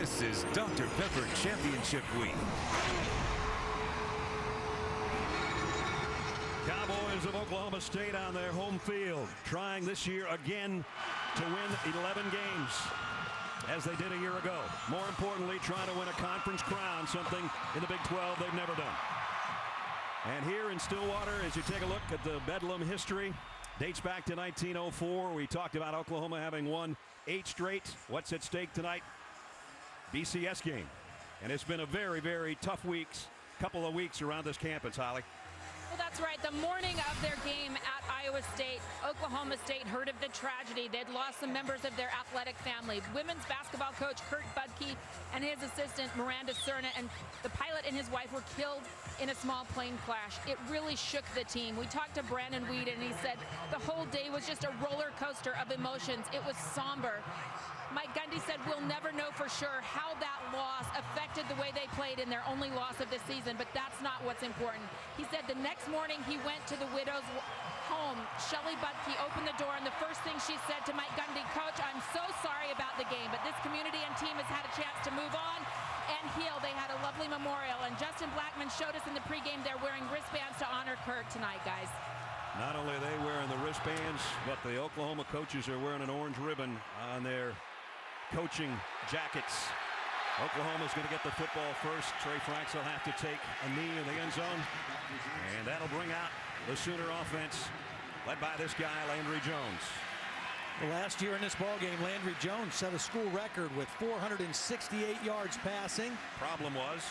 This is Dr. Pepper Championship Week. Cowboys of Oklahoma State on their home field, trying this year again to win 11 games, as they did a year ago. More importantly, trying to win a conference crown, something in the Big 12 they've never done. And here in Stillwater, as you take a look at the Bedlam history, dates back to 1904. We talked about Oklahoma having won 8 straight. What's at stake tonight? BCS game. And it's been a very, very tough couple of weeks around this campus, Holly. Well, that's right. The morning of their game at Iowa State, Oklahoma State heard of the tragedy. They'd lost some members of their athletic family. Women's basketball coach Kurt Budke and his assistant Miranda Cerna and the pilot and his wife were killed in a small plane crash. It really shook the team. We talked to Brandon Weed and he said the whole day was just a roller coaster of emotions. It was somber. Mike Gundy said we'll never know for sure how that loss affected the way they played in their only loss of the season, but that's not what's important. He said the next morning he went to the widow's home. Shelly Budke opened the door, and the first thing she said to Mike Gundy, "Coach, I'm so sorry about the game, but this community and team has had a chance to move on and heal." They had a lovely memorial, and Justin Blackman showed us in the pregame they're wearing wristbands to honor Kurt tonight, guys. Not only are they wearing the wristbands, but the Oklahoma coaches are wearing an orange ribbon on their coaching jackets. Oklahoma's going to get the football first. Trey Franks will have to take a knee in the end zone, and that'll bring out the Sooner offense, led by this guy, Landry Jones. Well, last year in this ballgame, Landry Jones set a school record with 468 yards passing. Problem was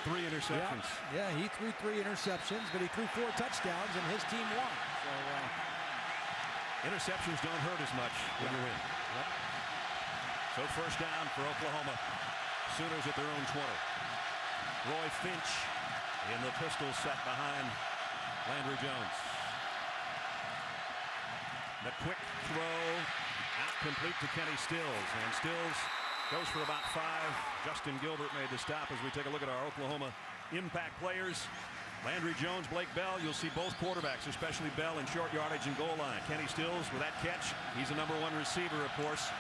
3 interceptions. Yeah, he threw 3 interceptions, but he threw 4 touchdowns, and his team won. So interceptions don't hurt as much when you win. Yep. So first down for Oklahoma. Sooners at their own 20. Roy Finch in the pistol set behind Landry Jones. The quick throw out complete to Kenny Stills, and Stills goes for about 5. Justin Gilbert made the stop as we take a look at our Oklahoma impact players. Landry Jones, Blake Bell, you'll see both quarterbacks, especially Bell in short yardage and goal line. Kenny Stills with that catch. He's a number 1 receiver, of course.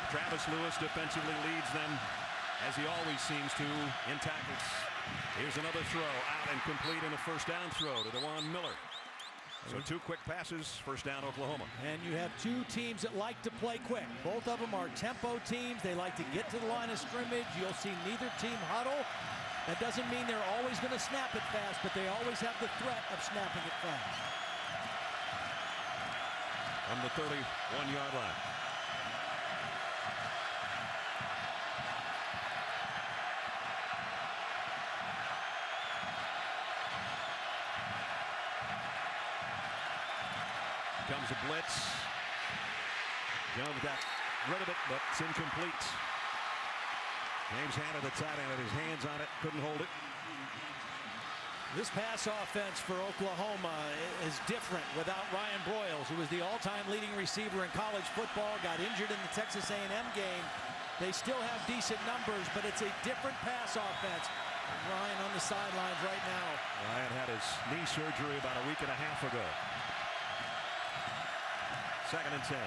Travis Lewis defensively leads them, as he always seems to, in tackles. Here's another throw out and complete, and a first down throw to DeJuan Miller. So 2 quick passes, first down Oklahoma. And you have 2 teams that like to play quick. Both of them are tempo teams. They like to get to the line of scrimmage. You'll see neither team huddle. That doesn't mean they're always going to snap it fast, but they always have the threat of snapping it fast. On the 31-yard line. Comes a blitz. Jones got rid of it, but it's incomplete. James Hanna, the tight end, had his hands on it, couldn't hold it. This pass offense for Oklahoma is different without Ryan Broyles, who was the all-time leading receiver in college football, got injured in the Texas A&M game. They still have decent numbers, but it's a different pass offense. Ryan on the sidelines right now. Ryan had his knee surgery about a week and a half ago. 2nd and 10.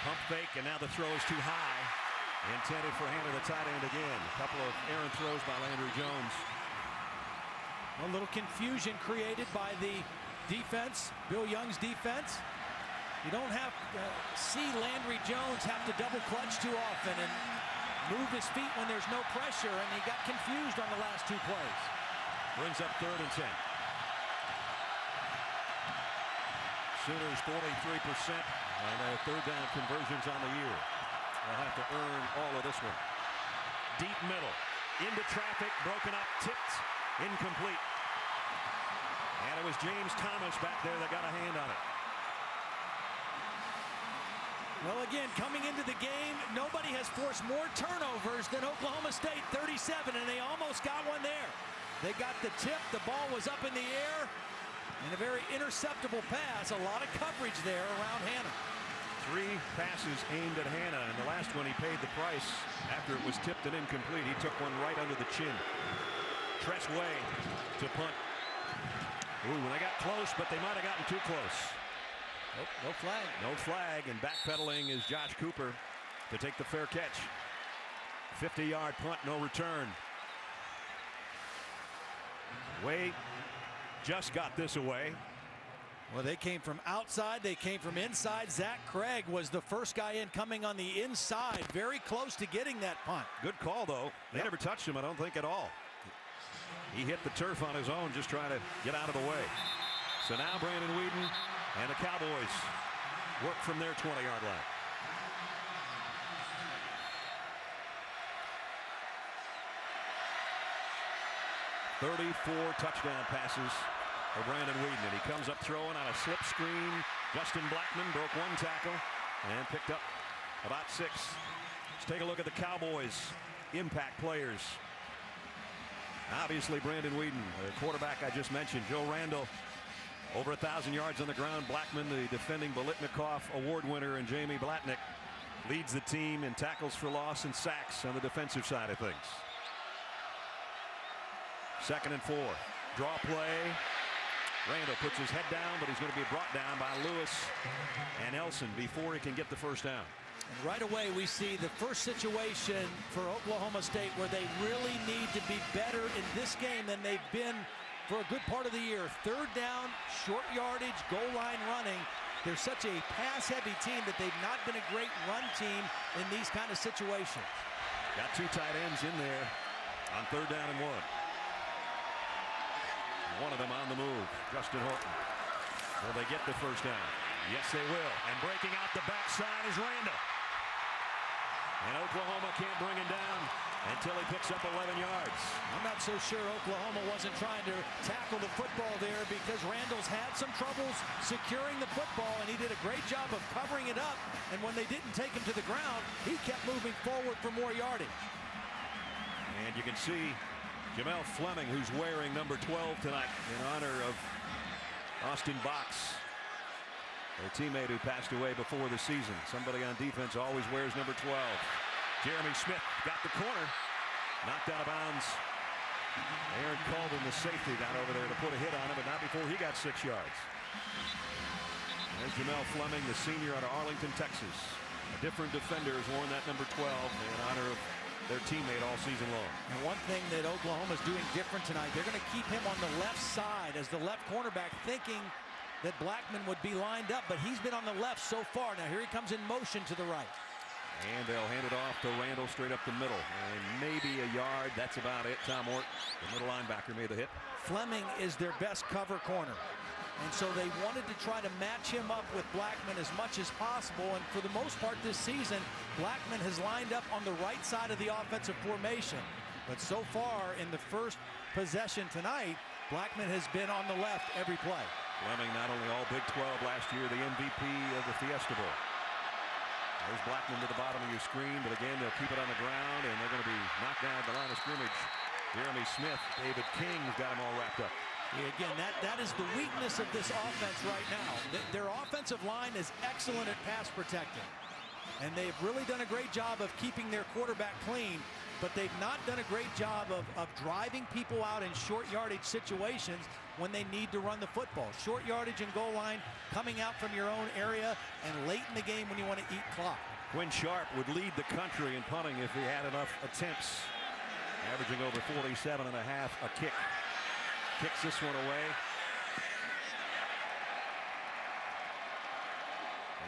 Pump fake, and now the throw is too high. Intended for Hanna, the tight end again. A couple of errant throws by Landry Jones. A little confusion created by the defense, Bill Young's defense. You don't have to see Landry Jones have to double clutch too often and move his feet when there's no pressure, and he got confused on the last 2 plays. Brings up 3rd and 10. Sooners 43% on their 3rd down conversions on the year. They'll have to earn all of this one. Deep middle, into traffic, broken up, tipped, incomplete. And it was James Thomas back there that got a hand on it. Well, again, coming into the game, nobody has forced more turnovers than Oklahoma State, 37, and they almost got one there. They got the tip, the ball was up in the air, and a very interceptable pass, a lot of coverage there around Hanna. 3 passes aimed at Hanna, and the last one he paid the price after it was tipped and incomplete. He took one right under the chin. Tress Way to punt. Ooh, they got close, but they might have gotten too close. Nope, no flag. No flag, and backpedaling is Josh Cooper. to take the fair catch. 50-yard punt, no return. Way just got this away. Well, they came from outside. They came from inside. Zach Craig was the first guy in, coming on the inside. Very close to getting that punt. Good call, though. They never touched him, I don't think, at all. He hit the turf on his own, just trying to get out of the way. So now Brandon Weeden and the Cowboys work from their 20-yard line. "34 touchdown passes for Brandon Weeden, and he comes up throwing on a slip screen. Justin Blackmon broke one tackle and picked up about 6. Let's take a look at the Cowboys' impact players. Obviously, Brandon Weeden, the quarterback I just mentioned. Joe Randall, over 1,000 yards on the ground. Blackmon, the defending Biletnikoff award winner, and Jamie Blatnick leads the team in tackles for loss and sacks on the defensive side of things. 2nd and 4. Draw play. Randall puts his head down, but he's going to be brought down by Lewis and Elson before he can get the first down. And right away we see the first situation for Oklahoma State where they really need to be better in this game than they've been for a good part of the year. 3rd down, short yardage, goal line running. They're such a pass-heavy team that they've not been a great run team in these kind of situations. Got 2 tight ends in there on 3rd down and 1. One of them on the move, Justin Horton. Will they get the first down? Yes, they will. And breaking out the backside is Randall. And Oklahoma can't bring him down until he picks up 11 yards. I'm not so sure Oklahoma wasn't trying to tackle the football there, because Randall's had some troubles securing the football, and he did a great job of covering it up. And when they didn't take him to the ground, he kept moving forward for more yardage. And you can see Jamel Fleming, who's wearing number 12 tonight in honor of Austin Box, a teammate who passed away before the season. Somebody on defense always wears number 12. Jeremy Smith got the corner, knocked out of bounds. Aaron Colvin, the safety, got over there to put a hit on him, but not before he got 6 yards. There's Jamel Fleming, the senior out of Arlington, Texas. A different defender has worn that number 12 in honor of their teammate all season long. And one thing that Oklahoma's doing different tonight, they're going to keep him on the left side as the left cornerback, thinking that Blackmon would be lined up, but he's been on the left so far. Now here he comes in motion to the right. And they'll hand it off to Randall straight up the middle. And maybe a yard, that's about it. Tom Ort, the middle linebacker, made the hit. Fleming is their best cover corner. And so they wanted to try to match him up with Blackmon as much as possible. And for the most part this season, Blackmon has lined up on the right side of the offensive formation. But so far in the first possession tonight, Blackmon has been on the left every play. Fleming, not only all Big 12 last year, the MVP of the Fiesta Bowl. There's Blackmon to the bottom of your screen, but again, they'll keep it on the ground, and they're going to be knocked down at the line of scrimmage. Jeremy Smith, David King's got them all wrapped up. Again, that is the weakness of this offense right now. Their offensive line is excellent at pass protecting, and they've really done a great job of keeping their quarterback clean, but they've not done a great job of driving people out in short yardage situations when they need to run the football. Short yardage and goal line, coming out from your own area, and late in the game when you want to eat clock. Quinn Sharp would lead the country in punting if he had enough attempts, averaging over 47.5 a kick. Kicks this one away.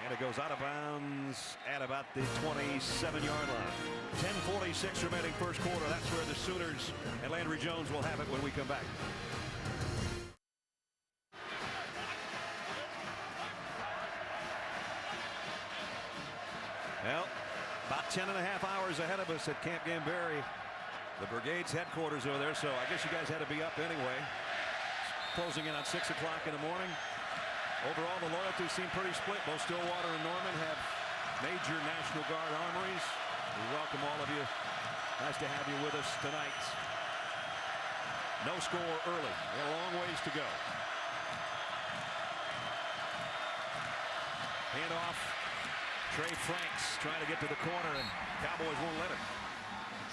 And it goes out of bounds at about the 27-yard line. 10:46 remaining first quarter. That's where the Sooners and Landry Jones will have it when we come back. Well, about 10.5 hours ahead of us at Camp Gambari, the brigade's headquarters over there, so I guess you guys had to be up anyway. Closing in on 6 o'clock in the morning. Overall, the loyalty seemed pretty split. Both Stillwater and Norman have major National Guard armories. We welcome all of you. Nice to have you with us tonight. No score early. We got a long ways to go. Handoff. Trey Franks trying to get to the corner, and Cowboys won't let him.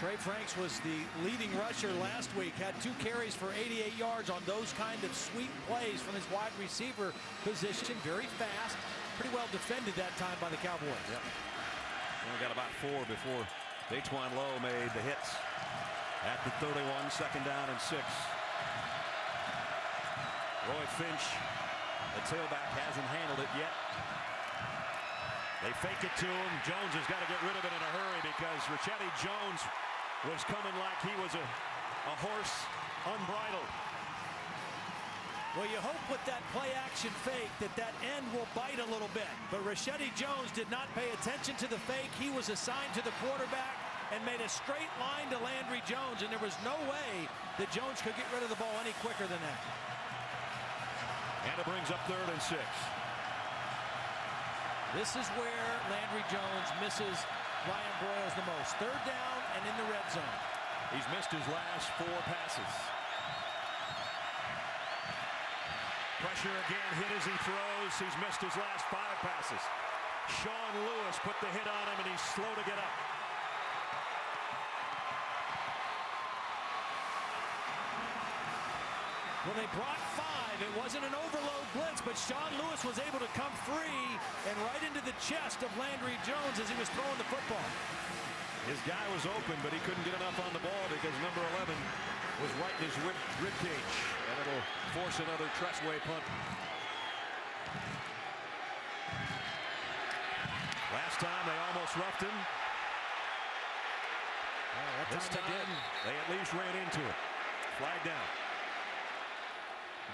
Trey Franks was the leading rusher last week, had 2 carries for 88 yards on those kind of sweep plays from his wide receiver position. Very fast, pretty well defended that time by the Cowboys. Yep. Only got about 4 before Daquan Lowe made the hits. At the 31, second down and 6. Roy Finch, the tailback, hasn't handled it yet. They fake it to him. Jones has got to get rid of it in a hurry because Ricchetti Jones was coming like he was a horse unbridled. Well, you hope with that play action fake that end will bite a little bit. But Ricchetti Jones did not pay attention to the fake. He was assigned to the quarterback and made a straight line to Landry Jones, and there was no way that Jones could get rid of the ball any quicker than that. And it brings up 3rd and 6. This is where Landry Jones misses Ryan Broyles the most. 3rd down and in the red zone. He's missed his last 4 passes. Pressure again, hit as he throws. He's missed his last 5 passes. Sean Lewis put the hit on him, and he's slow to get up. Well, they brought 5. It wasn't an overload blitz, but Sean Lewis was able to come free and right into the chest of Landry Jones as he was throwing the football. His guy was open, but he couldn't get enough on the ball because number 11 was right in his rib cage, and it'll force another Tressway punt. Last time they almost roughed him. This time they at least ran into it. Flag down.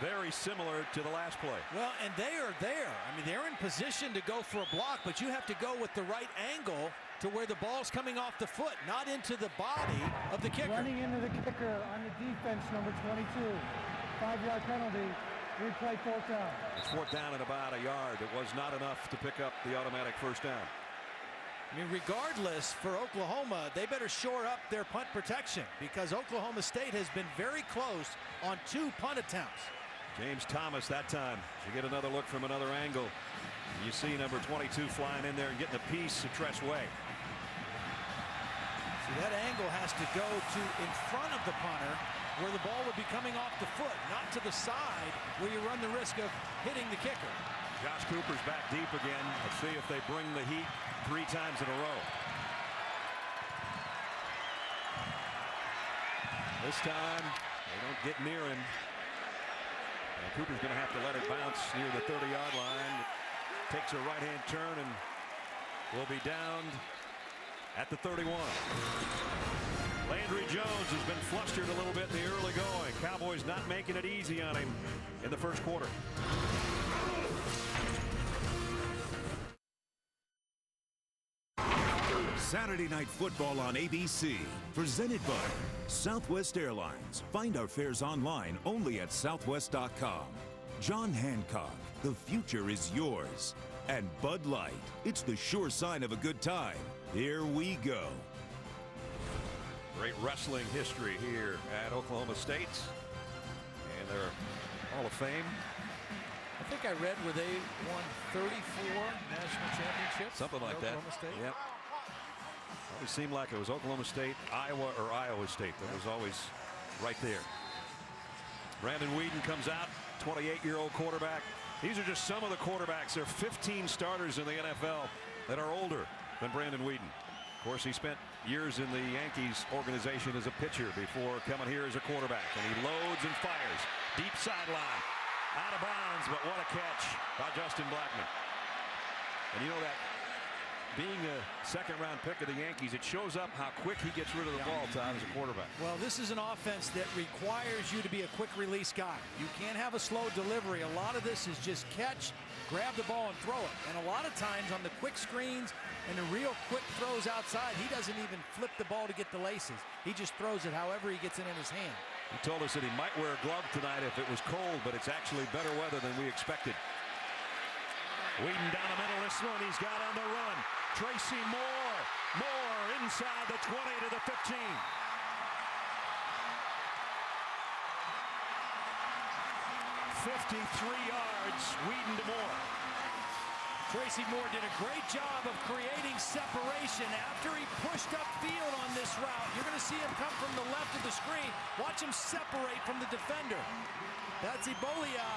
Very similar to the last play. Well, and they are there. I mean, they're in position to go for a block, but you have to go with the right angle to where the ball's coming off the foot, not into the body of the kicker. Running into the kicker on the defense, number 22. 5-yard penalty. Replay, 4th down. It's 4th down at about a yard. It was not enough to pick up the automatic 1st down. I mean, regardless, for Oklahoma, they better shore up their punt protection because Oklahoma State has been very close on 2 punt attempts. James Thomas that time. You get another look from another angle. You see number 22 flying in there and getting a piece of Tressway. See, that angle has to go to in front of the punter where the ball would be coming off the foot, not to the side where you run the risk of hitting the kicker. Josh Cooper's back deep again. Let's see if they bring the heat 3 times in a row. This time, they don't get near him. And Cooper's going to have to let it bounce near the 30-yard line. It takes a right-hand turn and will be downed at the 31. Landry Jones has been flustered a little bit in the early going. Cowboys not making it easy on him in the first quarter. Saturday Night Football on ABC, presented by Southwest Airlines. Find our fares online only at southwest.com. John Hancock, the future is yours. And Bud Light, it's the sure sign of a good time. Here we go. Great wrestling history here at Oklahoma State and their Hall of Fame. I think I read where they won 34 national championships. Something like that. Oklahoma State. Yep. Always seemed like it was Oklahoma State, Iowa, or Iowa State that was always right there. Brandon Weeden comes out, 28-year-old quarterback. These are just some of the quarterbacks. There are 15 starters in the NFL that are older than Brandon Weeden. Of course, he spent years in the Yankees organization as a pitcher before coming here as a quarterback. And he loads and fires. Deep sideline. Out of bounds, but what a catch by Justin Blackmon. And you know that being a second-round pick of the Yankees, it shows up how quick he gets rid of the ball, Todd, as a quarterback. Well, this is an offense that requires you to be a quick-release guy. You can't have a slow delivery. A lot of this is just catch, grab the ball, and throw it. And a lot of times on the quick screens and the real quick throws outside, he doesn't even flip the ball to get the laces. He just throws it however he gets it in his hand. He told us that he might wear a glove tonight if it was cold, but it's actually better weather than we expected. Weeden down the middle, this one he's got on the run. Tracy Moore inside the 20 to the 15. 53 yards, Weeden to Moore. Tracy Moore did a great job of creating separation after he pushed upfield on this route. You're going to see him come from the left of the screen. Watch him separate from the defender. That's Ebolia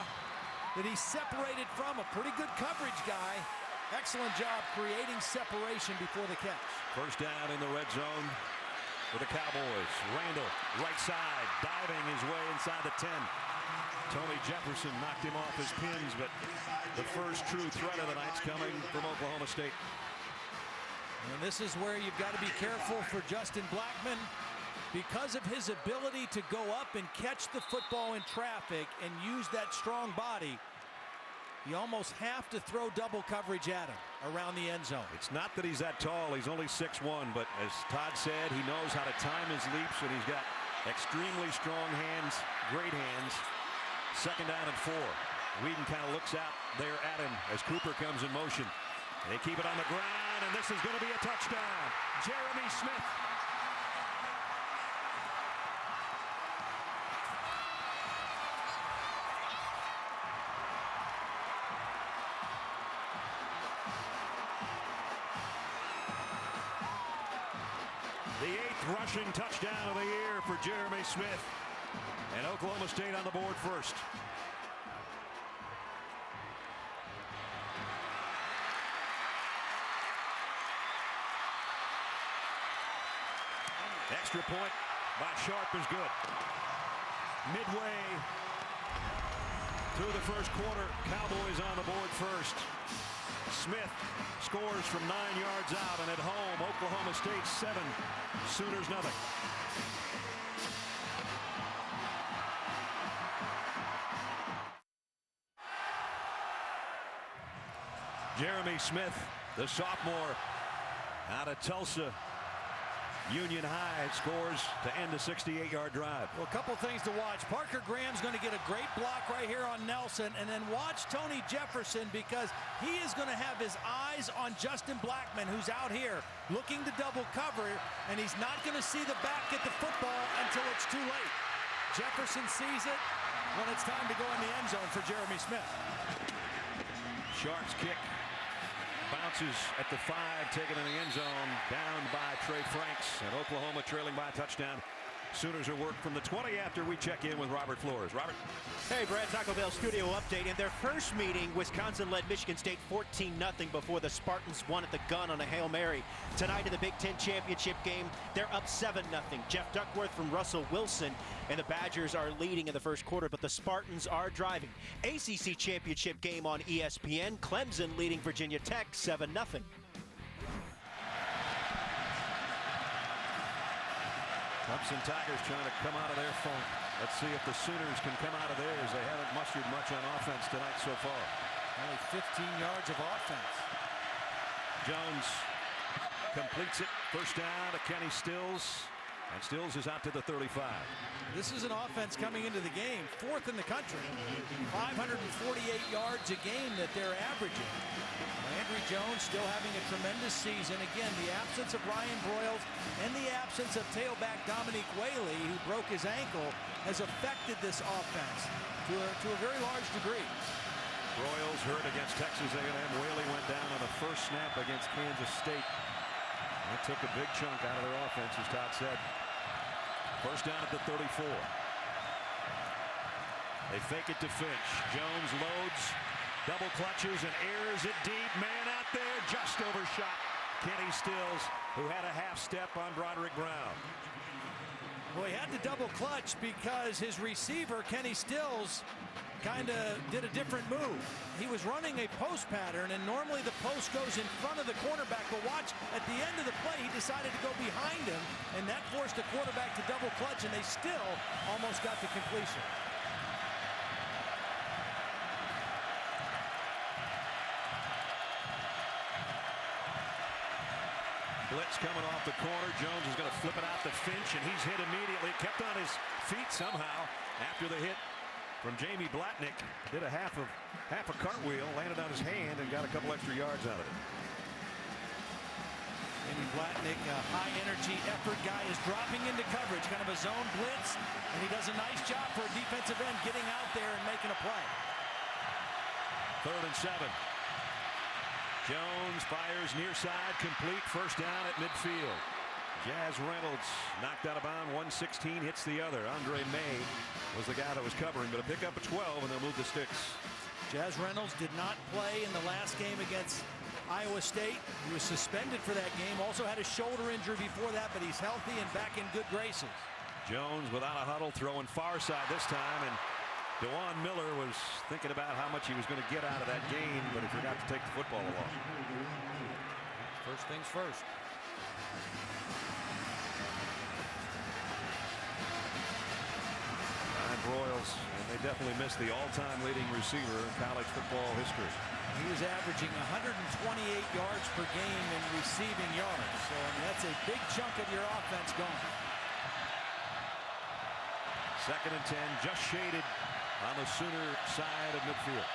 that he separated from, a pretty good coverage guy. Excellent job creating separation before the catch. First down in the red zone for the Cowboys. Randall, right side, diving his way inside the 10. Tony Jefferson knocked him off his pins, but the first true threat of the night's coming from Oklahoma State. And this is where you've got to be careful for Justin Blackmon. Because of his ability to go up and catch the football in traffic and use that strong body, you almost have to throw double coverage at him around the end zone. It's not that he's that tall. He's only 6'1", but as Todd said, he knows how to time his leaps, and he's got extremely strong hands, great hands. Second down and 4. Whedon kind of looks out there at him as Cooper comes in motion. They keep it on the ground, and this is going to be a touchdown. Jeremy Smith. The 8th rushing touchdown of the year for Jeremy Smith. And Oklahoma State on the board first. Extra point by Sharp is good. Midway through the first quarter, Cowboys on the board first. Smith scores from 9 yards out, and at home, Oklahoma State 7, Sooners nothing. Jeremy Smith, the sophomore out of Tulsa Union High, scores to end a 68-yard drive. Well, a couple things to watch. Parker Graham's going to get a great block right here on Nelson, and then watch Tony Jefferson, because he is going to have his eyes on Justin Blackmon, who's out here looking to double cover, and he's not going to see the back get the football until it's too late. Jefferson sees it when it's time to go in the end zone for Jeremy Smith. Sharp's kick bounces at the 5, taken in the end zone, down by Trey Franks, and Oklahoma trailing by a touchdown. Sooners are work from the 20 after we check in with Robert Flores. Robert. Hey, Brad, Taco Bell studio update. In their first meeting, Wisconsin led Michigan State 14-0 before the Spartans won at the gun on a Hail Mary. Tonight in the Big Ten championship game, they're up 7-0. Jeff Duckworth from Russell Wilson, and the Badgers are leading in the first quarter, but the Spartans are driving. ACC championship game on ESPN, Clemson leading Virginia Tech 7-0. Clemson Tigers trying to come out of their funk. Let's see if the Sooners can come out of theirs. They haven't mustered much on offense tonight so far. Only 15 yards of offense. Jones completes it. First down to Kenny Stills. And Stills is out to the 35. This is an offense coming into the game, 4th in the country. 548 yards a game that they're averaging. Landry Jones still having a tremendous season. Again, the absence of Ryan Broyles and the absence of tailback Dominique Whaley, who broke his ankle, has affected this offense to a very large degree. Broyles hurt against Texas A&M. Whaley went down on the first snap against Kansas State. That took a big chunk out of their offense, as Todd said. First down at the 34. They fake it to Finch. Jones loads, double clutches, and airs it deep. Man out there, just overshot Kenny Stills, who had a half step on Broderick Brown. Well, he had to double clutch because his receiver, Kenny Stills, kind of did a different move. He was running a post pattern, and normally the post goes in front of the quarterback, but watch, at the end of the play, he decided to go behind him, and that forced the quarterback to double clutch, and they still almost got to completion. Blitz coming off the corner. Jones is going to flip it out to Finch, and he's hit immediately. Kept on his feet somehow after the hit from Jamie Blatnick. Did a half a cartwheel, landed on his hand, and got a couple extra yards out of it. Jamie Blatnick, a high-energy effort guy, is dropping into coverage, kind of a zone blitz, and he does a nice job for a defensive end getting out there and making a play. 3rd and 7. Jones fires near side, complete, first down at midfield. Jazz Reynolds knocked out of bounds, 116 hits the other. Andre May was the guy that was covering, but a pickup of 12, and they'll move the sticks. Jazz Reynolds did not play in the last game against Iowa State. He was suspended for that game. Also had a shoulder injury before that, but he's healthy and back in good graces. Jones without a huddle, throwing far side this time, and DeJuan Miller was thinking about how much he was going to get out of that game, but he forgot to take the football along. First things first. Broyles, and they definitely missed the all-time leading receiver in college football history. He was averaging 128 yards per game in receiving yards, so I mean, that's a big chunk of your offense gone. 2nd and 10, just shaded on the Sooner side of midfield.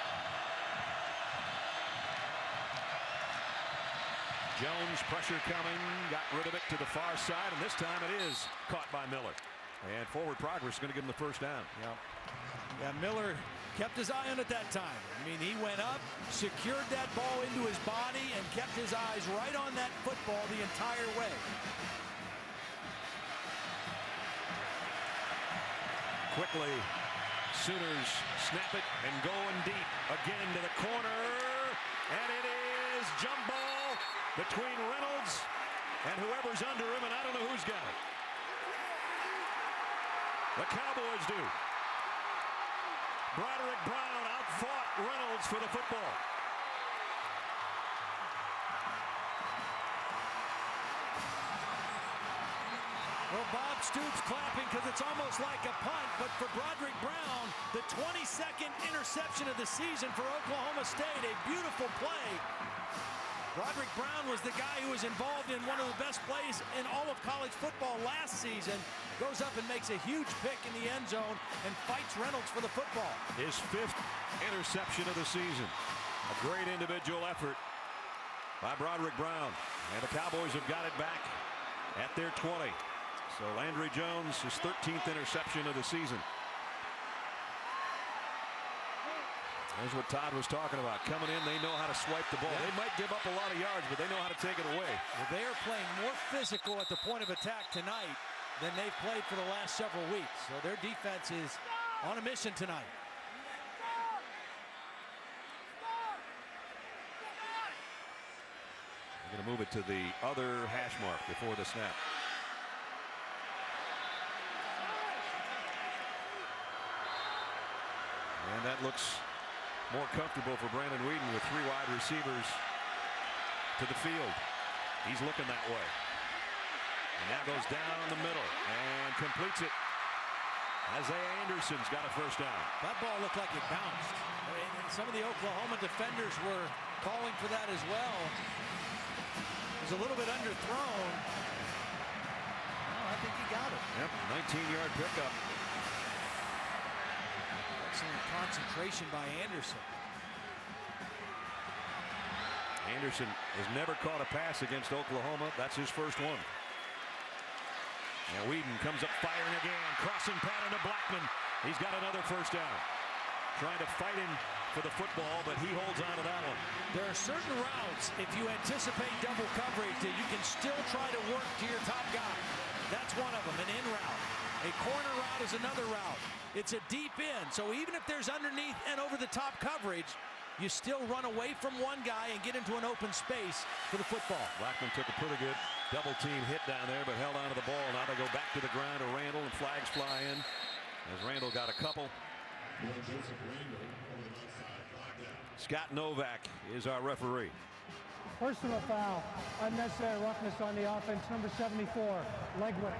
Jones, pressure coming, got rid of it to the far side, and this time it is caught by Miller. And forward progress is going to give him the first down. Yeah, Miller kept his eye on it that time. I mean, he went up, secured that ball into his body, and kept his eyes right on that football the entire way. Quickly, Sooners snap it and going deep again to the corner. And it is jump ball between Reynolds and whoever's under him, and I don't know who's got it. The Cowboys do. Broderick Brown outfought Reynolds for the football. Well, Bob Stoops clapping because it's almost like a punt, but for Broderick Brown, the 22nd interception of the season for Oklahoma State, a beautiful play. Broderick Brown was the guy who was involved in one of the best plays in all of college football last season. Goes up and makes a huge pick in the end zone and fights Reynolds for the football. His 5th interception of the season. A great individual effort by Broderick Brown. And the Cowboys have got it back at their 20. So Landry Jones, his 13th interception of the season. There's what Todd was talking about. Coming in, they know how to swipe the ball. They might give up a lot of yards, but they know how to take it away. Well, they are playing more physical at the point of attack tonight than they've played for the last several weeks. So their defense is on a mission tonight. They're going to move it to the other hash mark before the snap. And that looks more comfortable for Brandon Weeden with 3 wide receivers to the field. He's looking that way. And now goes down the middle and completes it. Isaiah Anderson's got a first down. That ball looked like it bounced. And some of the Oklahoma defenders were calling for that as well. It was a little bit underthrown. Oh, I think he got it. Yep, 19-yard pickup. Excellent concentration by Anderson. Anderson has never caught a pass against Oklahoma. That's his first one. Now Weeden comes up firing again. Crossing pattern to Blackman. He's got another first down. Trying to fight him for the football, but he holds on to that one. There are certain routes, if you anticipate double coverage, that you can still try to work to your top guy. That's one of them, an in route. A corner route is another route. It's a deep in, so even if there's underneath and over the top coverage, you still run away from one guy and get into an open space for the football. Blackman took a pretty good double team hit down there, but held onto the ball. Now they go back to the ground to Randall, and flags fly in as Randall got a couple. Scott Novak is our referee. Personal foul, unnecessary roughness on the offense, number 74, leg whip,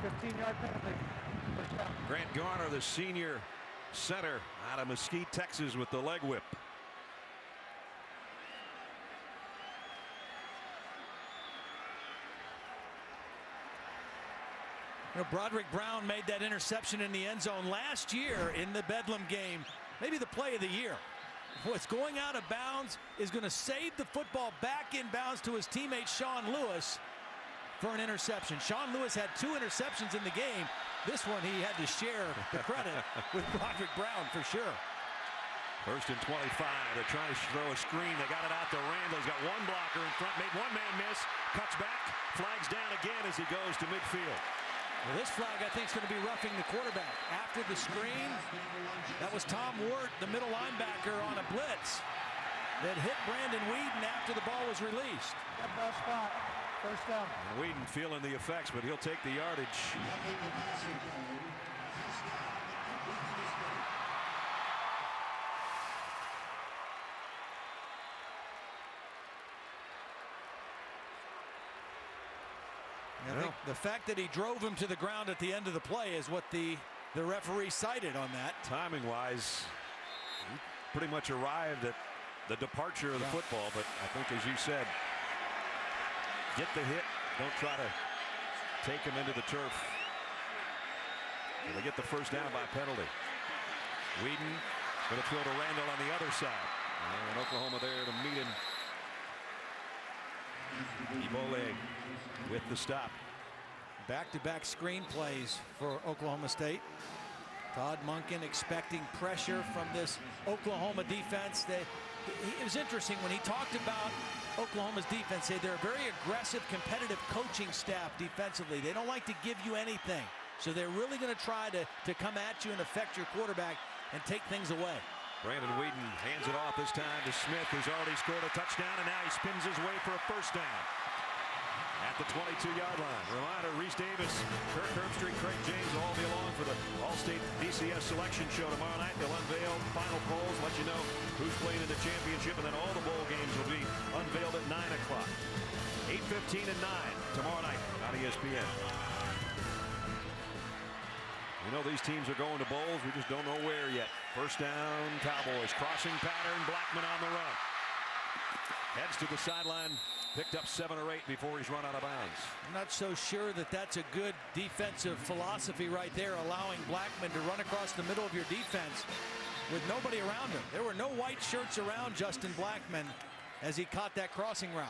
15-yard penalty. Grant Garner, the senior center out of Mesquite, Texas, with the leg whip. You know, Broderick Brown made that interception in the end zone last year in the Bedlam game, maybe the play of the year. What's going out of bounds is going to save the football back in bounds to his teammate Sean Lewis for an interception. Sean Lewis had 2 interceptions in the game. This one he had to share the credit with Broderick Brown for sure. First and 25. They're trying to throw a screen. They got it out to Randall. He's got one blocker in front. Made one man miss. Cuts back. Flags down again as he goes to midfield. Well, this flag, I think, is going to be roughing the quarterback. After the screen, that was Tom Wirt, the middle linebacker, on a blitz that hit Brandon Whedon after the ball was released. That ball spot. First down. And Whedon feeling the effects, but he'll take the yardage. I think the fact that he drove him to the ground at the end of the play is what the referee cited on that. Timing-wise, he pretty much arrived at the departure of the football, but I think, as you said, get the hit, don't try to take him into the turf. They get the first down by penalty. Whedon going to throw to Randall on the other side. And Oklahoma there to meet him. Ebola with the stop. Back-to-back screen plays for Oklahoma State. Todd Monken expecting pressure from this Oklahoma defense. It was interesting when he talked about Oklahoma's defense. They're a very aggressive, competitive coaching staff defensively. They don't like to give you anything. So they're really going to try to come at you and affect your quarterback and take things away. Brandon Whedon hands it off this time to Smith, who's already scored a touchdown, and now he spins his way for a first down at the 22-yard line. Reminder, Reese Davis, Kirk Herbstreit, Craig James will all be along for the All-State BCS selection show tomorrow night. They'll unveil final polls, let you know who's playing in the championship, and then all the bowl games will be unveiled at 9 o'clock. 8:15 and 9 tomorrow night on ESPN. We know these teams are going to bowls. We just don't know where yet. First down, Cowboys. Crossing pattern, Blackman on the run. Heads to the sideline. Picked up 7 or 8 before he's run out of bounds. I'm not so sure that that's a good defensive philosophy right there, allowing Blackman to run across the middle of your defense with nobody around him. There were no white shirts around Justin Blackman as he caught that crossing route.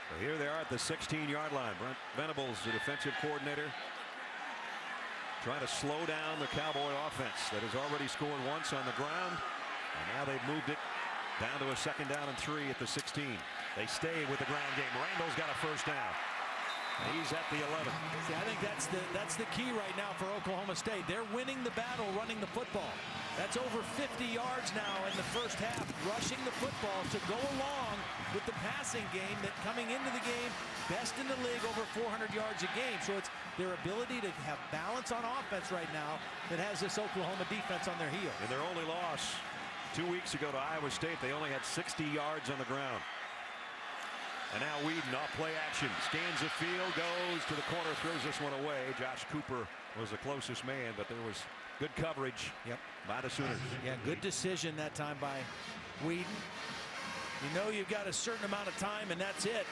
So here they are at the 16-yard line. Brent Venables, the defensive coordinator, trying to slow down the Cowboy offense that has already scored once on the ground. And now they've moved it down to a 2nd down and 3 at the 16. They stay with the ground game. Randall's got a first down. He's at the 11. See, I think that's the key right now for Oklahoma State. They're winning the battle running the football. That's over 50 yards now in the first half, rushing the football to go along with the passing game that coming into the game, best in the league, over 400 yards a game. So it's their ability to have balance on offense right now that has this Oklahoma defense on their heels. In their only loss 2 weeks ago to Iowa State, they only had 60 yards on the ground. And now Whedon off play action, scans the field, goes to the corner, throws this one away. Josh Cooper was the closest man, but there was good coverage by the Sooners. Yeah, good decision that time by Whedon. You know you've got a certain amount of time, and that's it.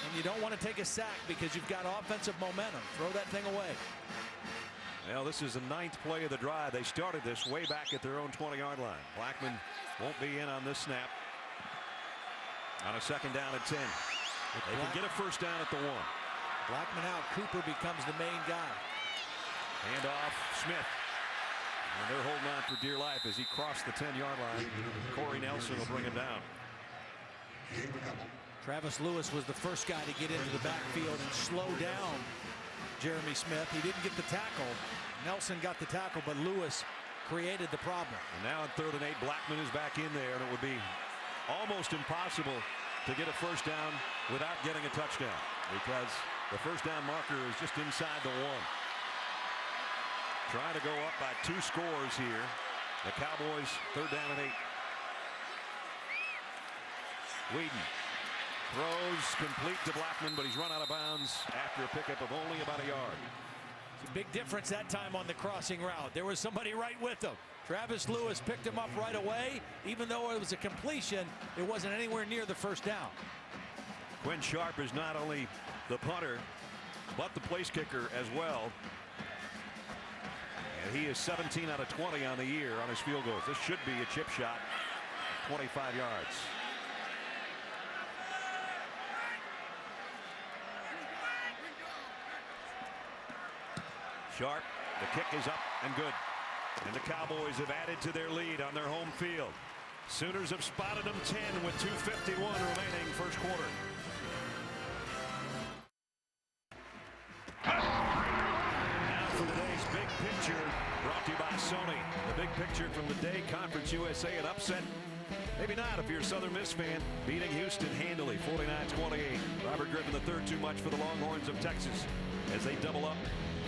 And you don't want to take a sack because you've got offensive momentum. Throw that thing away. Well, this is the 9th play of the drive. They started this way back at their own 20-yard line. Blackman won't be in on this snap. On a 2nd down and 10. They can get a first down at the 1. Blackman out. Cooper becomes the main guy. Hand off Smith. And they're holding on for dear life as he crossed the 10-yard line. Corey Nelson will bring him down. Travis Lewis was the first guy to get into the backfield and slow down Jeremy Smith. He didn't get the tackle. Nelson got the tackle, but Lewis created the problem. And now on 3rd and 8, Blackman is back in there, and it would be almost impossible to get a first down without getting a touchdown because the first down marker is just inside the 1. Trying to go up by 2 scores here. The Cowboys 3rd down and 8. Whedon throws complete to Blackman, but he's run out of bounds after a pickup of only about a yard. It's a big difference that time on the crossing route. There was somebody right with him. Travis Lewis picked him up right away. Even though it was a completion, it wasn't anywhere near the first down. Quinn Sharp is not only the punter, but the place kicker as well. And he is 17 out of 20 on the year on his field goals. This should be a chip shot, 25 yards. Sharp, the kick is up and good. And the Cowboys have added to their lead on their home field. Sooners have spotted them 10 with 2:51 remaining first quarter. Sony. The big picture from the day, Conference USA, an upset. Maybe not if you're a Southern Miss fan. Beating Houston handily, 49-28. Robert Griffin III too much for the Longhorns of Texas as they double up.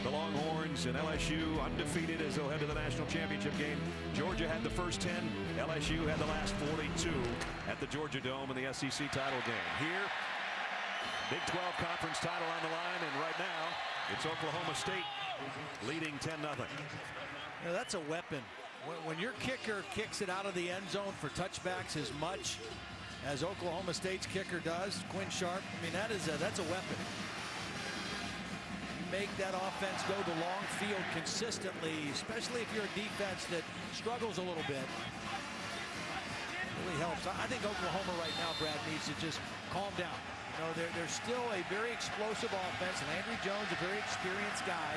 The Longhorns and LSU undefeated as they'll head to the national championship game. Georgia had the first 10. LSU had the last 42 at the Georgia Dome in the SEC title game. Here, Big 12 conference title on the line, and right now it's Oklahoma State leading 10-0. Yeah, that's a weapon. When your kicker kicks it out of the end zone for touchbacks as much as Oklahoma State's kicker does, Quinn Sharp, I mean, that's a weapon. You make that offense go the long field consistently, especially if you're a defense that struggles a little bit. Really helps. I think Oklahoma right now, Brad, needs to just calm down. You know, they're still a very explosive offense. Landry Jones, a very experienced guy.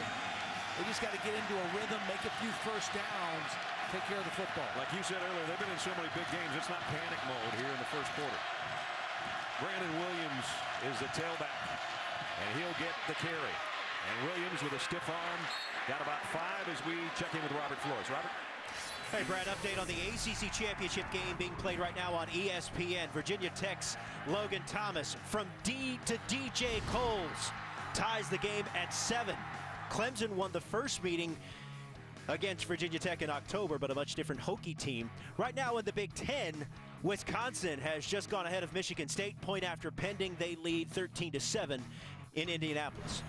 They just got to get into a rhythm, make a few first downs, take care of the football. Like you said earlier, they've been in so many big games. It's not panic mode here in the first quarter. Brandon Williams is the tailback, and he'll get the carry. And Williams with a stiff arm got about 5 as we check in with Robert Flores. Robert? Hey, Brad, update on the ACC Championship game being played right now on ESPN. Virginia Tech's Logan Thomas from D to DJ Coles ties the game at 7. Clemson won the first meeting against Virginia Tech in October, but a much different Hokie team. Right now in the Big Ten, Wisconsin has just gone ahead of Michigan State. Point after pending, they lead 13-7 in Indianapolis.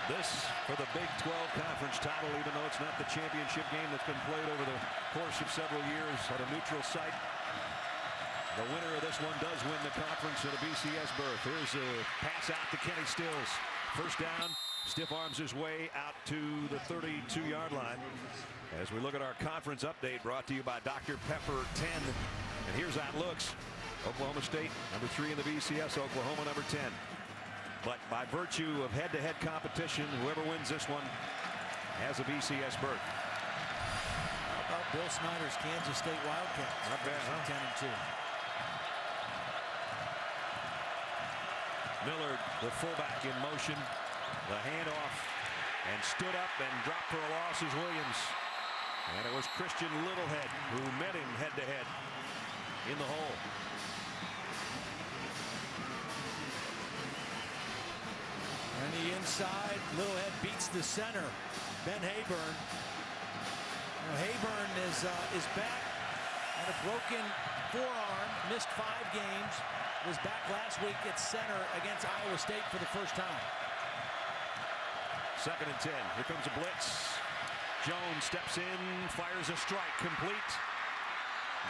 This for the Big 12 conference title, even though it's not the championship game that's been played over the course of several years at a neutral site. The winner of this one does win the conference and a BCS berth. Here's a pass out to Kenny Stills. First down, stiff arms his way out to the 32-yard line. As we look at our conference update brought to you by Dr. Pepper 10. And here's how it looks. Oklahoma State, number 3 in the BCS. Oklahoma, number 10. But by virtue of head-to-head competition, whoever wins this one has a BCS berth. How about Bill Snyder's Kansas State Wildcats? Not bad, huh? 10-2. Millard, the fullback, in motion. The handoff, and stood up and dropped for a loss is Williams. And it was Christian Littlehead who met him head-to-head in the hole. And the inside, Littlehead beats the center, Ben Hayburn. Now, Hayburn is back at a broken forearm, missed 5 games, was back last week at center against Iowa State for the first time. 2nd and 10. Here comes a blitz. Jones steps in, fires a strike, complete.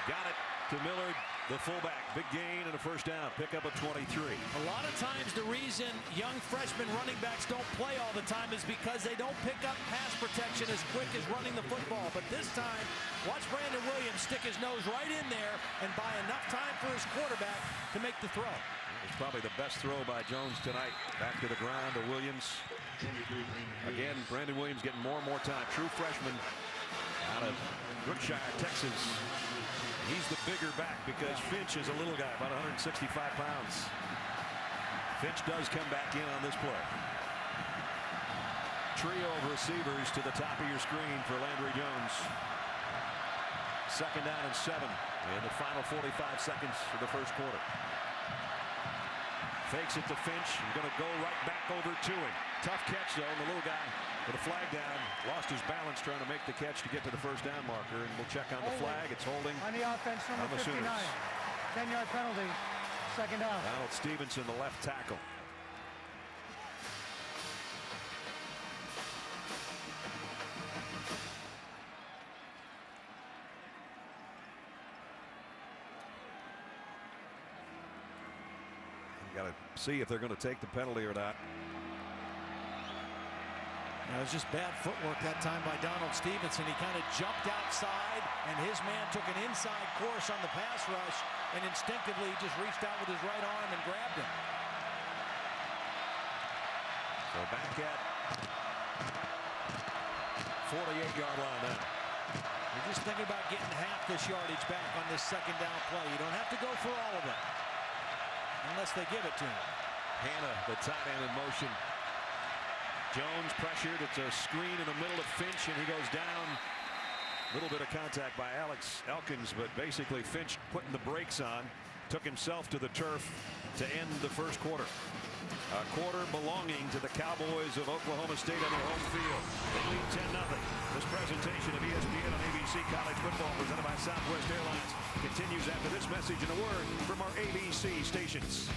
Got it to Millard, the fullback. Big gain and a first down. Pick up a 23. A lot of times the reason young freshman running backs don't play all the time is because they don't pick up pass protection as quick as running the football. But this time, watch Brandon Williams stick his nose right in there and buy enough time for his quarterback to make the throw. It's probably the best throw by Jones tonight. Back to the ground to Williams. Again, Brandon Williams getting more and more time. True freshman out of Brookshire, Texas. He's the bigger back because Finch is a little guy, about 165 pounds. Finch does come back in on this play. Trio of receivers to the top of your screen for Landry Jones. 2nd down and 7 in the final 45 seconds of the first quarter. Fakes it to Finch. He's going to go right back over to him. Tough catch, though. And the little guy with a flag down lost his balance trying to make the catch to get to the first down marker. And we'll check on the flag. It's holding on the offense, number 59. 10-yard penalty. 2nd down. Donald Stevenson, the left tackle. Got to see if they're going to take the penalty or not. It was just bad footwork that time by Donald Stevenson. He kind of jumped outside, and his man took an inside course on the pass rush, and instinctively just reached out with his right arm and grabbed him. So back at 48-yard line now. You're just thinking about getting half this yardage back on this 2nd down play. You don't have to go for all of it, unless they give it to him. Hannah, the tight end, in motion. Jones pressured. It's a screen in the middle of Finch, and he goes down. A little bit of contact by Alex Elkins, but basically Finch putting the brakes on, took himself to the turf to end the first quarter. A quarter belonging to the Cowboys of Oklahoma State on their home field. They lead 10-0. This presentation of ESPN on ABC College Football presented by Southwest Airlines continues after this message and a word from our ABC stations.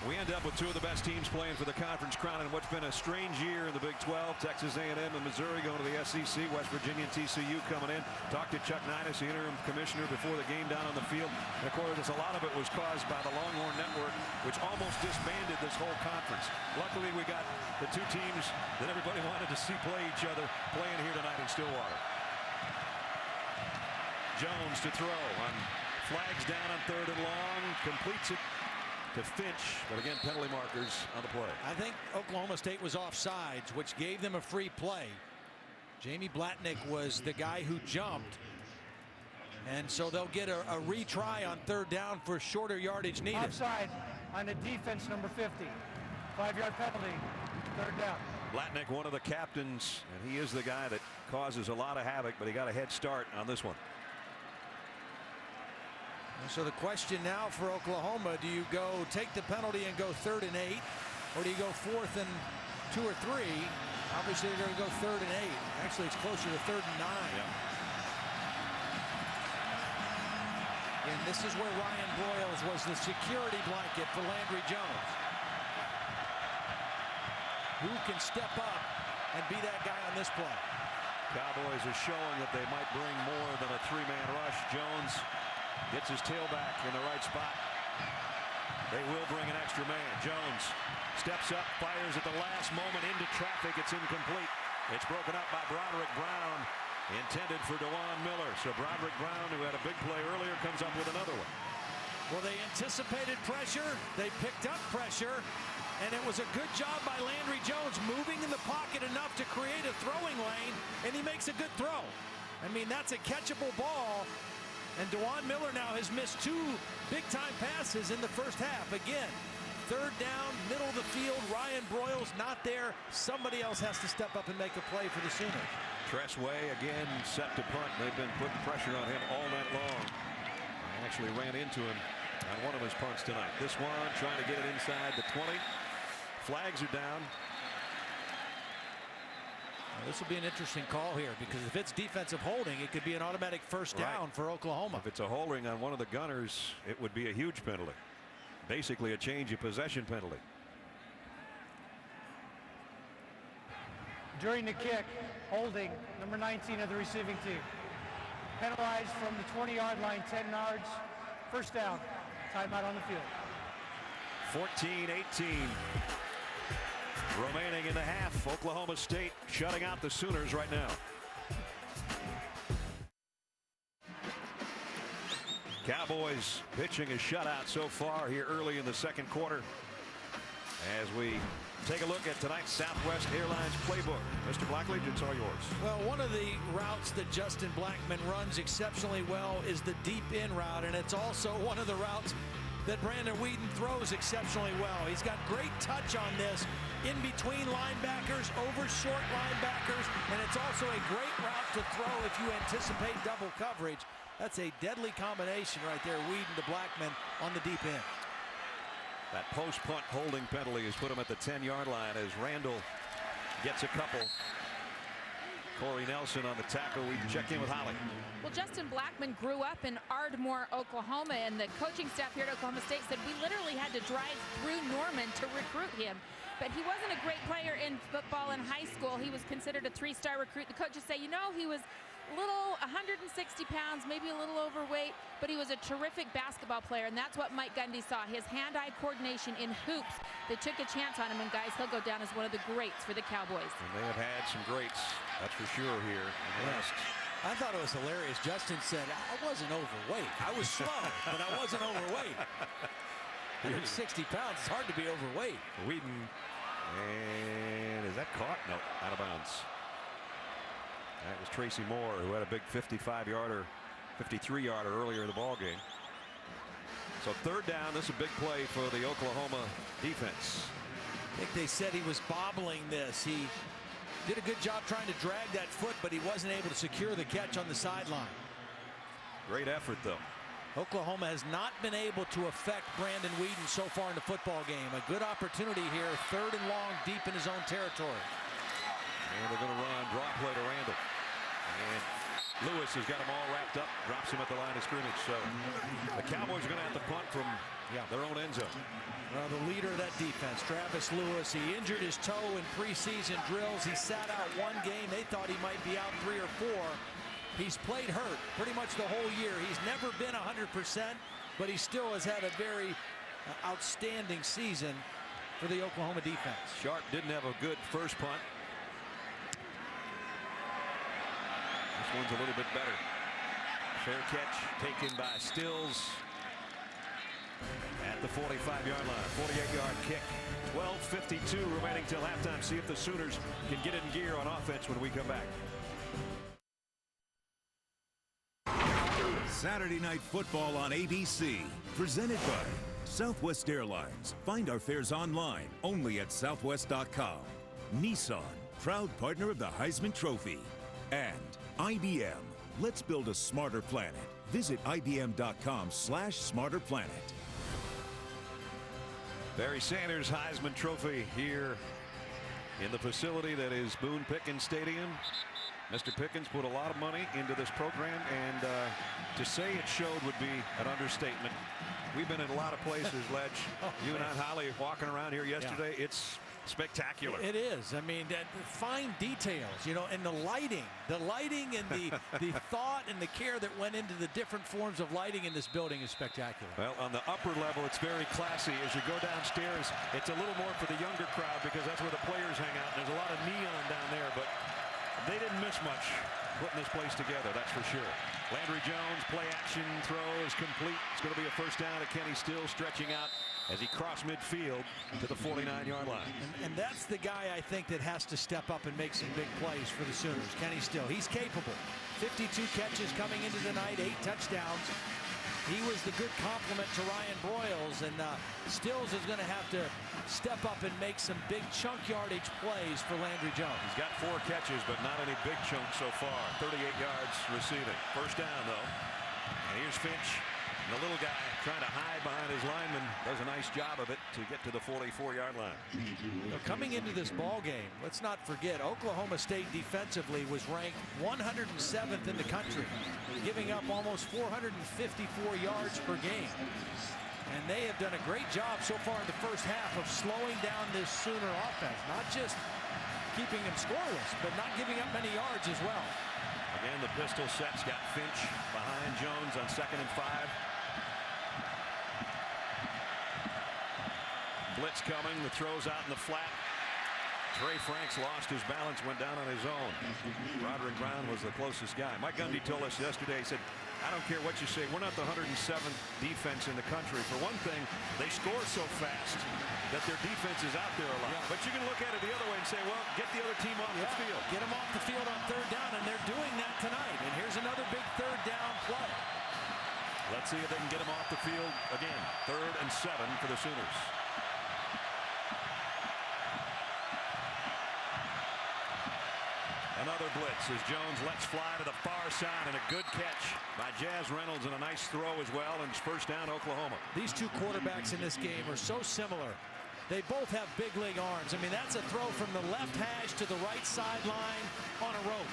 We end up with two of the best teams playing for the conference crown in what's been a strange year in the Big 12. Texas A&M and Missouri going to the SEC. West Virginia and TCU coming in. Talked to Chuck Ninus, the interim commissioner, before the game down on the field. And of course, a lot of it was caused by the Longhorn Network, which almost disbanded this whole conference. Luckily, we got the two teams that everybody wanted to see play each other playing here tonight in Stillwater. Jones to throw on flags down on 3rd and long. Completes it to Finch, but again, penalty markers on the play. I think Oklahoma State was offsides, which gave them a free play. Jamie Blatnick was the guy who jumped, and so they'll get a retry on 3rd down for shorter yardage needed. Offside on a defense number 50. 5-yard penalty, 3rd down. Blatnick, one of the captains, and he is the guy that causes a lot of havoc, but he got a head start on this one. So the question now for Oklahoma, do you go take the penalty and go 3rd and 8, or do you go 4th and 2 or 3? Obviously they're going to go 3rd and 8. Actually, it's closer to 3rd and 9. Yep. And this is where Ryan Broyles was the security blanket for Landry Jones. Who can step up and be that guy on this play? Cowboys are showing that they might bring more than a 3-man rush. Jones gets his tailback in the right spot. They will bring an extra man. Jones steps up, fires at the last moment into traffic. It's incomplete. It's broken up by Broderick Brown, intended for DeJuan Miller. So Broderick Brown, who had a big play earlier, comes up with another one. Well, they anticipated pressure. They picked up pressure. And it was a good job by Landry Jones moving in the pocket enough to create a throwing lane. And he makes a good throw. I mean, that's a catchable ball. And DeJuan Miller now has missed 2 big-time passes in the first half. Again, 3rd down, middle of the field. Ryan Broyles not there. Somebody else has to step up and make a play for the Sooners. Tressway again set to punt. They've been putting pressure on him all night long. I actually ran into him on one of his punts tonight. This one trying to get it inside the 20. Flags are down. This will be an interesting call here, because if it's defensive holding, it could be an automatic first down for Oklahoma. If it's a holding on one of the gunners, it would be a huge penalty. Basically a change of possession penalty. During the kick, holding number 19 of the receiving team. Penalized from the 20-yard line, 10 yards. First down. Timeout on the field. 14-18. Remaining in the half. Oklahoma State shutting out the Sooners right now. Cowboys pitching a shutout so far here early in the second quarter. As we take a look at tonight's Southwest Airlines playbook. Mr. Blackledge, it's all yours. Well, one of the routes that Justin Blackman runs exceptionally well is the deep in route, and it's also one of the routes that Brandon Whedon throws exceptionally well. He's got great touch on this, in between linebackers, over short linebackers, and it's also a great route to throw if you anticipate double coverage. That's a deadly combination right there, Whedon to Blackman on the deep end. That post-punt holding penalty has put him at the 10-yard line as Randall gets a couple. Corey Nelson on the tackle. We check in with Holly. Well, Justin Blackman grew up in Ardmore, Oklahoma, and the coaching staff here at Oklahoma State said we literally had to drive through Norman to recruit him. But he wasn't a great player in football in high school. He was considered a 3-star recruit. The coaches say, you know, he was little 160 pounds, maybe a little overweight, but he was a terrific basketball player, and that's what Mike Gundy saw. His hand-eye coordination in hoops. They took a chance on him, and guys, he'll go down as one of the greats for the Cowboys. And they have had some greats, that's for sure, here in the last. I thought it was hilarious. Justin said, I wasn't overweight. I was slow, but I wasn't overweight. 160 pounds, it's hard to be overweight. Whedon, and is that caught? No, out of bounds. That was Tracy Moore, who had a big 55-yarder, 53-yarder earlier in the ball game. So third down. This is a big play for the Oklahoma defense. I think they said he was bobbling this. He did a good job trying to drag that foot, but he wasn't able to secure the catch on the sideline. Great effort, though. Oklahoma has not been able to affect Brandon Weeden so far in the football game. A good opportunity here, third and long, deep in his own territory. And they're going to run draw play to Randall. And Lewis has got them all wrapped up, drops him at the line of scrimmage. So the Cowboys are going to have to punt from their own end zone. Well, the leader of that defense, Travis Lewis, he injured his toe in preseason drills. He sat out one game. They thought he might be out 3 or 4. He's played hurt pretty much the whole year. He's never been 100%, but he still has had a very outstanding season for the Oklahoma defense. Sharp didn't have a good first punt. This one's a little bit better. Fair catch taken by Stills at the 45-yard line. 48-yard kick. 12:52 remaining till halftime. See if the Sooners can get it in gear on offense when we come back. Saturday Night Football on ABC, presented by Southwest Airlines. Find our fares online only at southwest.com. Nissan, proud partner of the Heisman Trophy. And IBM, let's build a smarter planet. Visit ibm.com/smarterplanet. Barry Sanders Heisman Trophy here in the facility that is Boone Pickens Stadium. Mr. Pickens put a lot of money into this program, and to say it showed would be an understatement. We've been in a lot of places, Ledge. You and I, Holly, walking around here yesterday. Yeah. It's spectacular. It is. I mean, fine details, you know, and the lighting and the thought and the care that went into the different forms of lighting in this building is spectacular. Well, on the upper level, it's very classy. As you go downstairs, it's a little more for the younger crowd because that's where the players hang out. There's a lot of neon down there, but they didn't miss much putting this place together, that's for sure. Landry Jones, play action throw is complete. It's going to be a first down to Kenny Stills, stretching out as he crossed midfield to the 49-yard line. And that's the guy I think that has to step up and make some big plays for the Sooners. Kenny Stills, he's capable. 52 catches coming into the night, 8 touchdowns. He was the good complement to Ryan Broyles, and Stills is going to have to step up and make some big chunk yardage plays for Landry Jones. He's got 4 catches, but not any big chunks so far. 38 yards receiving. First down, though. And here's Finch. And the little guy trying to hide behind his lineman does a nice job of it to get to the 44-yard line. You know, coming into this ball game, let's not forget Oklahoma State defensively was ranked 107th in the country, giving up almost 454 yards per game. And they have done a great job so far in the first half of slowing down this Sooner offense, not just keeping them scoreless, but not giving up many yards as well. Again, the pistol set's got Finch behind Jones on 2nd and 5. Blitz coming, the throw's out in the flat. Trey Franks lost his balance, went down on his own. Roderick Brown was the closest guy. Mike Gundy told us yesterday, he said, I don't care what you say, we're not the 107th defense in the country. For one thing, they score so fast that their defense is out there a lot. But you can look at it the other way and say, well, get the other team off the field. Get them off the field on 3rd down, and they're doing that tonight. And here's another big 3rd down play. Let's see if they can get them off the field again. 3rd and 7 for the Sooners. Another blitz as Jones lets fly to the far side, and a good catch by Jazz Reynolds and a nice throw as well, and it's first down Oklahoma. These two quarterbacks in this game are so similar. They both have big league arms. I mean, that's a throw from the left hash to the right sideline on a rope.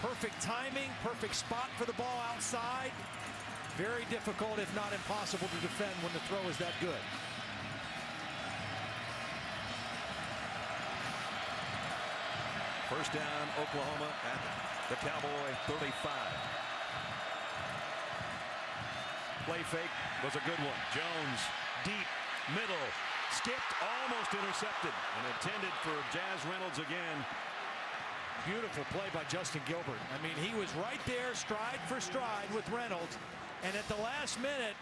Perfect timing, perfect spot for the ball outside. Very difficult, if not impossible, to defend when the throw is that good. First down, Oklahoma at the Cowboy 35. Play fake was a good one. Jones, deep, middle, skipped, almost intercepted, and intended for Jazz Reynolds again. Beautiful play by Justin Gilbert. I mean, he was right there, stride for stride with Reynolds, and at the last minute,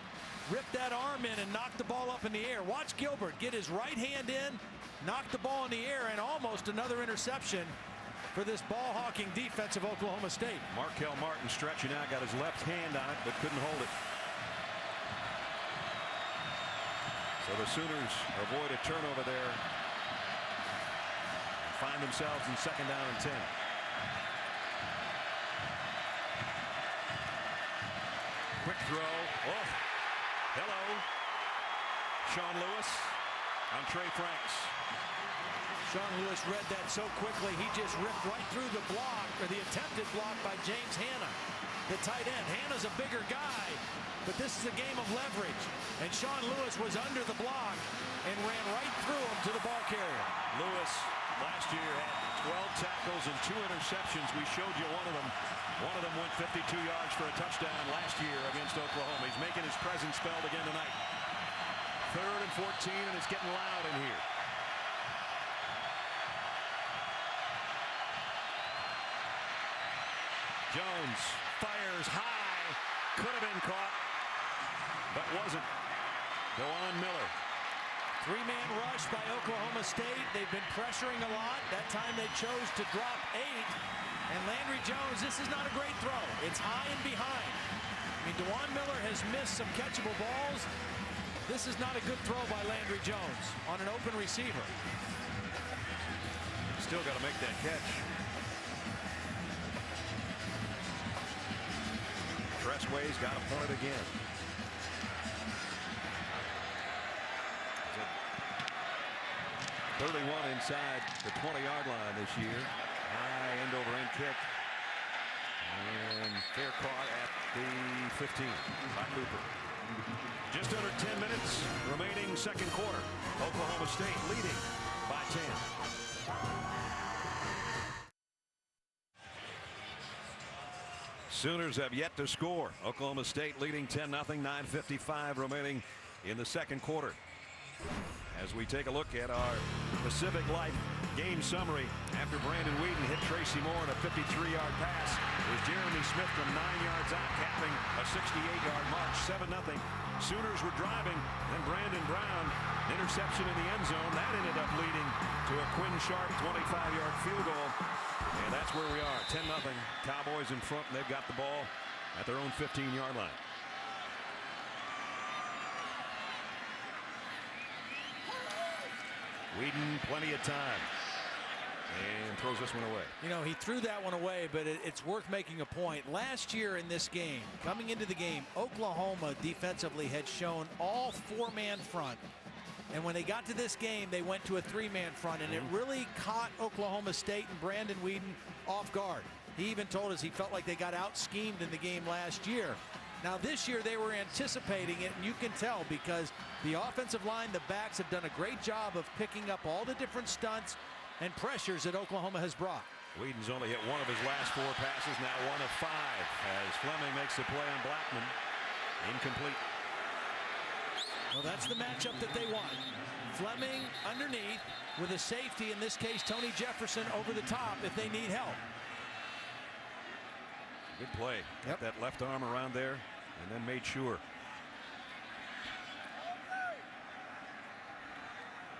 ripped that arm in and knocked the ball up in the air. Watch Gilbert get his right hand in, knock the ball in the air, and almost another interception for this ball-hawking defense of Oklahoma State. Markel Martin stretching out, got his left hand on it, but couldn't hold it. So the Sooners avoid a turnover there. Find themselves in 2nd down and 10. Quick throw. Oh, hello. Sean Lewis on Trey Franks. Sean Lewis read that so quickly, he just ripped right through the block, or the attempted block by James Hanna, the tight end. Hanna's a bigger guy, but this is a game of leverage. And Sean Lewis was under the block and ran right through him to the ball carrier. Lewis last year had 12 tackles and 2 interceptions. We showed you one of them. One of them went 52 yards for a touchdown last year against Oklahoma. He's making his presence felt again tonight. 3rd and 14, and it's getting loud in here. Jones fires high. Could have been caught, but wasn't. DeJuan Miller. 3-man rush by Oklahoma State. They've been pressuring a lot. That time they chose to drop 8. And Landry Jones, this is not a great throw. It's high and behind. I mean, DeJuan Miller has missed some catchable balls. This is not a good throw by Landry Jones on an open receiver. Still got to make that catch. Tressway's got to punt it again. 31 inside the 20-yard line this year. High end-over-end kick. And fair caught at the 15 by Cooper. Just under 10 minutes remaining 2nd quarter. Oklahoma State leading by 10. Sooners have yet to score. Oklahoma State leading 10-0. 9:55 remaining in the 2nd quarter. As we take a look at our Pacific Life game summary, after Brandon Whedon hit Tracy Moore on a 53-yard pass, was Jeremy Smith from 9 yards out, capping a 68-yard march. 7-0. Sooners were driving, then Brandon Brown, interception in the end zone. That ended up leading to a Quinn Sharp 25-yard field goal. And that's where we are, 10-0. Cowboys in front, and they've got the ball at their own 15-yard line. Whedon, plenty of time, and throws this one away. You know, he threw that one away, but it's worth making a point. Last year in this game, coming into the game, Oklahoma defensively had shown all 4-man front. And when they got to this game, they went to a 3-man front, and it really caught Oklahoma State and Brandon Whedon off guard. He even told us he felt like they got out-schemed in the game last year. Now this year they were anticipating it, and you can tell because the offensive line, the backs have done a great job of picking up all the different stunts and pressures that Oklahoma has brought. Whedon's only hit 1 of his last 4 passes, now 1 of 5 as Fleming makes the play on Blackman. Incomplete. Well, that's the matchup that they want. Fleming underneath with a safety, in this case Tony Jefferson over the top if they need help. Good play. Got that left arm around there and then made sure.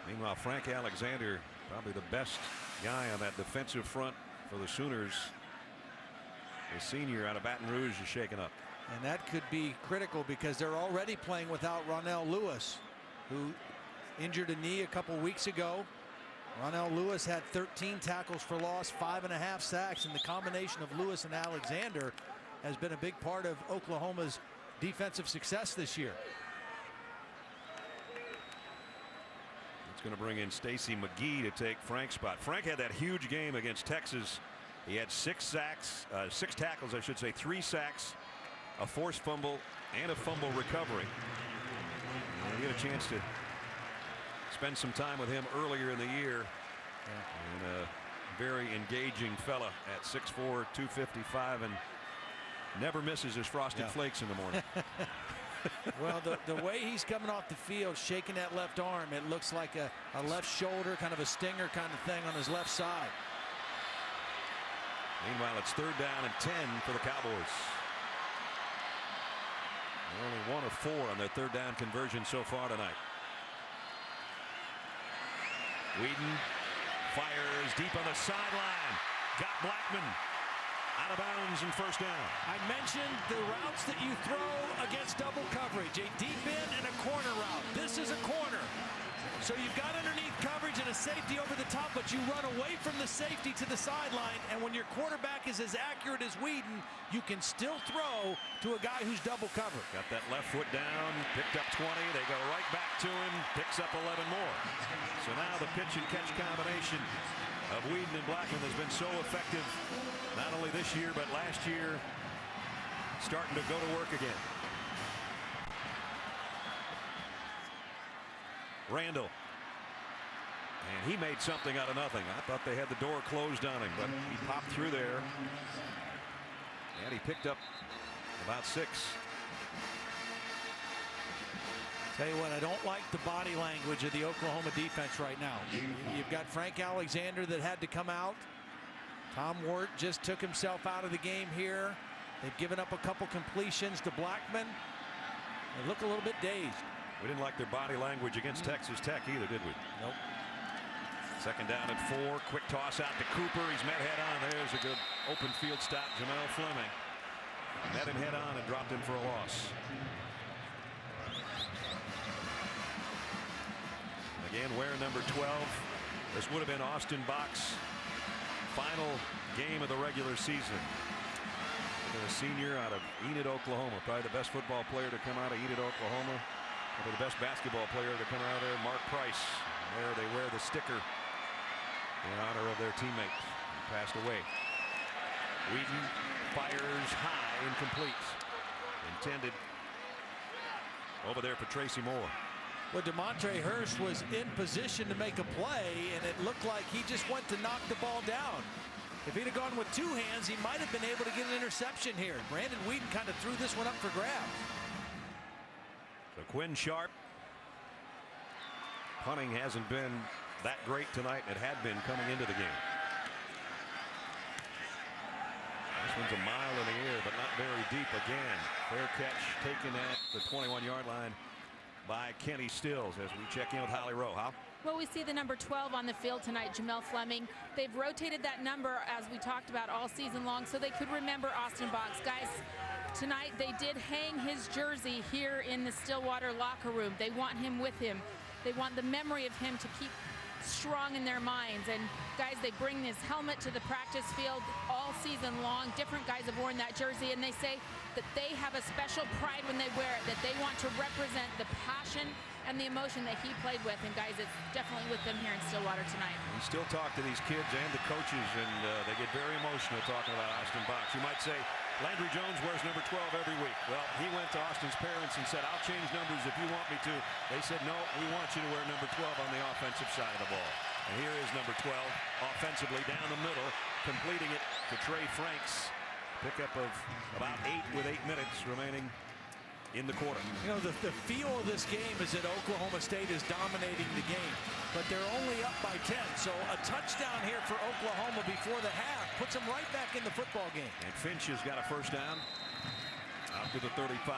Meanwhile, Frank Alexander, probably the best guy on that defensive front for the Sooners. The senior out of Baton Rouge is shaken up. And that could be critical because they're already playing without Ronell Lewis, who injured a knee a couple weeks ago. Ronell Lewis had 13 tackles for loss, 5.5 sacks, and the combination of Lewis and Alexander has been a big part of Oklahoma's defensive success this year. It's going to bring in Stacy McGee to take Frank's spot. Frank had that huge game against Texas. He had 6 sacks, 6 tackles, I should say, 3 sacks, a forced fumble, and a fumble recovery. And we had a chance to spend some time with him earlier in the year. And a very engaging fella at 6'4", 255, and never misses his frosted flakes in the morning. Well, the way he's coming off the field, shaking that left arm, it looks like a left shoulder, kind of a stinger kind of thing on his left side. Meanwhile, it's 3rd down and 10 for the Cowboys. They're only 1 of 4 on their 3rd down conversion so far tonight. Whedon fires deep on the sideline. Got Blackman. Out of bounds and first down. I mentioned the routes that you throw against double coverage, a deep in and a corner route. This is a corner. So you've got underneath coverage and a safety over the top, but you run away from the safety to the sideline, and when your quarterback is as accurate as Whedon, you can still throw to a guy who's double covered. Got that left foot down, picked up 20. They go right back to him, picks up 11 more. So now the pitch and catch combination of Whedon and Blackman has been so effective, not only this year, but last year, starting to go to work again. Randall. And he made something out of nothing. I thought they had the door closed on him, but he popped through there. And he picked up about 6. Tell you what, I don't like the body language of the Oklahoma defense right now. You've got Frank Alexander that had to come out. Tom Wirt just took himself out of the game here. They've given up a couple completions to Blackman. They look a little bit dazed. We didn't like their body language against Texas Tech either, did we? Nope. Second down at 4. Quick toss out to Cooper. He's met head on. There's a good open field stop. Jamel Fleming met him head on and dropped him for a loss. Again, wear number 12. This would have been Austin Bach's final game of the regular season. A senior out of Enid, Oklahoma. Probably the best football player to come out of Enid, Oklahoma. Probably the best basketball player to come out of there, Mark Price. There they wear the sticker in honor of their teammate who passed away. Whedon fires high, incomplete. Intended over there for Tracy Moore. Well, DeMontre Hurst was in position to make a play, and it looked like he just went to knock the ball down. If he'd have gone with 2 hands, he might have been able to get an interception here. Brandon Whedon kind of threw this one up for grabs. So Quinn Sharp. Punting hasn't been that great tonight. It had been coming into the game. This one's a mile in the air, but not very deep again. Fair catch taken at the 21-yard line by Kenny Stills as we check in with Holly Rowe. Hal? Well, we see the number 12 on the field tonight, Jamel Fleming. They've rotated that number, as we talked about, all season long, so they could remember Austin Bach's. Guys, tonight they did hang his jersey here in the Stillwater locker room. They want him with him. They want the memory of him to keep strong in their minds. And guys, they bring this helmet to the practice field all season long. Different guys have worn that jersey, and they say that they have a special pride when they wear it, that they want to represent the passion and the emotion that he played with. And guys, it's definitely with them here in Stillwater tonight. We still talk to these kids and the coaches, and they get very emotional talking about Austin Bach. You might say Landry Jones wears number 12 every week. Well, he went to Austin's parents and said, I'll change numbers if you want me to. They said, no, we want you to wear number 12 on the offensive side of the ball. And here is number 12 offensively down the middle, completing it to Trey Franks. Pickup of about 8 with 8 minutes remaining in the quarter. You know, the feel of this game is that Oklahoma State is dominating the game, but they're only up by 10. So a touchdown here for Oklahoma before the half puts them right back in the football game. And Finch has got a first down out to the 35.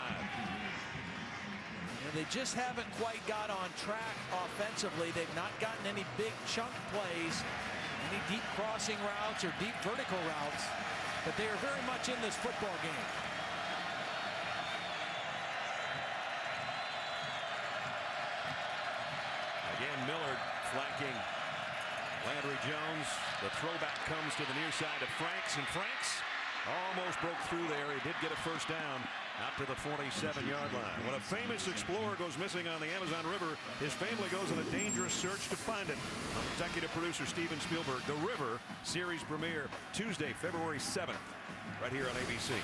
And they just haven't quite got on track offensively. They've not gotten any big chunk plays, any deep crossing routes or deep vertical routes, but they are very much in this football game. Again, Millard flanking Landry Jones. The throwback comes to the near side of Franks, and Franks almost broke through there. He did get a first down out to the 47-yard line. When a famous explorer goes missing on the Amazon River, his family goes on a dangerous search to find it. Executive producer Steven Spielberg. The River series premiere Tuesday, February 7th, right here on ABC.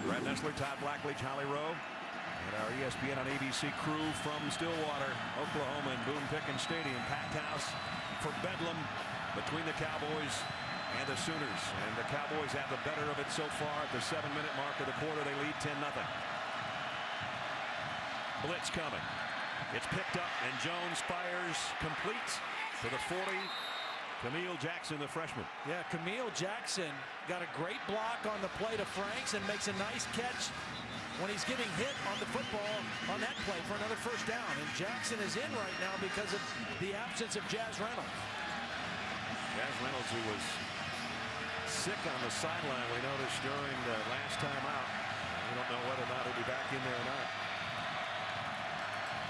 Brad Nessler, Todd Blackledge, Holly Rowe, and our ESPN on ABC crew from Stillwater, Oklahoma, and Boone Pickens Stadium. Packed house for Bedlam between the Cowboys and the Sooners. And the Cowboys have the better of it so far. At the 7-minute mark of the quarter, they lead 10-0. Blitz coming. It's picked up, and Jones fires complete to the 40. Camille Jackson, the freshman. Yeah, Camille Jackson got a great block on the play to Franks and makes a nice catch when he's getting hit on the football on that play for another first down. And Jackson is in right now because of the absence of Jazz Reynolds. Jazz Reynolds, who was sick on the sideline, we noticed during the last time out. We don't know whether or not he'll be back in there or not.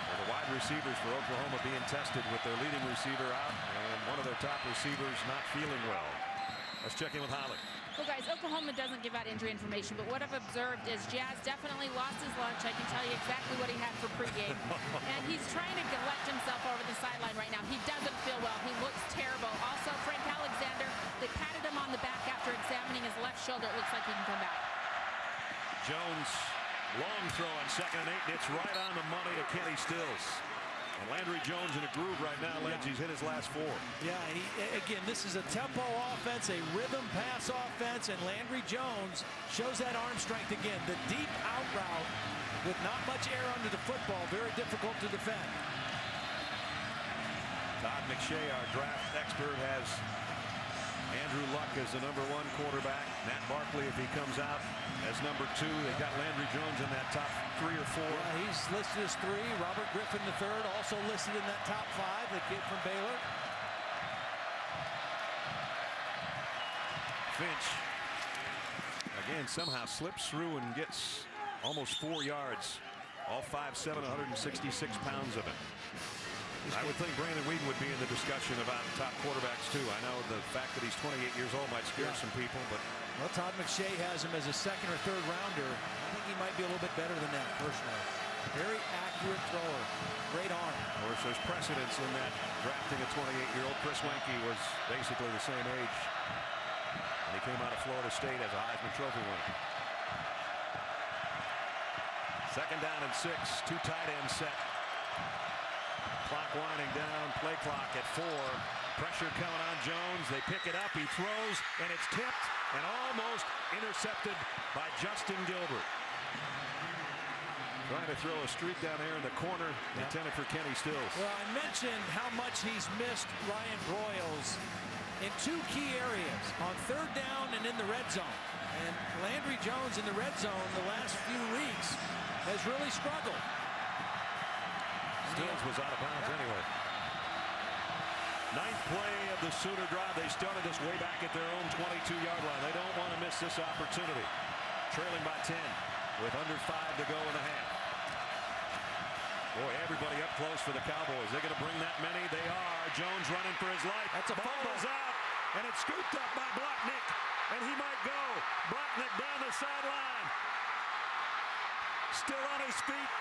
Well, the wide receivers for Oklahoma being tested with their leading receiver out and one of their top receivers not feeling well. Let's check in with Holly. Well, guys, Oklahoma doesn't give out injury information, but what I've observed is Jazz definitely lost his lunch. I can tell you exactly what he had for pregame. And he's trying to collect himself over the sideline right now. He doesn't feel well. He looks terrible. Also, Frank Alexander, they patted him on the back after examining his left shoulder. It looks like he can come back. Jones, long throw on 2nd and 8. It's right on the money to Kenny Stills. And Landry Jones in a groove right now. He's hit his last 4. Yeah, again, this is a tempo offense, a rhythm pass offense, and Landry Jones shows that arm strength again. The deep out route with not much air under the football, very difficult to defend. Todd McShay, our draft expert, has Andrew Luck as the #1 quarterback. Matt Barkley, if he comes out, as #2. They've got Landry Jones in that top 3 or 4. Yeah, he's listed as 3. Robert Griffin III also listed in that top 5. The kid from Baylor. Finch again somehow slips through and gets almost 4 yards. All 5'7", 166 pounds of it. I would think Brandon Weeden would be in the discussion about top quarterbacks too. I know the fact that he's 28 years old might scare some people, but well, Todd McShay has him as a 2nd or 3rd rounder. I think he might be a little bit better than that personally. Very accurate thrower, great arm. Of course, there's precedence in that drafting a 28-year-old. Chris Weinke was basically the same age, and he came out of Florida State as a Heisman Trophy winner. 2nd down and 6, 2 tight ends set. Clock winding down, play clock at 4. Pressure coming on Jones. They pick it up. He throws, and it's tipped and almost intercepted by Justin Gilbert. Trying to throw a streak down there in the corner, intended for Kenny Stills. Well, I mentioned how much he's missed Ryan Broyles in 2 key areas, on 3rd down and in the red zone. And Landry Jones in the red zone the last few weeks has really struggled. Stills was out of bounds anyway. 9th play of the Sooner drive. They started this way back at their own 22-yard line. They don't want to miss this opportunity. Trailing by 10 with under 5 to go in the half. Boy, everybody up close for the Cowboys. They're going to bring that many. They are. Jones running for his life. That's a ball is out, and it's scooped up by Blacknick, and he might go. Blacknick down the sideline. Still on his feet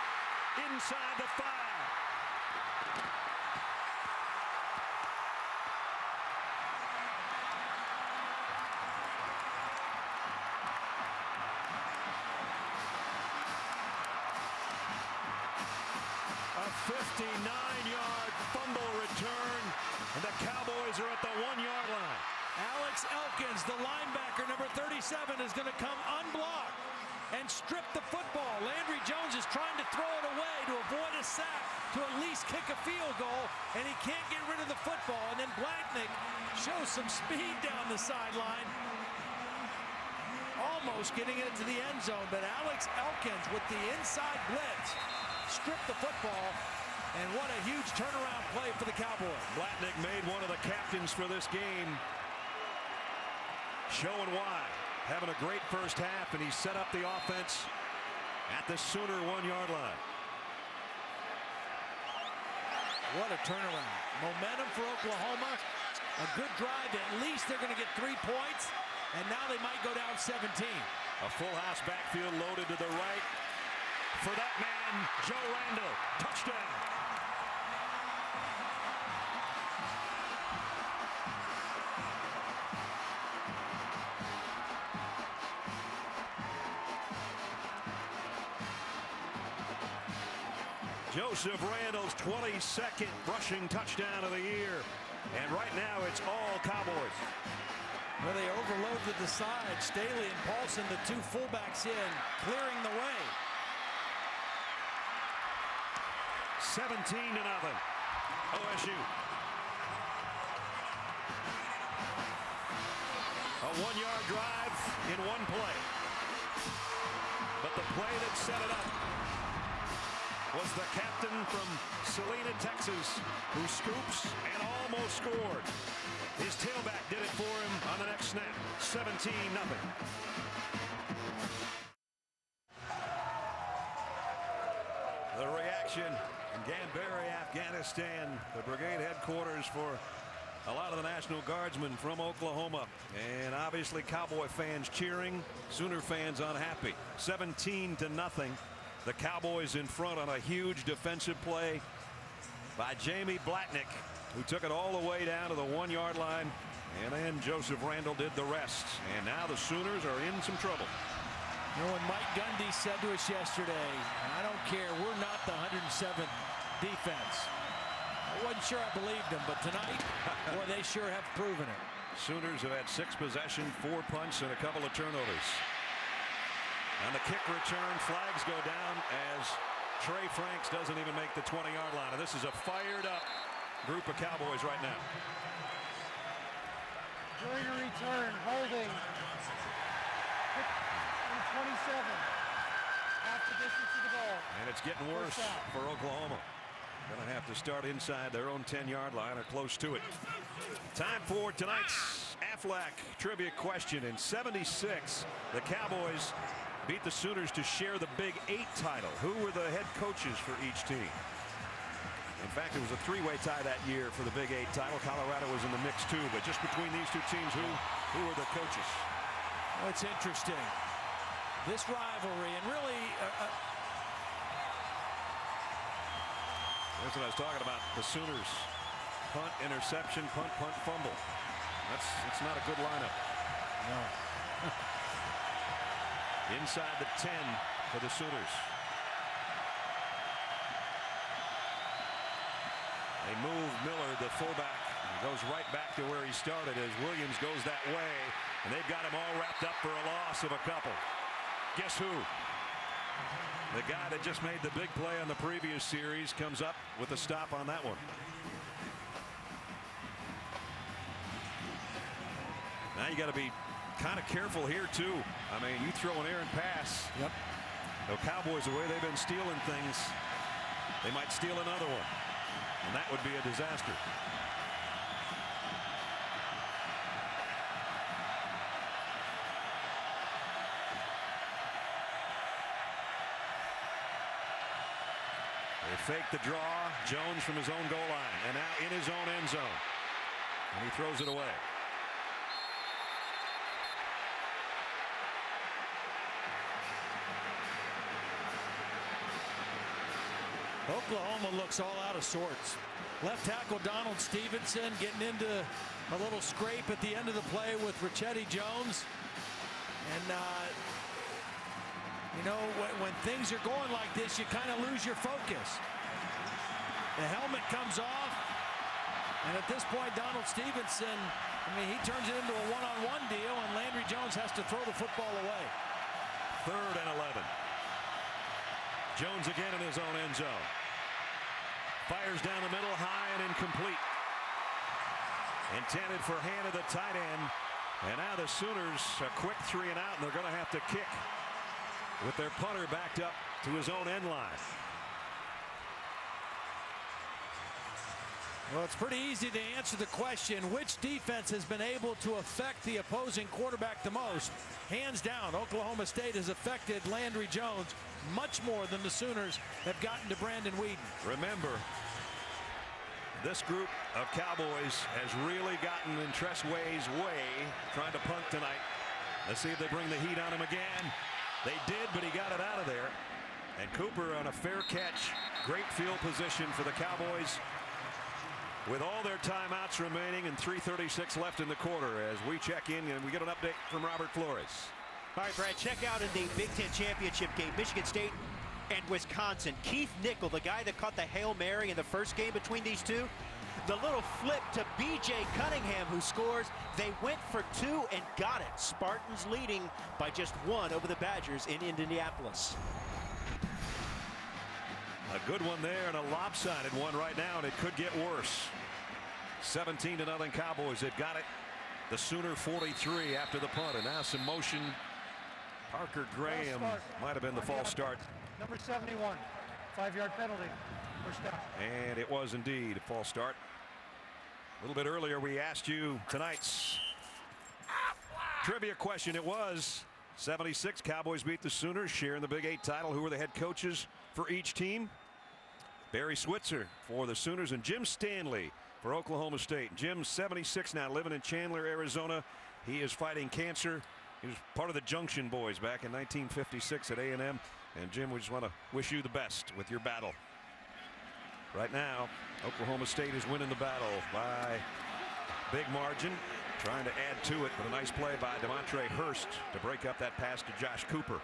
inside the 5. A 59-yard fumble return, and the Cowboys are at the 1-yard line. Alex Elkins, the linebacker, number 37, is going to come unblocked and strip the football. Landry Jones is trying to throw it away to avoid a sack, to at least kick a field goal, and he can't get rid of the football. And then Blacknick shows some speed down the sideline, almost getting it to the end zone. But Alex Elkins with the inside blitz stripped the football, and what a huge turnaround play for the Cowboys. Blacknick made one of the captains for this game, showing why. Having a great first half, and he set up the offense at the Sooner 1-yard line. What a turnaround. Momentum for Oklahoma. A good drive. At least they're going to get 3 points, and now they might go down 17. A full house backfield loaded to the right. For that man, Joe Randall. Touchdown. Joseph Randall's 22nd rushing touchdown of the year. And right now it's all Cowboys. Well, they overloaded the side. Staley and Paulson, the 2 fullbacks in, clearing the way. 17-0. OSU. A 1-yard drive in 1 play. But the play that set it up was the captain from Salina, Texas, who scoops and almost scored. His tailback did it for him on the next snap. 17-0. The reaction in Ganbari, Afghanistan, the brigade headquarters for a lot of the National Guardsmen from Oklahoma, and obviously Cowboy fans cheering, Sooner fans unhappy. 17-0. The Cowboys in front on a huge defensive play by Jamie Blatnick, who took it all the way down to the 1-yard line, and then Joseph Randall did the rest. And now the Sooners are in some trouble. You know, when Mike Gundy said to us yesterday, I don't care, we're not the 107th defense. I wasn't sure I believed him, but tonight, boy, they sure have proven it. Sooners have had 6 possessions, 4 punts, and a couple of turnovers. On the kick return, flags go down as Trey Franks doesn't even make the 20-yard line. And this is a fired-up group of Cowboys right now. During a return, holding. 27. Half the distance to the goal. And it's getting worse for Oklahoma. Going to have to start inside their own 10-yard line or close to it. Time for tonight's Aflac trivia question. In '76, the Cowboys beat the Sooners to share the Big 8 title. Who were the head coaches for each team? In fact, it was a 3-way tie that year for the Big 8 title. Colorado was in the mix too, but just between these two teams, who were the coaches? Well, it's interesting. This rivalry, and really, that's what I was talking about. The Sooners punt, interception, punt, punt, fumble. That's not a good lineup. No. Inside the 10 for the Sooners. They move Miller, the fullback. He goes right back to where he started as Williams goes that way. And they've got him all wrapped up for a loss of a couple. Guess who? The guy that just made the big play on the previous series comes up with a stop on that one. Now you got to be kind of careful here too. I mean, you throw an errant pass. Yep. The Cowboys, the way they've been stealing things, they might steal another one, and that would be a disaster. They fake the draw. Jones from his own goal line, and now in his own end zone, and he throws it away. Oklahoma looks all out of sorts. Left tackle Donald Stevenson getting into a little scrape at the end of the play with Ricchetti Jones. And, you know, when things are going like this, you kind of lose your focus. The helmet comes off. And at this point, Donald Stevenson, I mean, he turns it into a one-on-one deal, and Landry Jones has to throw the football away. 3rd and 11. Jones again in his own end zone. Fires down the middle, high and incomplete. Intended for hand of the tight end. And now the Sooners a quick 3 and out, and they're going to have to kick with their punter backed up to his own end line. Well, it's pretty easy to answer the question, which defense has been able to affect the opposing quarterback the most? Hands down, Oklahoma State has affected Landry Jones much more than the Sooners have gotten to Brandon Weeden. Remember, this group of Cowboys has really gotten in Tressway's way trying to punt tonight. Let's see if they bring the heat on him again. They did, but he got it out of there. And Cooper on a fair catch. Great field position for the Cowboys with all their timeouts remaining and 3:36 left in the quarter as we check in and we get an update from Robert Flores. All right, Brad, check out in the Big Ten championship game, Michigan State and Wisconsin. Keith Nickel, the guy that caught the Hail Mary in the first game between these two, the little flip to B.J. Cunningham, who scores. They went for 2 and got it. Spartans leading by just 1 over the Badgers in Indianapolis. A good one there and a lopsided one right now, and it could get worse. 17-0 Cowboys. They've got it. The Sooner 43 after the punt, and now some motion. Parker Graham might have been the false start. Number 71. 5-yard penalty. First down. And it was indeed a false start. A little bit earlier, we asked you tonight's trivia question. It was 76. Cowboys beat the Sooners, sharing the Big 8 title. Who were the head coaches for each team? Barry Switzer for the Sooners and Jim Stanley for Oklahoma State. Jim's 76 now, living in Chandler, Arizona. He is fighting cancer. He was part of the Junction Boys back in 1956 at A&M. And Jim, we just want to wish you the best with your battle. Right now, Oklahoma State is winning the battle by big margin, trying to add to it, but a nice play by Demontre Hurst to break up that pass to Josh Cooper.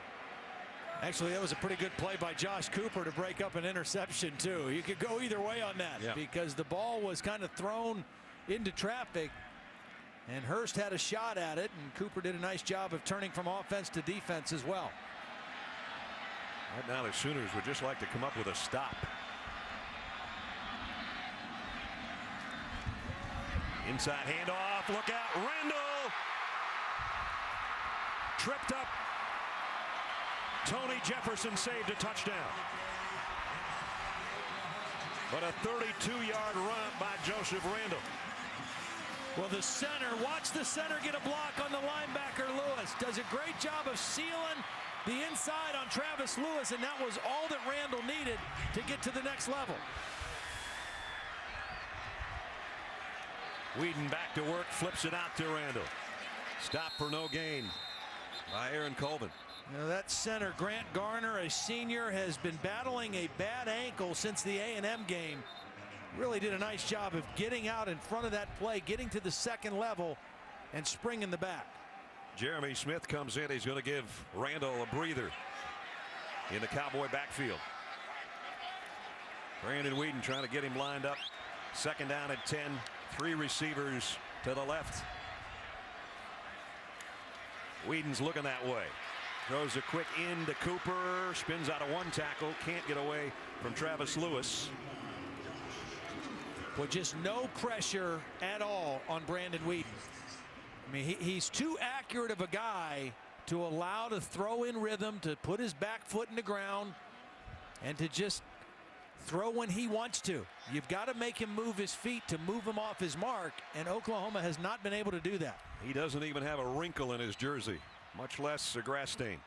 Actually, that was a pretty good play by Josh Cooper to break up an interception, too. You could go either way on that because the ball was kind of thrown into traffic, and Hurst had a shot at it, and Cooper did a nice job of turning from offense to defense as well. Right now, the Sooners would just like to come up with a stop. Inside handoff, look out, Randall! Tripped up. Tony Jefferson saved a touchdown. But a 32-yard run by Joseph Randall. Well, the center, watch the center get a block on the linebacker Lewis. Does a great job of sealing the inside on Travis Lewis, and that was all that Randall needed to get to the next level. Whedon back to work, flips it out to Randall. Stop for no gain by Aaron Colvin. You know, that center, Grant Garner, a senior, has been battling a bad ankle since the A&M game. Really did a nice job of getting out in front of that play, getting to the second level, and springing the back. Jeremy Smith comes in. He's going to give Randall a breather in the Cowboy backfield. Brandon Whedon trying to get him lined up. Second down at 10. 3 receivers to the left. Whedon's looking that way. Throws a quick in to Cooper. Spins out of 1 tackle. Can't get away from Travis Lewis. Well, just no pressure at all on Brandon Whedon. I mean, he's too accurate of a guy to allow to throw in rhythm, to put his back foot in the ground, and to just throw when he wants to. You've got to make him move his feet to move him off his mark, and Oklahoma has not been able to do that. He doesn't even have a wrinkle in his jersey, much less a grass stain.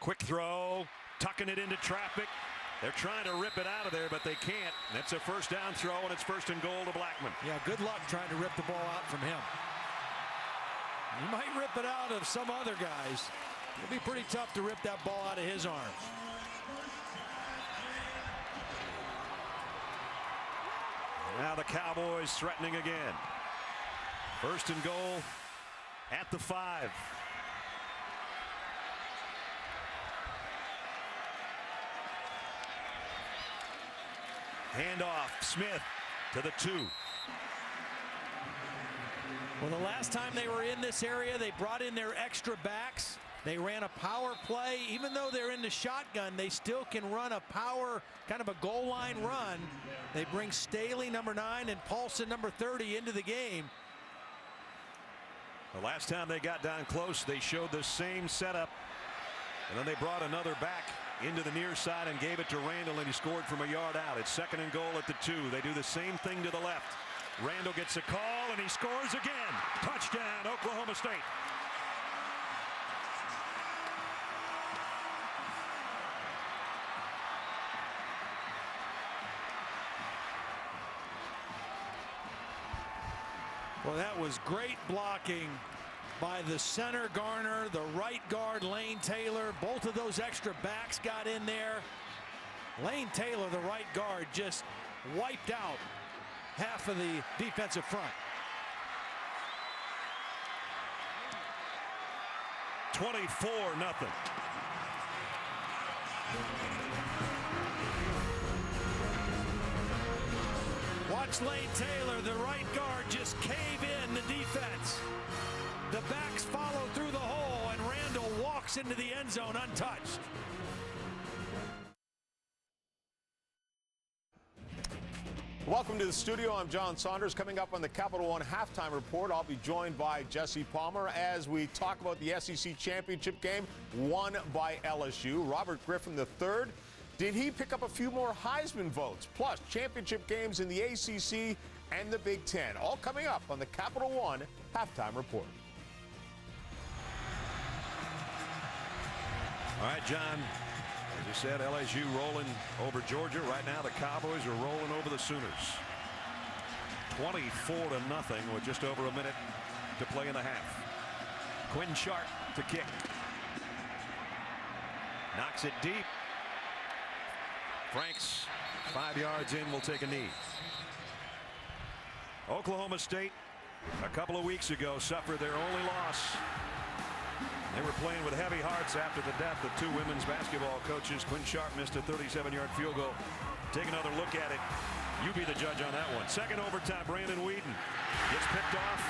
Quick throw, tucking it into traffic. They're trying to rip it out of there, but they can't. That's a first down throw, and it's 1st and goal to Blackman. Yeah, good luck trying to rip the ball out from him. You might rip it out of some other guys. It'll be pretty tough to rip that ball out of his arms. Now the Cowboys threatening again. 1st and goal at the 5. Handoff, Smith to the 2. Well, the last time they were in this area, they brought in their extra backs. They ran a power play. Even though they're in the shotgun, they still can run a power, kind of a goal line run. They bring Staley, number 9, and Paulson, number 30, into the game. The last time they got down close, they showed the same setup. And then they brought another back into the near side and gave it to Randall, and he scored from a yard out. It's 2nd and goal at the 2. They do the same thing to the left. Randall gets a call, and he scores again. Touchdown, Oklahoma State. Well, that was great blocking by the center Garner, the right guard Lane Taylor. Both of those extra backs got in there. Lane Taylor, the right guard, just wiped out half of the defensive front. 24-0. Watch Lane Taylor, the right guard, just cave in the defense. The backs follow through the hole, and Randall walks into the end zone untouched. Welcome to the studio. I'm John Saunders. Coming up on the Capital One Halftime Report, I'll be joined by Jesse Palmer as we talk about the SEC Championship game won by LSU. Robert Griffin III Did he pick up a few more Heisman votes? Plus, championship games in the ACC and the Big Ten. All coming up on the Capital One Halftime Report. All right, John, as you said, LSU rolling over Georgia. Right now, the Cowboys are rolling over the Sooners. 24-0 with just over a minute to play in the half. Quinn Sharp to kick. Knocks it deep. Franks 5 yards in will take a knee. Oklahoma State a couple of weeks ago suffered their only loss. They were playing with heavy hearts after the death of two women's basketball coaches. Quinn Sharp missed a 37-yard field goal. Take another look at it. You be the judge on that one. Second overtime, Brandon Whedon gets picked off.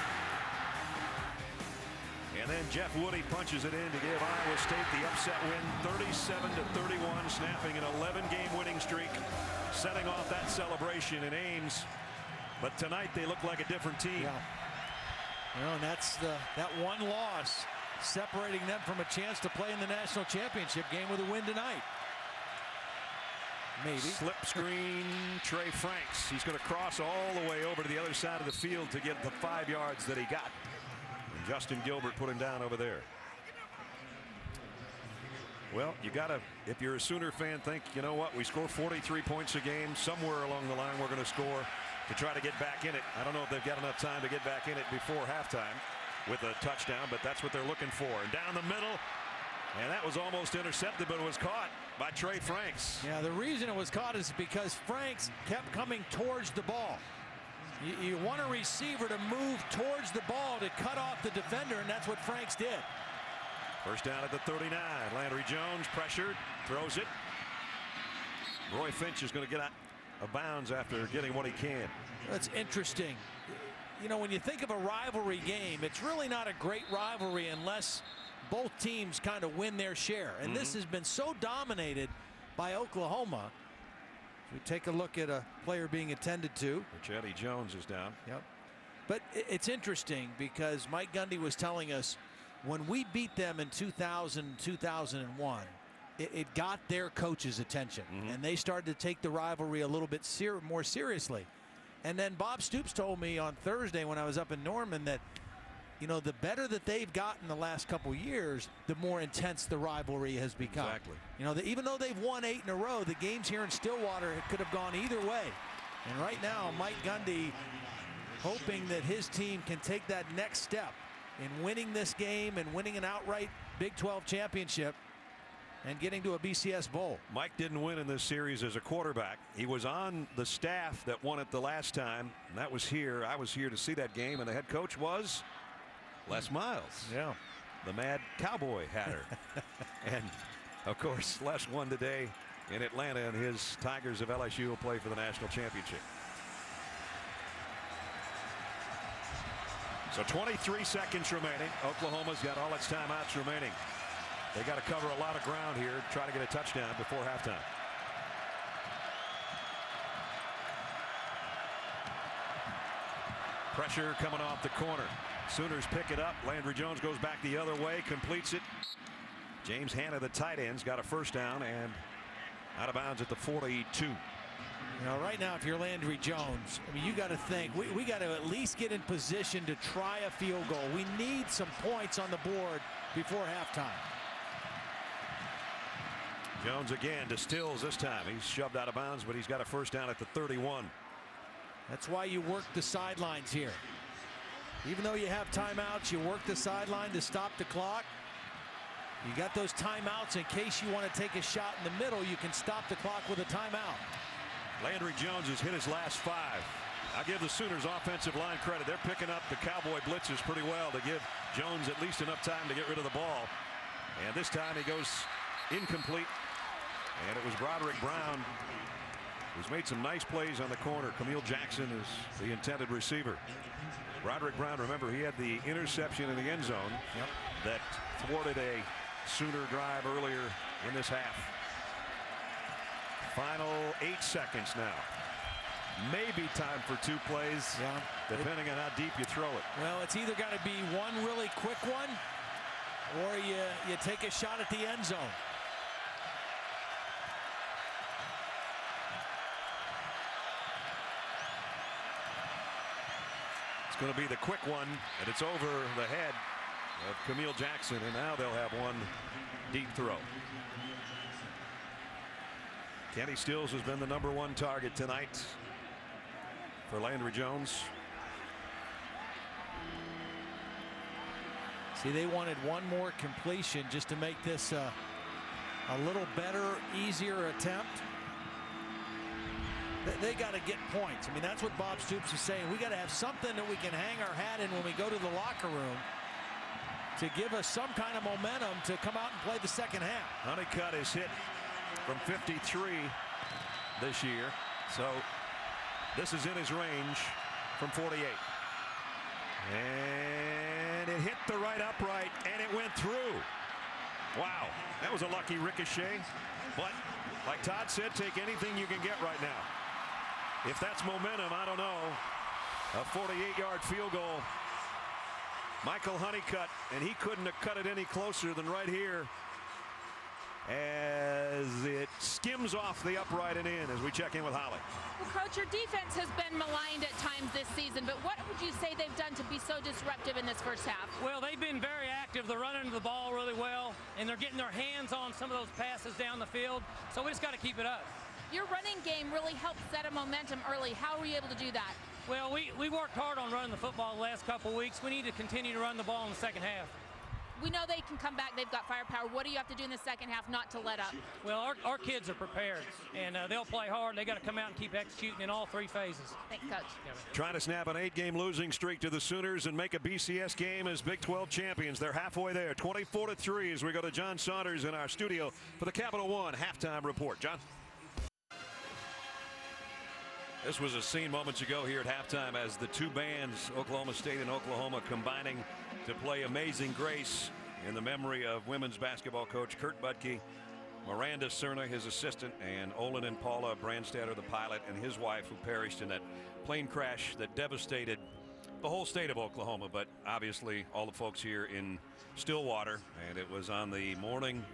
And then Jeff Woody punches it in to give Iowa State the upset win, 37-31, snapping an 11-game winning streak, setting off that celebration in Ames. But tonight they look like a different team. Yeah. Well, and that's that one loss separating them from a chance to play in the national championship game with a win tonight. Maybe. Slip screen, Trey Franks. He's going to cross all the way over to the other side of the field to get the 5 yards that he got. And Justin Gilbert put him down over there. Well, you got to, if you're a Sooner fan, think, you know what, we score 43 points a game. Somewhere along the line we're going to score to try to get back in it. I don't know if they've got enough time to get back in it before halftime with a touchdown, but that's what they're looking for. And down the middle, and that was almost intercepted, but it was caught by Trey Franks. Yeah, the reason it was caught is because Franks kept coming towards the ball. You want a receiver to move towards the ball to cut off the defender, and that's what Franks did. First down at the 39. Landry Jones pressured, throws it. Roy Finch is going to get out of bounds after getting what he can. That's interesting. You know, when you think of a rivalry game, it's really not a great rivalry unless both teams kind of win their share. And this has been so dominated by Oklahoma. We take a look at a player being attended to. Eddie Jones is down. Yep. But it's interesting because Mike Gundy was telling us when we beat them in 2000, 2001, it got their coach's attention. And they started to take the rivalry a little bit more seriously. And then Bob Stoops told me on Thursday when I was up in Norman that, you know, the better that they've gotten the last couple years, the more intense the rivalry has become. Exactly. You know, even though they've won 8 in a row, the games here in Stillwater could have gone either way. And right now, Mike Gundy hoping that his team can take that next step in winning this game and winning an outright Big 12 championship and getting to a BCS Bowl. Mike didn't win in this series as a quarterback. He was on the staff that won it the last time, and that was here. I was here to see that game, and the head coach was Les Miles. Yeah. The mad Cowboy Hatter. And, of course, Les won today in Atlanta, and his Tigers of LSU will play for the national championship. So 23 seconds remaining. Oklahoma's got all its timeouts remaining. They got to cover a lot of ground here, try to get a touchdown before halftime. Pressure coming off the corner. Sooners pick it up. Landry Jones goes back the other way, completes it. James Hanna, the tight end's got a first down and out of bounds at the 42. You know, right now, if you're Landry Jones, I mean, you got to think we got to at least get in position to try a field goal. We need some points on the board before halftime. Jones again to Stills this time. He's shoved out of bounds, but he's got a first down at the 31. That's why you work the sidelines here. Even though you have timeouts, you work the sideline to stop the clock. You got those timeouts in case you want to take a shot in the middle. You can stop the clock with a timeout. Landry Jones has hit his last 5. I give the Sooners offensive line credit. They're picking up the Cowboy blitzes pretty well to give Jones at least enough time to get rid of the ball. And this time he goes incomplete. And it was Broderick Brown who's made some nice plays on the corner. Camille Jackson is the intended receiver. Broderick Brown, remember, he had the interception in the end zone that thwarted a Sooner drive earlier in this half. Final 8 seconds now. Maybe time for 2 plays, depending on how deep you throw it. Well, it's either got to be one really quick one or you take a shot at the end zone. It's going to be the quick one, and it's over the head of Camille Jackson, and now they'll have one deep throw. Kenny Stills has been the #1 target tonight for Landry Jones. See, they wanted one more completion just to make this a little better, easier attempt. They got to get points. I mean, that's what Bob Stoops is saying. We got to have something that we can hang our hat in when we go to the locker room to give us some kind of momentum to come out and play the second half. Honeycutt is hit from 53 this year, so this is in his range from 48. And it hit the right upright, and it went through. Wow, that was a lucky ricochet. But like Todd said, take anything you can get right now. If that's momentum, I don't know. A 48-yard field goal. Michael Honeycutt, and he couldn't have cut it any closer than right here as it skims off the upright and in as we check in with Holly. Well, Coach, your defense has been maligned at times this season, but what would you say they've done to be so disruptive in this first half? Well, they've been very active. They're running the ball really well, and they're getting their hands on some of those passes down the field, so we just got to keep it up. Your running game really helped set a momentum early. How were you able to do that? Well, we worked hard on running the football the last couple of weeks. We need to continue to run the ball in the second half. We know they can come back. They've got firepower. What do you have to do in the second half not to let up? Well, our kids are prepared, and they'll play hard. They got to come out and keep executing in all 3 phases. Thanks, Coach. Trying to snap an 8-game losing streak to the Sooners and make a BCS game as Big 12 champions. They're halfway there, 24-3 as we go to John Saunders in our studio for the Capital One halftime report. John? This was a scene moments ago here at halftime as the two bands, Oklahoma State and Oklahoma, combining to play Amazing Grace in the memory of women's basketball coach Kurt Budke, Miranda Cerna, his assistant, and Olin and Paula Brandstatter, the pilot, and his wife, who perished in that plane crash that devastated the whole state of Oklahoma, but obviously all the folks here in Stillwater. And it was on the morning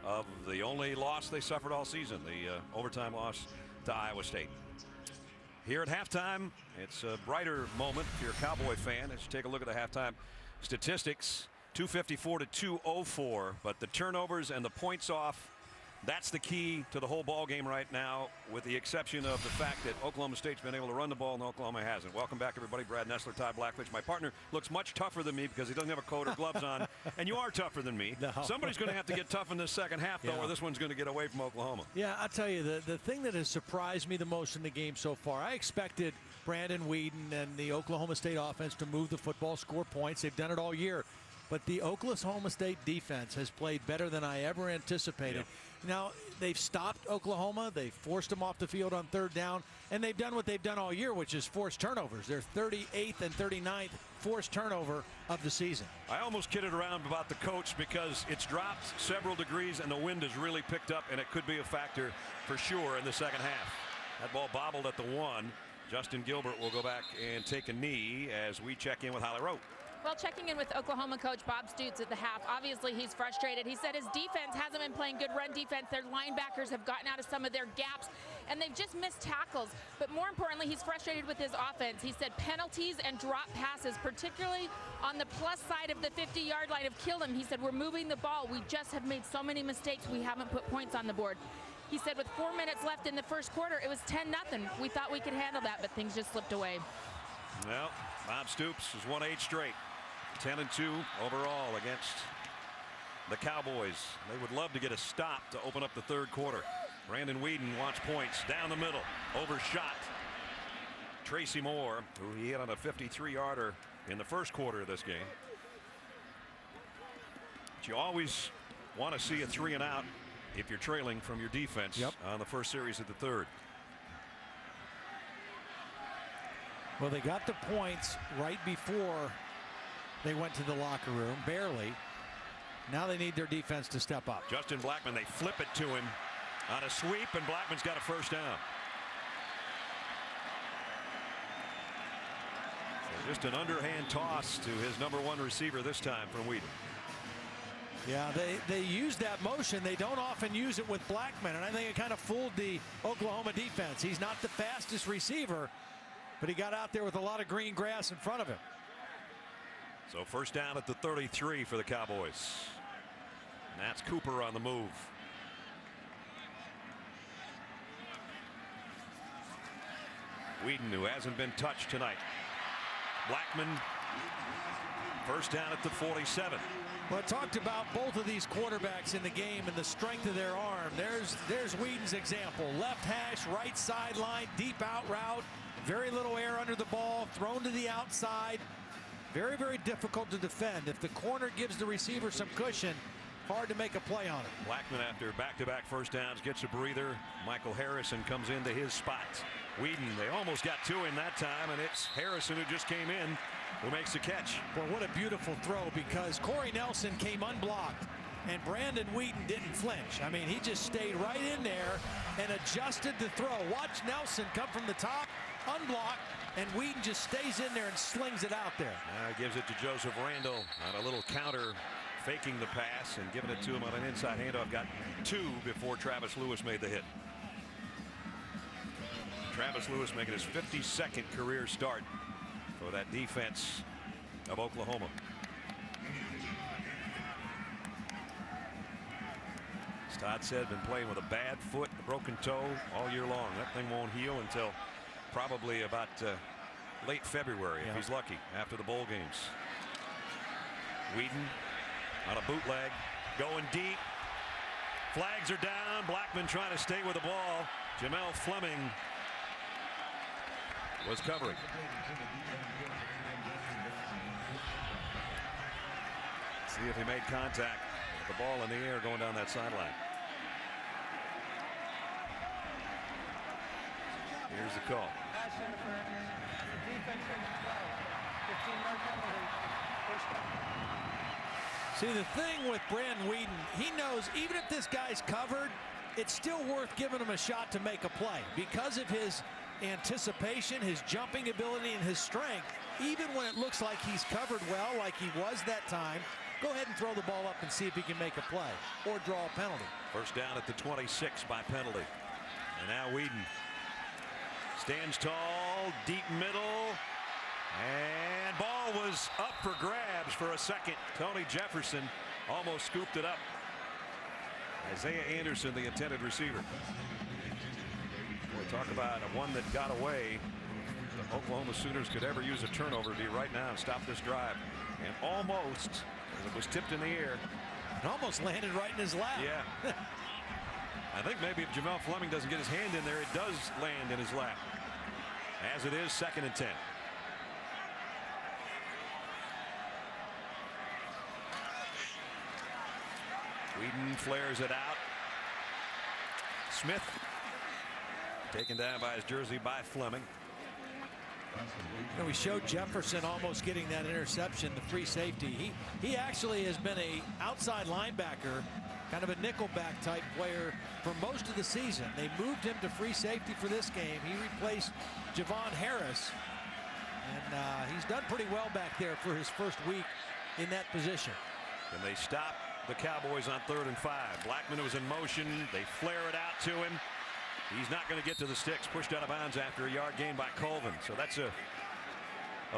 of the only loss they suffered all season, the overtime loss to Iowa State. Here at halftime, it's a brighter moment if you're a Cowboy fan as you take a look at the halftime statistics. 254 to 204, but the turnovers and the points off, that's the key to the whole ball game right now, with the exception of the fact that Oklahoma State's been able to run the ball and Oklahoma hasn't. Welcome back, everybody. Brad Nessler, Todd Blackledge. My partner looks much tougher than me because he doesn't have a coat or gloves on, and you are tougher than me. No. Somebody's going to have to get tough in this second half, though, or this one's going to get away from Oklahoma. Yeah, I'll tell you, the thing that has surprised me the most in the game so far, I expected Brandon Whedon and the Oklahoma State offense to move the football, score points. They've done it all year. But the Oklahoma State defense has played better than I ever anticipated. Yeah. Now, they've stopped Oklahoma. They've forced them off the field on 3rd down. And they've done what they've done all year, which is forced turnovers. They're 38th and 39th forced turnover of the season. I almost kidded around about the coach because it's dropped several degrees and the wind has really picked up, and it could be a factor for sure in the second half. That ball bobbled at the 1. Justin Gilbert will go back and take a knee as we check in with Holly Rowe. Well, checking in with Oklahoma coach Bob Stoops at the half, obviously he's frustrated. He said his defense hasn't been playing good run defense. Their linebackers have gotten out of some of their gaps, and they've just missed tackles. But more importantly, he's frustrated with his offense. He said penalties and drop passes, particularly on the plus side of the 50-yard line, have killed him. He said, we're moving the ball. We just have made so many mistakes. We haven't put points on the board. He said with 4 minutes left in the first quarter, it was 10-0. We thought we could handle that, but things just slipped away. Well, Bob Stoops has won 8 straight. 10-2 overall against the Cowboys. They would love to get a stop to open up the 3rd quarter. Brandon Whedon wants points down the middle. Overshot. Tracy Moore, who he hit on a 53-yarder in the first quarter of this game. But you always want to see a 3 and out if you're trailing from your defense on the first series of the 3rd. Well, they got the points right before they went to the locker room, barely. Now they need their defense to step up. Justin Blackman, they flip it to him on a sweep, and Blackman's got a first down. So just an underhand toss to his #1 receiver this time from Whedon. Yeah, they use that motion. They don't often use it with Blackman, and I think it kind of fooled the Oklahoma defense. He's not the fastest receiver, but he got out there with a lot of green grass in front of him. So first down at the 33 for the Cowboys. And that's Cooper on the move. Whedon, who hasn't been touched tonight. Blackman, first down at the 47. Well, I talked about both of these quarterbacks in the game and the strength of their arm. There's Whedon's example. Left hash, right sideline, deep out route. Very little air under the ball, thrown to the outside. Very, very difficult to defend. If the corner gives the receiver some cushion, hard to make a play on it. Blackman, after back-to-back first downs, gets a breather. Michael Harrison comes into his spot. Whedon, they almost got to him that time, and it's Harrison who just came in who makes the catch. Well, what a beautiful throw, because Corey Nelson came unblocked and Brandon Whedon didn't flinch. I mean, he just stayed right in there and adjusted the throw. Watch Nelson come from the top, unblocked, and Whedon just stays in there and slings it out there. Gives it to Joseph Randall on a little counter, faking the pass and giving it to him on an inside handoff. Got two before Travis Lewis made the hit. Travis Lewis making his 52nd career start for that defense of Oklahoma. As Todd said, been playing with a bad foot, a broken toe all year long. That thing won't heal until probably about late February, if he's lucky, after the bowl games. Whedon on a bootleg, going deep. Flags are down. Blackman trying to stay with the ball. Jamel Fleming was covering. See if he made contact with the ball in the air going down that sideline. Here's the call. Pass interference. The defense in the play. 15-yard penalty. First down. See, the thing with Brandon Whedon, he knows even if this guy's covered, it's still worth giving him a shot to make a play because of his anticipation, his jumping ability, and his strength. Even when it looks like he's covered well, like he was that time, go ahead and throw the ball up and see if he can make a play or draw a penalty. First down at the 26 by penalty. And now Whedon stands tall, deep middle, and ball was up for grabs for a second. Tony Jefferson almost scooped it up. Isaiah Anderson, the intended receiver. Boy, talk about one that got away. The Oklahoma Sooners could ever use a turnover to be right now and stop this drive. And almost, as it was tipped in the air, it almost landed right in his lap. Yeah. I think maybe if Jamel Fleming doesn't get his hand in there, it does land in his lap. As it is, 2nd and 10. Whedon flares it out. Smith taken down by his jersey by Fleming. You know, we showed Jefferson almost getting that interception, the free safety. He actually has been a outside linebacker, kind of a nickelback type player for most of the season. They moved him to free safety for this game. He replaced Javon Harris, and he's done pretty well back there for his first week in that position. And they stop the Cowboys on 3rd and 5. Blackman was in motion. They flare it out to him. He's not going to get to the sticks. Pushed out of bounds after a yard gain by Colvin. So that's a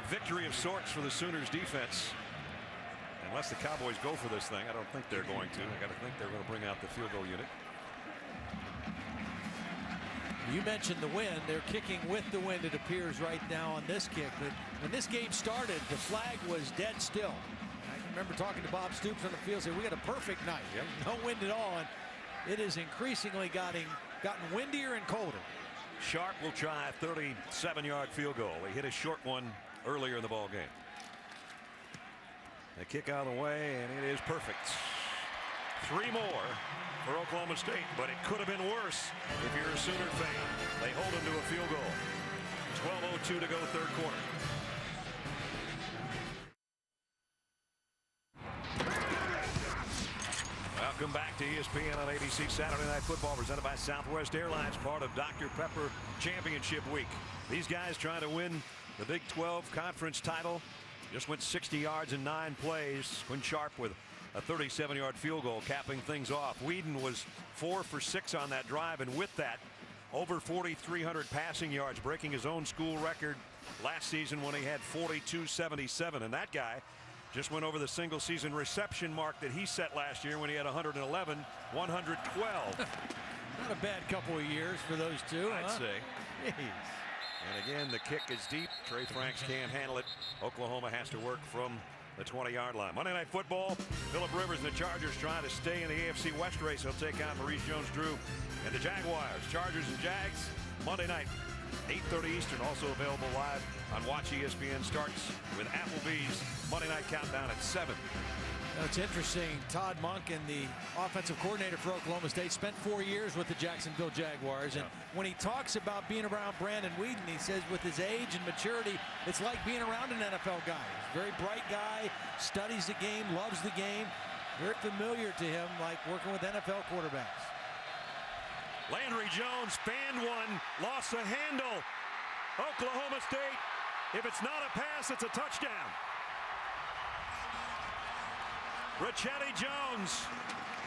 victory of sorts for the Sooners defense. Unless the Cowboys go for this thing, I don't think they're going to. I got to think they're going to bring out the field goal unit. You mentioned the wind. They're kicking with the wind, it appears, right now on this kick. But when this game started, the flag was dead still. I remember talking to Bob Stoops on the field, saying we got a perfect night. Yep. No wind at all, and it is increasingly gotten windier and colder. Sharp will try a 37-yard field goal. He hit a short one earlier in the ball game. The kick out of the way, and it is perfect. 3 more for Oklahoma State, but it could have been worse if you're a Sooner fan. They hold him to a field goal. 12:02 to go, 3rd quarter. Welcome back to ESPN on ABC Saturday Night Football, presented by Southwest Airlines, part of Dr. Pepper Championship Week. These guys trying to win the Big 12 conference title. Just went 60 yards in 9 plays. Quinn Sharp with a 37-yard field goal capping things off. Whedon was 4 for 6 on that drive, and with that, over 4,300 passing yards, breaking his own school record last season when he had 4,277. And that guy Just went over the single season reception mark that he set last year when he had 111, 112. Not a bad couple of years for those two, I'd say. Jeez. And again, the kick is deep. Trey Franks can't handle it. Oklahoma has to work from the 20-yard line. Monday Night Football. Phillip Rivers and the Chargers trying to stay in the AFC West race. He'll take on Maurice Jones-Drew and the Jaguars. Chargers and Jags, Monday night, 8:30 Eastern. Also available live on Watch ESPN. Starts with Applebee's Monday Night Countdown at 7. It's interesting. Todd Monken, the offensive coordinator for Oklahoma State, spent 4 years with the Jacksonville Jaguars. And when he talks about being around Brandon Weeden, he says with his age and maturity, it's like being around an NFL guy. He's a very bright guy, studies the game, loves the game. Very familiar to him, like working with NFL quarterbacks. Landry Jones fanned one, lost the handle. Oklahoma State, if it's not a pass, it's a touchdown. Rachetti Jones,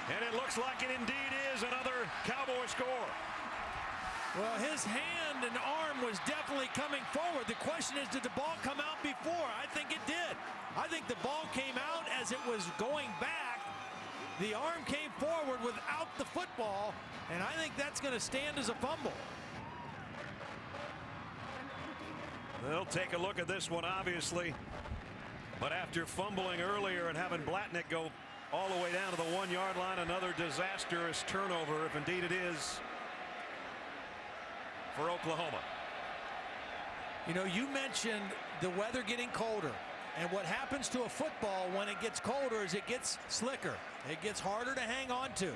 and it looks like it indeed is another Cowboy score. Well, his hand and arm was definitely coming forward. The question is, did the ball come out before? I think it did. I think the ball came out as it was going back. The arm came forward without the football, and I think that's going to stand as a fumble. They'll take a look at this one, obviously. But after fumbling earlier and having Blatnick go all the way down to the 1-yard line, another disastrous turnover, if indeed it is, for Oklahoma. You know, you mentioned the weather getting colder. And what happens to a football when it gets colder is it gets slicker. It gets harder to hang on to.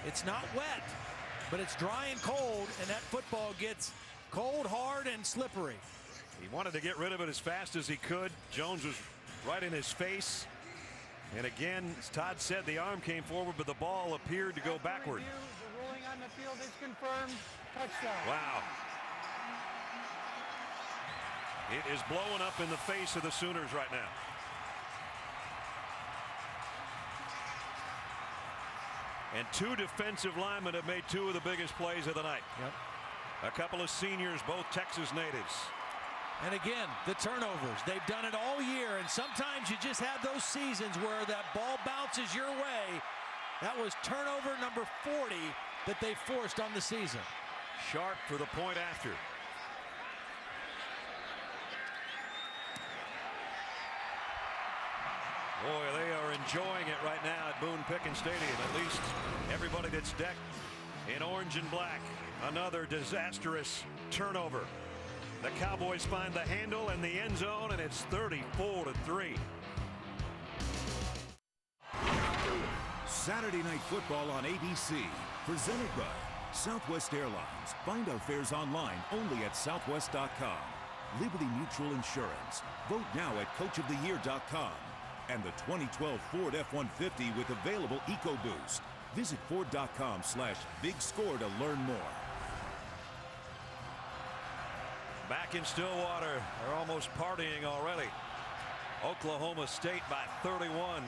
It's not wet, but it's dry and cold, and that football gets cold, hard, and slippery. He wanted to get rid of it as fast as he could. Jones was right in his face. And again, as Todd said, the arm came forward, but the ball appeared to go backward. The ruling on the field is confirmed. Touchdown. Wow. It is blowing up in the face of the Sooners right now. And two defensive linemen have made two of the biggest plays of the night. Yep. A couple of seniors, both Texas natives. And again, the turnovers. They've done it all year, and sometimes you just have those seasons where that ball bounces your way. That was turnover number 40 that they forced on the season. Sharp for the point after. Boy, they are enjoying it right now at Boone Pickens Stadium. At least everybody that's decked in orange and black. Another disastrous turnover. The Cowboys find the handle in the end zone, and it's 34-3. Saturday Night Football on ABC, presented by Southwest Airlines. Find our fares online only at southwest.com. Liberty Mutual Insurance. Vote now at coachoftheyear.com. And the 2012 Ford F-150 with available EcoBoost. Visit Ford.com/big score to learn more. Back in Stillwater, they're almost partying already. Oklahoma State by 31.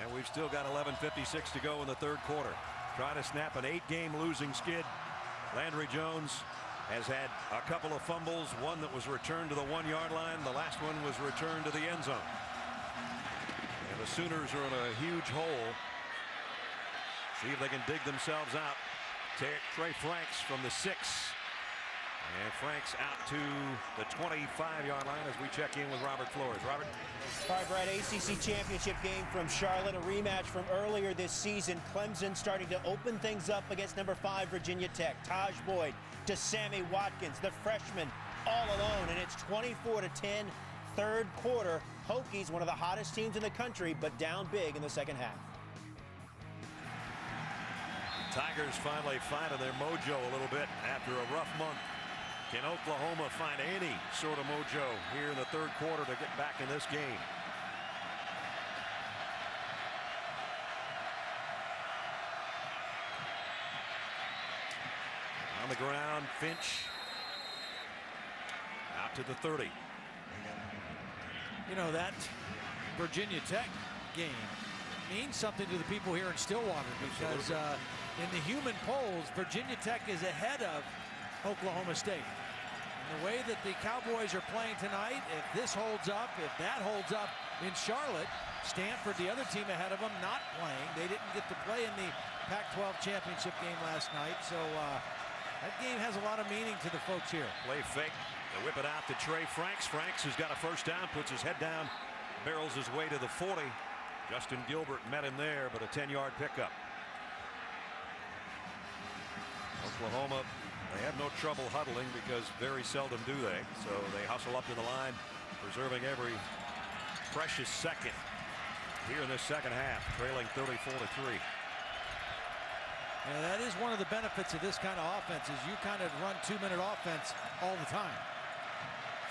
And we've still got 11:56 to go in the third quarter. Trying to snap an 8-game losing skid. Landry Jones has had a couple of fumbles. One that was returned to the 1-yard line. The last one was returned to the end zone. And the Sooners are in a huge hole. See if they can dig themselves out. Trey Franks from the 6. And Franks out to the 25-yard line as we check in with Robert Flores. Robert? All right, Brad, ACC championship game from Charlotte, a rematch from earlier this season. Clemson starting to open things up against number 5 Virginia Tech. Taj Boyd to Sammy Watkins, the freshman, all alone, and it's 24-10, third quarter. Hokies, one of the hottest teams in the country, but down big in the second half. Tigers finally finding their mojo a little bit after a rough month. Can Oklahoma find any sort of mojo here in the third quarter to get back in this game? On the ground, Finch out to the 30. You know, that Virginia Tech game means something to the people here in Stillwater because in the human polls, Virginia Tech is ahead of Oklahoma State. And the way that the Cowboys are playing tonight, if this holds up, if that holds up, in Charlotte. Stanford, the other team ahead of them, not playing. They didn't get to play in the Pac-12 championship game last night. So that game has a lot of meaning to the folks here. Play fake. They whip it out to Trey Franks. Franks has got a first down, puts his head down, barrels his way to the 40. Justin Gilbert met him there, but a 10-yard pickup. Oklahoma, they have no trouble huddling because very seldom do they. So they hustle up to the line, preserving every precious second here in this second half, trailing 34-3. Yeah, that is one of the benefits of this kind of offense is you kind of run 2-minute offense all the time.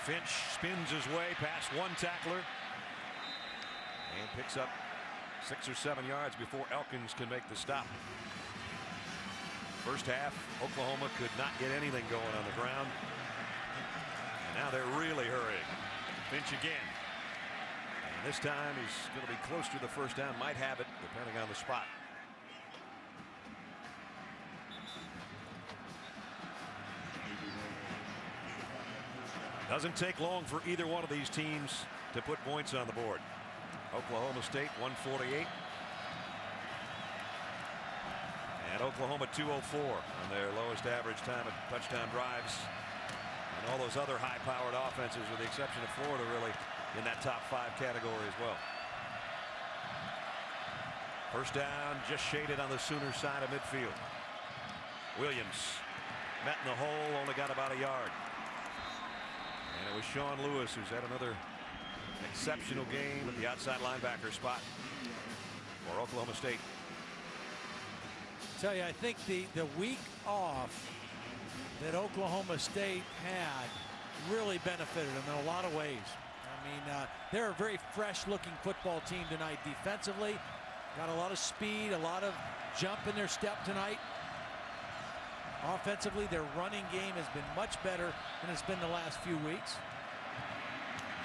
Finch spins his way past one tackler and picks up 6 or 7 yards before Elkins can make the stop. First half, Oklahoma could not get anything going on the ground. And now they're really hurrying. Finch again. And this time he's going to be close to the first down, might have it depending on the spot. Doesn't take long for either one of these teams to put points on the board. Oklahoma State 148 and Oklahoma 204 on their lowest average time of touchdown drives, and all those other high-powered offenses with the exception of Florida really in that top 5 category as well. First down just shaded on the Sooner side of midfield. Williams met in the hole, only got about a yard. And it was Sean Lewis who's had another exceptional game at the outside linebacker spot for Oklahoma State. I tell you, I think the week off that Oklahoma State had really benefited them in a lot of ways. I mean, they're a very fresh-looking football team tonight defensively. Got a lot of speed, a lot of jump in their step tonight. Offensively, their running game has been much better than it's been the last few weeks.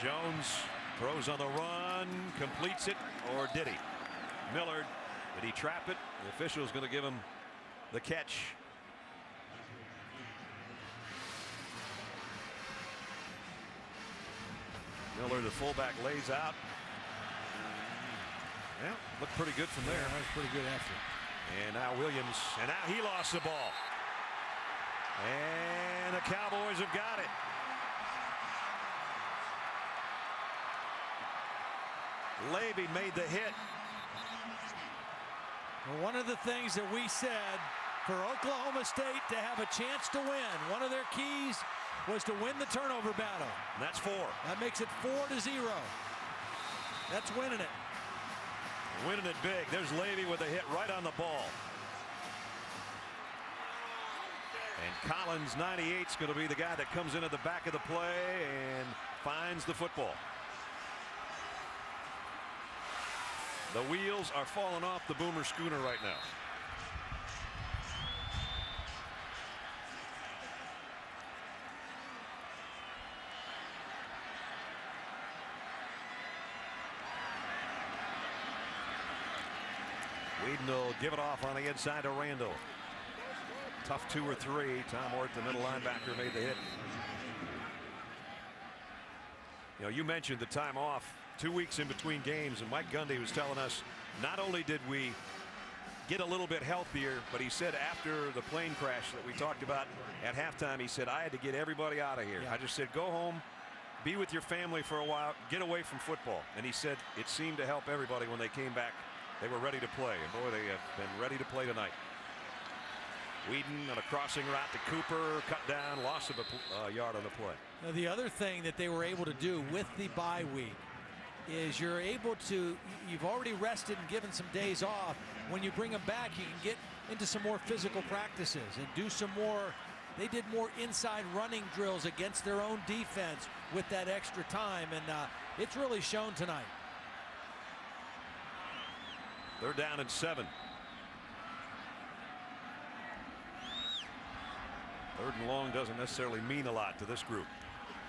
Jones throws on the run, completes it, or did he? Millard, did he trap it? The official is going to give him the catch. Miller, the fullback, lays out. Yeah, looked pretty good from there. That was pretty good effort. And now Williams, and now he lost the ball. And the Cowboys have got it. Levy made the hit. Well, one of the things that we said for Oklahoma State to have a chance to win, one of their keys was to win the turnover battle. And that's 4. That makes it 4-0. That's winning it. Winning it big. There's Levy with a hit right on the ball. And Collins, 98, is going to be the guy that comes in at the back of the play and finds the football. The wheels are falling off the Boomer Schooner right now. Whedon will give it off on the inside to Randall. Tough 2 or 3. Tom Hort, the middle linebacker, made the hit. You know, you mentioned the time off, 2 weeks in between games, and Mike Gundy was telling us not only did we get a little bit healthier, but he said after the plane crash that we talked about at halftime, he said, I had to get everybody out of here. Yeah. I just said, go home, be with your family for a while, get away from football. And he said it seemed to help everybody when they came back. They were ready to play, and boy, they have been ready to play tonight. Whedon on a crossing route to Cooper, cut down, loss of a yard on the play. Now, the other thing that they were able to do with the bye week is you're able to, you've already rested and given some days off. When you bring them back, you can get into some more physical practices and do some more. They did more inside running drills against their own defense with that extra time, and it's really shown tonight. They're down at 7. 3rd and long doesn't necessarily mean a lot to this group.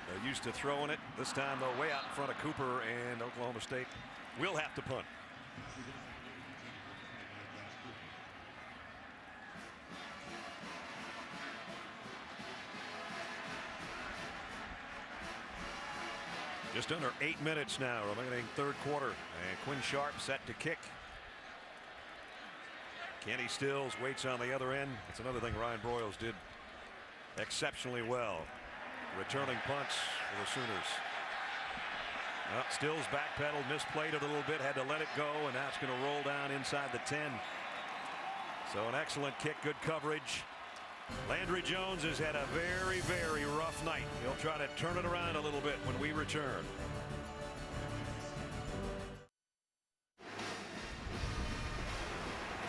They're used to throwing it. This time, though, way out in front of Cooper, and Oklahoma State will have to punt. Just under 8 minutes now remaining third quarter, and Quinn Sharp set to kick. Kenny Stills waits on the other end. That's another thing Ryan Broyles did exceptionally well. Returning punts for the Sooners. Well, Stills backpedaled, misplayed it a little bit, had to let it go, and now it's going to roll down inside the 10. So an excellent kick, good coverage. Landry Jones has had a very, very rough night. He'll try to turn it around a little bit when we return.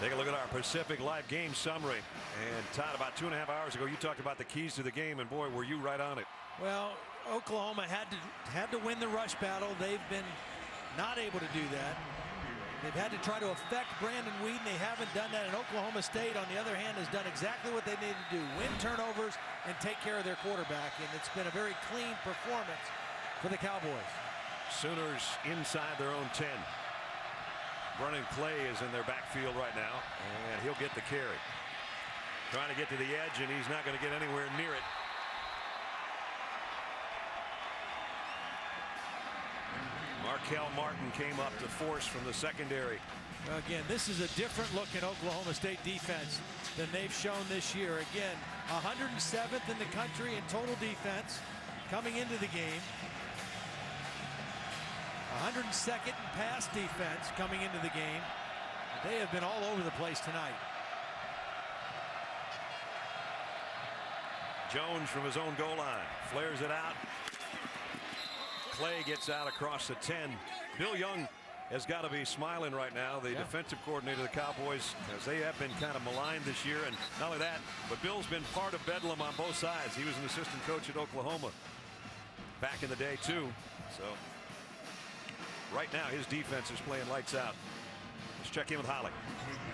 Take a look at our Pacific Live game summary. And Todd, about 2.5 hours ago, you talked about the keys to the game, and boy, were you right on it. Well, Oklahoma had to win the rush battle. They've been not able to do that. They've had to try to affect Brandon Weeden. They haven't done that. And Oklahoma State, on the other hand, has done exactly what they needed to do: win turnovers and take care of their quarterback. And it's been a very clean performance for the Cowboys. Sooners inside their own 10. Brennan Clay is in their backfield right now, and he'll get the carry. Trying to get to the edge, and he's not going to get anywhere near it. Markel Martin came up to force from the secondary. Again, this is a different look at Oklahoma State defense than they've shown this year. Again, 107th in the country in total defense coming into the game. 102nd in pass defense coming into the game. They have been all over the place tonight. Jones from his own goal line flares it out. Clay gets out across the 10. Bill Young has got to be smiling right now, the defensive coordinator of the Cowboys, as they have been kind of maligned this year. And not only that, but Bill's been part of Bedlam on both sides. He was an assistant coach at Oklahoma back in the day too. So right now his defense is playing lights out. Let's check in with Holly.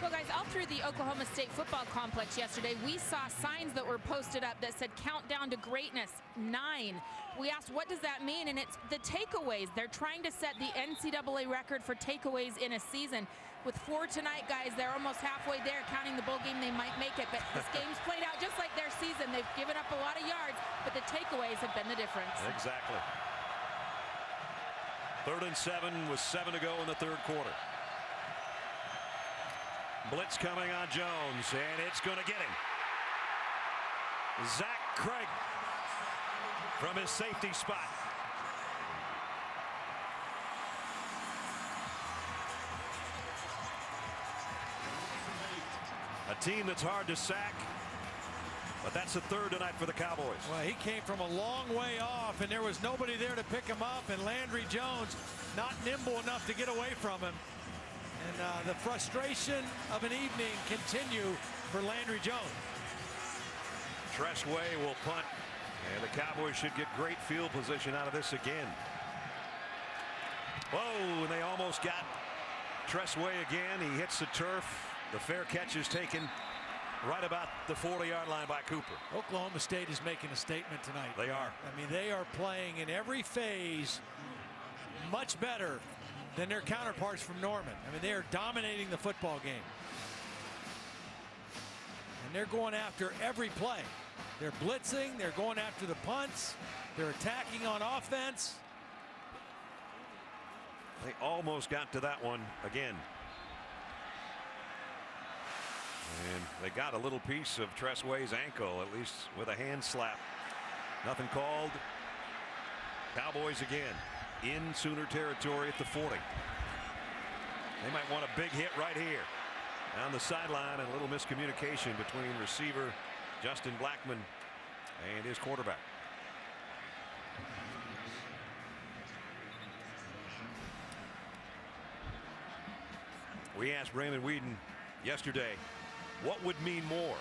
Well, guys, all through the Oklahoma State football complex yesterday, we saw signs that were posted up that said "Countdown to Greatness 9." We asked, what does that mean? And it's the takeaways. They're trying to set the NCAA record for takeaways in a season. With 4 tonight, guys, they're almost halfway there. Counting the bowl game, they might make it. But this game's played out just like their season. They've given up a lot of yards, but the takeaways have been the difference. Exactly. 3rd and 7 with 7 to go in the third quarter. Blitz coming on Jones, and it's going to get him. Zach Craig from his safety spot. A team that's hard to sack, but that's the 3rd tonight for the Cowboys. Well, he came from a long way off, and there was nobody there to pick him up, and Landry Jones not nimble enough to get away from him. And the frustration of an evening continue for Landry Jones. Tressway will punt, and the Cowboys should get great field position out of this again. Whoa, and they almost got Tressway again. He hits the turf. The fair catch is taken right about the 40-yard line by Cooper. Oklahoma State is making a statement tonight. They are. I mean, they are playing in every phase much better than their counterparts from Norman. I mean, they are dominating the football game. And they're going after every play. They're blitzing, they're going after the punts, they're attacking on offense. They almost got to that one again. And they got a little piece of Tressway's ankle, at least with a hand slap. Nothing called. Cowboys again in Sooner territory at the 40. They might want a big hit right here. Down the sideline, and a little miscommunication between receiver Justin Blackman and his quarterback. We asked Brandon Weeden yesterday, what would mean more,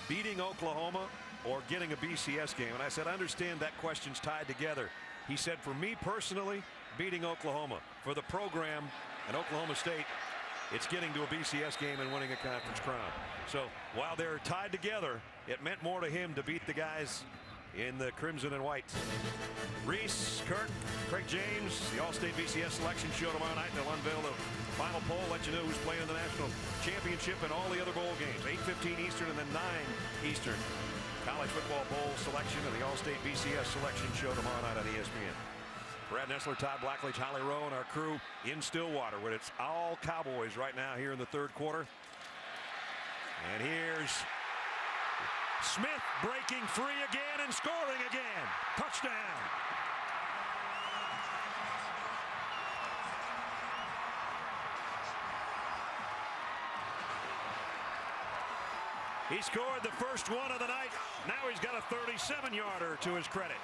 beating Oklahoma or getting a BCS game? And I said, I understand that question's tied together. He said, for me personally, beating Oklahoma. For the program and Oklahoma State, it's getting to a BCS game and winning a conference crown. So while they're tied together, it meant more to him to beat the guys in the crimson and white. Reese, Kirk, Craig James, the All-State BCS selection show tomorrow night. They'll unveil the final poll, let you know who's playing in the national championship and all the other bowl games. 8:15 Eastern and then 9 Eastern. College football bowl selection and the All-State BCS selection show tomorrow night on ESPN. Brad Nessler, Todd Blackledge, Holly Rowe, and our crew in Stillwater, where it's all Cowboys right now here in the third quarter. And here's Smith breaking free again and scoring again. Touchdown. He scored the first one of the night. Now he's got a 37-yarder to his credit.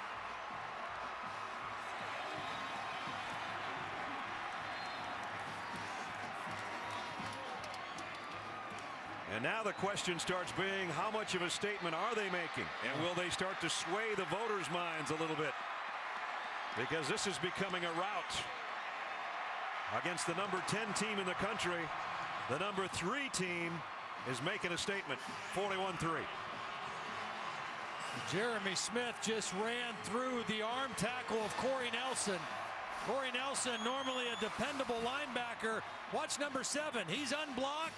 And now the question starts being, how much of a statement are they making? And will they start to sway the voters' minds a little bit? Because this is becoming a rout against the number 10 team in the country. The number 3 team is making a statement. 41-3. Jeremy Smith just ran through the arm tackle of Corey Nelson. Corey Nelson, normally a dependable linebacker. Watch number 7. He's unblocked.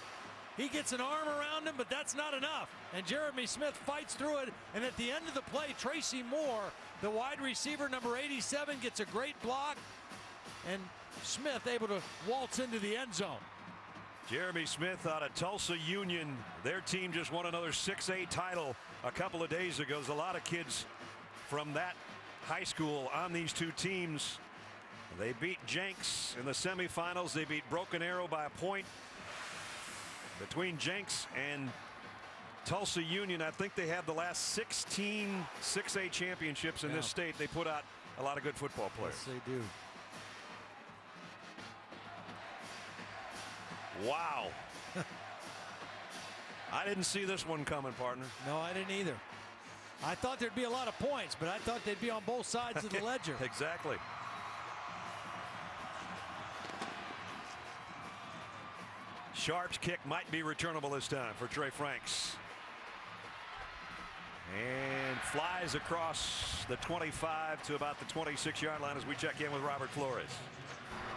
He gets an arm around him, but that's not enough. And Jeremy Smith fights through it. And at the end of the play, Tracy Moore, the wide receiver, number 87, gets a great block. And Smith able to waltz into the end zone. Jeremy Smith out of Tulsa Union. Their team just won another 6A title a couple of days ago. There's a lot of kids from that high school on these two teams. They beat Jenks in the semifinals. They beat Broken Arrow by a point. Between Jenks and Tulsa Union, I think they have the last 16 6A championships in this state. They put out a lot of good football players. Yes, they do. Wow. I didn't see this one coming, partner. No, I didn't either. I thought there'd be a lot of points, but I thought they'd be on both sides of the ledger. Exactly. Sharp's kick might be returnable this time for Trey Franks. And flies across the 25 to about the 26-yard line as we check in with Robert Flores.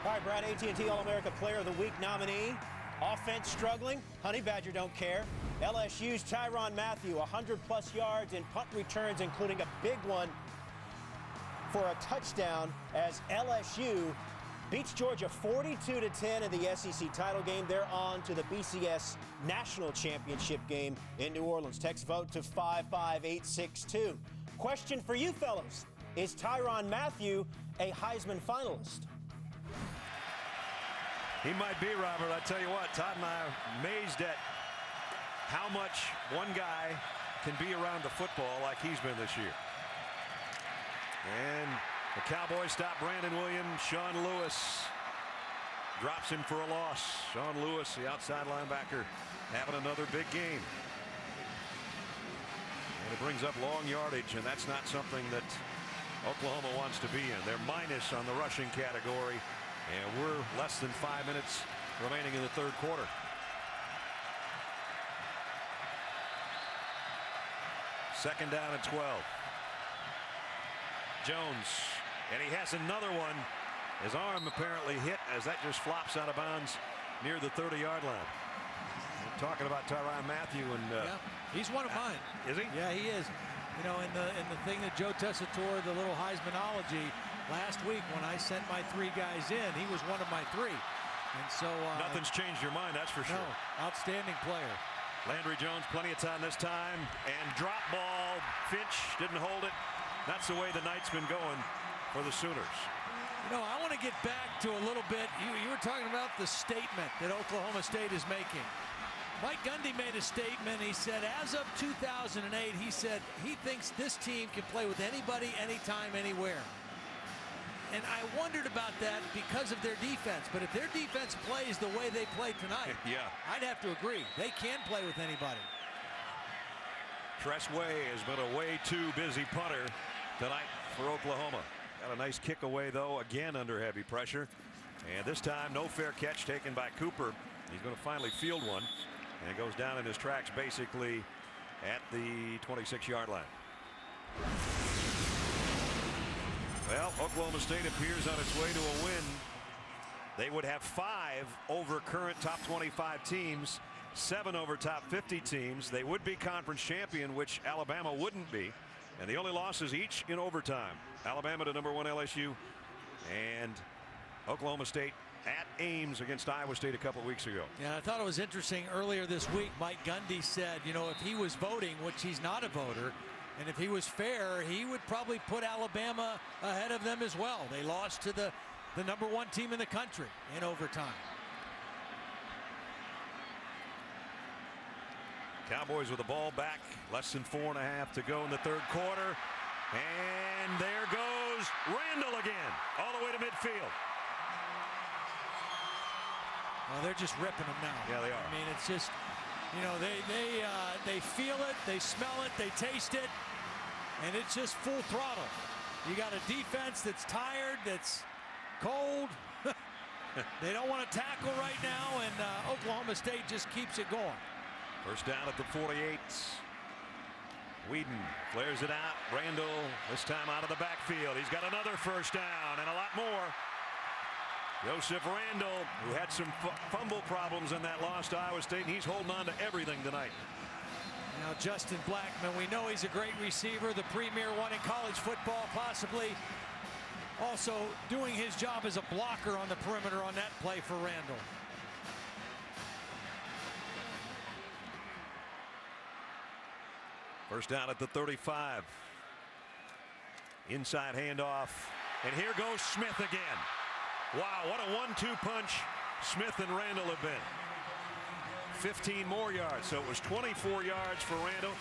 All right, Brad, AT&T All-America Player of the Week nominee. Offense struggling. Honey Badger don't care. LSU's Tyrann Mathieu, 100-plus yards in punt returns, including a big one for a touchdown as LSU beats Georgia 42-10 in the SEC title game. They're on to the BCS National Championship game in New Orleans. Text vote to 55862. Question for you fellas. Is Tyrann Mathieu a Heisman finalist? He might be, Robert. I tell you what, Todd and I are amazed at how much one guy can be around the football like he's been this year. And the Cowboys stop Brandon Williams. Sean Lewis drops him for a loss. Sean Lewis, the outside linebacker, having another big game. And it brings up long yardage, and that's not something that Oklahoma wants to be in. They're minus on the rushing category, and we're less than 5 minutes remaining in the third quarter. Second down and 12. Jones, and he has another one. His arm apparently hit as that just flops out of bounds near the 30-yard line. We're talking about Tyrann Mathieu, and yeah, he's one of mine. Is he? Yeah, he is. You know, in the thing that Joe Tessitore, the little Heismanology, last week when I sent my 3 guys in, he was one of my 3. And so nothing's changed your mind, that's for sure. No, outstanding player. Landry Jones, plenty of time this time, and drop ball. Finch didn't hold it. That's the way the night's been going for the Sooners. You know, I want to get back to a little bit. You were talking about the statement that Oklahoma State is making. Mike Gundy made a statement. He said, as of 2008, he said he thinks this team can play with anybody, anytime, anywhere. And I wondered about that because of their defense. But if their defense plays the way they play tonight, yeah, I'd have to agree. They can play with anybody. Tress Way has been a way too busy punter tonight for Oklahoma. Got a nice kick away, though, again under heavy pressure. And this time, no fair catch taken by Cooper. He's going to finally field one. And it goes down in his tracks, basically, at the 26-yard line. Well, Oklahoma State appears on its way to a win. They would have 5 over current top 25 teams, 7 over top 50 teams. They would be conference champion, which Alabama wouldn't be. And the only losses each in overtime. Alabama to number 1 LSU And Oklahoma State at Ames against Iowa State a couple weeks ago. Yeah, I thought it was interesting earlier this week. Mike Gundy said, you know, if he was voting, which he's not a voter, and if he was fair, he would probably put Alabama ahead of them as well. They lost to the #1 team in the country in overtime. Cowboys with the ball back, less than 4.5 to go in the third quarter. And there goes Randall again, all the way to midfield. Well, they're just ripping them now. Yeah, they are. I mean, it's just, you know, they feel it, they smell it, they taste it, and it's just full throttle. You got a defense that's tired, that's cold. They don't want to tackle right now, and Oklahoma State just keeps it going. First down at the 48. Whedon flares it out. Randall, this time out of the backfield. He's got another first down and a lot more. Joseph Randall, who had some fumble problems in that loss to Iowa State, and he's holding on to everything tonight. Now Justin Blackman, we know he's a great receiver, the premier one in college football, possibly also doing his job as a blocker on the perimeter on that play for Randall. First down at the 35. Inside handoff. And here goes Smith again. Wow, what a 1-2 punch Smith and Randall have been. 15 more yards. So it was 24 yards for Randall.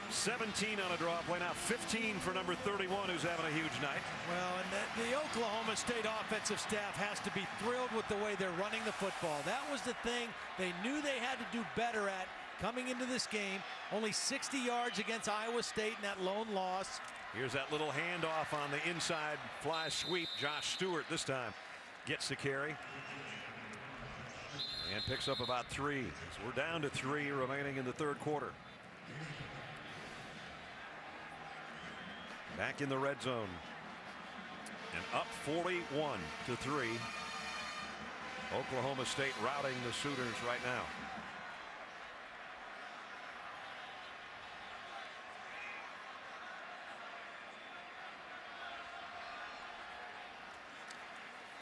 17 on a draw play. Now 15 for number 31, who's having a huge night. Well, and the Oklahoma State offensive staff has to be thrilled with the way they're running the football. That was the thing they knew they had to do better at coming into this game. Only 60 yards against Iowa State in that lone loss. Here's that little handoff on the inside fly sweep. Josh Stewart this time gets the carry and picks up about 3. So we're down to 3 remaining in the third quarter. Back in the red zone and up 41-3. Oklahoma State routing the Sooners right now.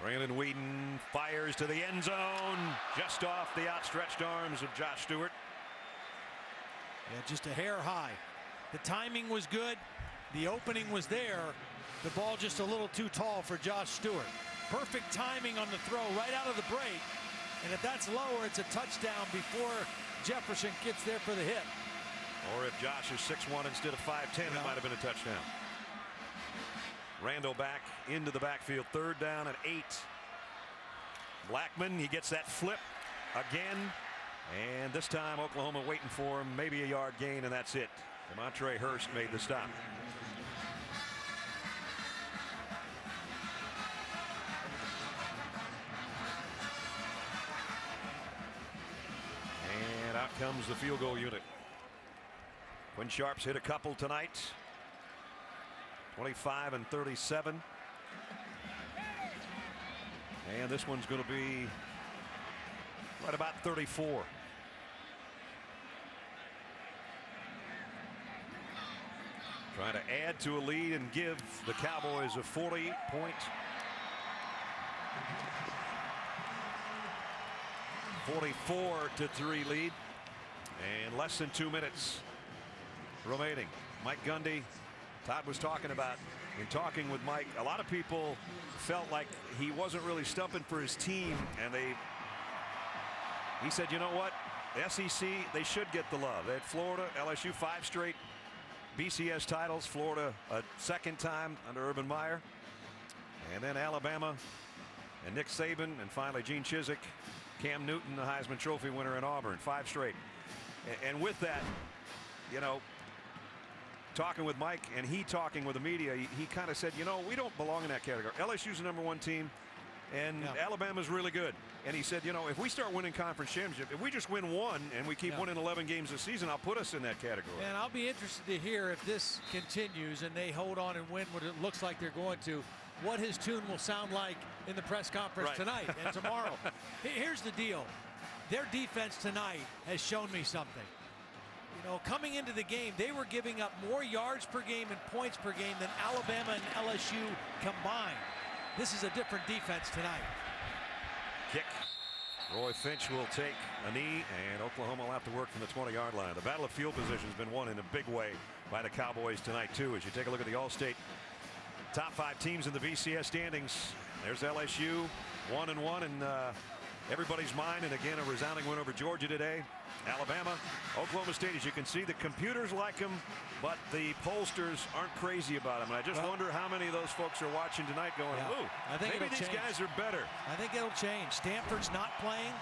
Brandon Whedon fires to the end zone, just off the outstretched arms of Josh Stewart. Yeah, just a hair high. The timing was good. The opening was there. The ball just a little too tall for Josh Stewart. Perfect timing on the throw right out of the break. And if that's lower, it's a touchdown before Jefferson gets there for the hit. Or if Josh is 6'1" instead of 5'10", it might have been a touchdown. Randall back into the backfield. Third down and 8. Blackman, he gets that flip again. And this time Oklahoma waiting for him. Maybe a yard gain, and that's it. Demontre Hurst made the stop. And out comes the field goal unit. Quinn Sharp's hit a couple tonight. 25 and 37. And this one's going to be right about 34. Trying to add to a lead and give the Cowboys a 40-point. 44-3 lead. And less than 2 minutes remaining. Mike Gundy, Todd was talking about, in talking with Mike, a lot of people felt like he wasn't really stumping for his team, and he said, you know what, the SEC, they should get the love. They had Florida, LSU 5 straight BCS titles, Florida a second time under Urban Meyer, and then Alabama and Nick Saban, and finally Gene Chizik, Cam Newton, the Heisman Trophy winner in Auburn, 5 straight. And with that, you know, talking with Mike and he talking with the media, he kind of said, you know, we don't belong in that category. LSU's the #1 team, and Alabama's really good. And he said, you know, if we start winning conference championship, if we just win 1 and we keep winning 11 games a season, I'll put us in that category. And I'll be interested to hear if this continues and they hold on and win what it looks like they're going to, what his tune will sound like in the press conference tonight and tomorrow. Here's the deal. Their defense tonight has shown me something. You know, coming into the game, they were giving up more yards per game and points per game than Alabama and LSU combined. this is a different defense tonight. Kick. Roy Finch will take a knee, and Oklahoma will have to work from the 20-yard line. The battle of field position has been won in a big way by the Cowboys tonight, too. As you take a look at the All-State top 5 teams in the BCS standings, there's LSU 1-1 in everybody's mind, and again a resounding win over Georgia today. Alabama, Oklahoma State, as you can see, the computers like them, but the pollsters aren't crazy about them. And I just wonder how many of those folks are watching tonight going, ooh, I think maybe these guys are better. I think it'll change. Stanford's not playing.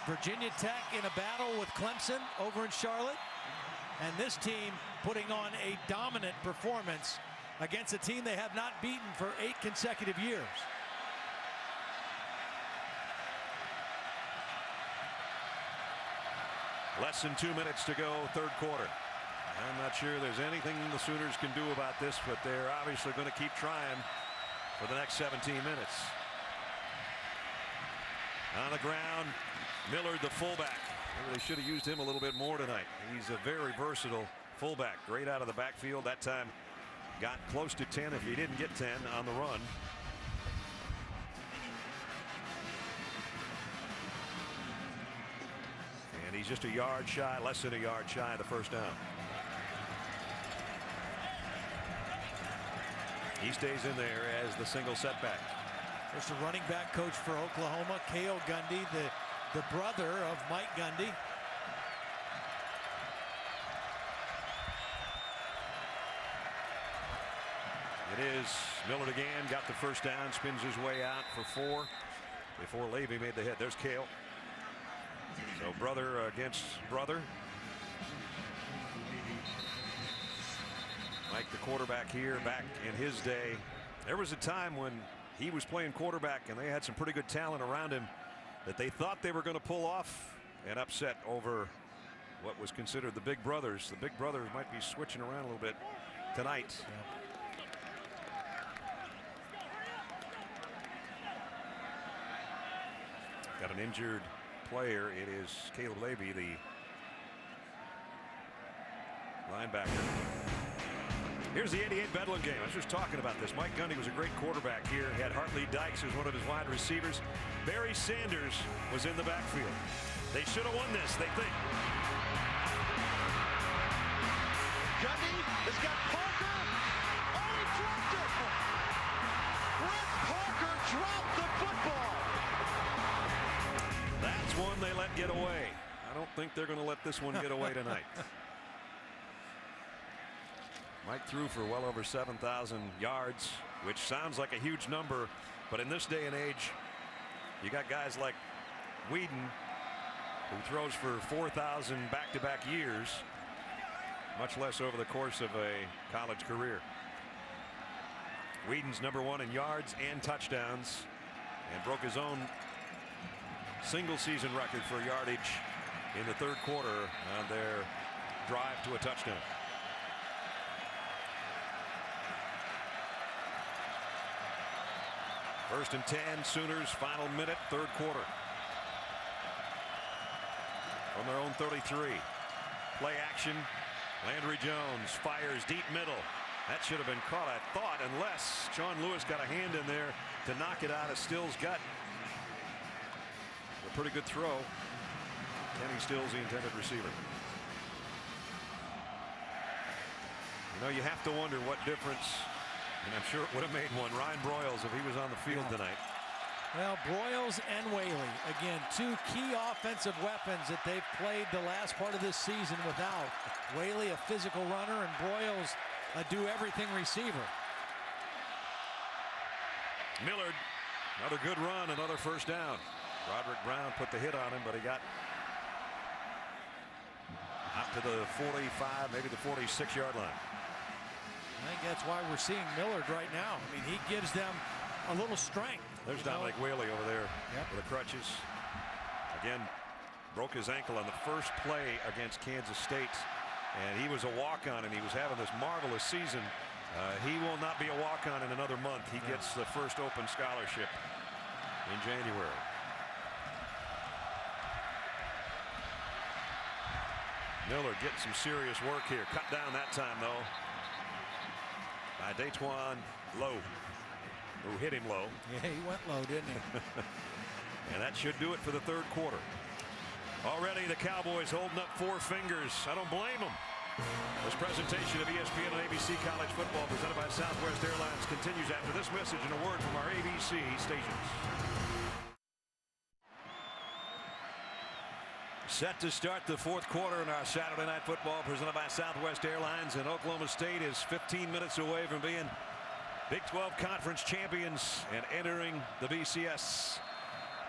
Virginia Tech in a battle with Clemson over in Charlotte. And this team putting on a dominant performance against a team they have not beaten for 8 consecutive years. Less than 2 minutes to go, third quarter. I'm not sure there's anything the Sooners can do about this, but they're obviously going to keep trying for the next 17 minutes. On the ground, Millard, the fullback. Maybe they should have used him a little bit more tonight. He's a very versatile fullback. Great out of the backfield. That time got close to 10 if he didn't get 10 on the run. And he's just a yard shy, less than a yard shy of the first down. He stays in there as the single setback. There's the running back coach for Oklahoma, Cale Gundy, the brother of Mike Gundy. It is Millard again, got the first down, spins his way out for 4 before Levy made the hit. There's Cale. So brother against brother. Mike, the quarterback here, back in his day, there was a time when he was playing quarterback and they had some pretty good talent around him that they thought they were going to pull off an upset over what was considered the big brothers. The big brothers might be switching around a little bit tonight. Got an injured player. It is Caleb Levy, the linebacker. Here's the 88 Bedlam game. I was just talking about this. Mike Gundy was a great quarterback here. He had Hartley Dykes as one of his wide receivers. Barry Sanders was in the backfield. They should have won this, they think. Gundy has got Parker. Oh, he dropped it! Brett Parker dropped the football. That's one they let get away. I don't think they're going to let this one get away tonight. Mike threw for well over 7,000 yards, which sounds like a huge number, but in this day and age, you got guys like Whedon, who throws for 4,000 back-to-back years, much less over the course of a college career. Whedon's #1 in yards and touchdowns, and broke his own single-season record for yardage in the third quarter on their drive to a touchdown. First and 10, Sooners, final minute, third quarter. From their own 33. Play action. Landry Jones fires deep middle. That should have been caught, I thought, unless Sean Lewis got a hand in there to knock it out of Stills' gut. A pretty good throw. Kenny Stills, the intended receiver. You know, you have to wonder what difference, and I'm sure it would have made one, Ryan Broyles if he was on the field tonight. Well, Broyles and Whaley, again, 2 key offensive weapons that they've played the last part of this season without. Whaley, a physical runner, and Broyles, a do-everything receiver. Millard, another good run, another first down. Roderick Brown put the hit on him, but he got out to the 45, maybe the 46-yard line. I think that's why we're seeing Millard right now. I mean, he gives them a little strength. There's Dominic Whaley over there with the crutches. Again, broke his ankle on the first play against Kansas State, and he was a walk-on, and he was having this marvelous season. He will not be a walk-on in another month. He gets the first open scholarship in January. Miller getting some serious work here. Cut down that time, though, by Datejuan Lowe. who hit him low. Yeah, he went low, didn't he? And that should do it for the third quarter. Already the Cowboys holding up 4 fingers. I don't blame them. This presentation of ESPN and ABC College Football presented by Southwest Airlines continues after this message and a word from our ABC stations. Set to start the fourth quarter in our Saturday Night Football presented by Southwest Airlines, and Oklahoma State is 15 minutes away from being Big 12 Conference champions and entering the BCS.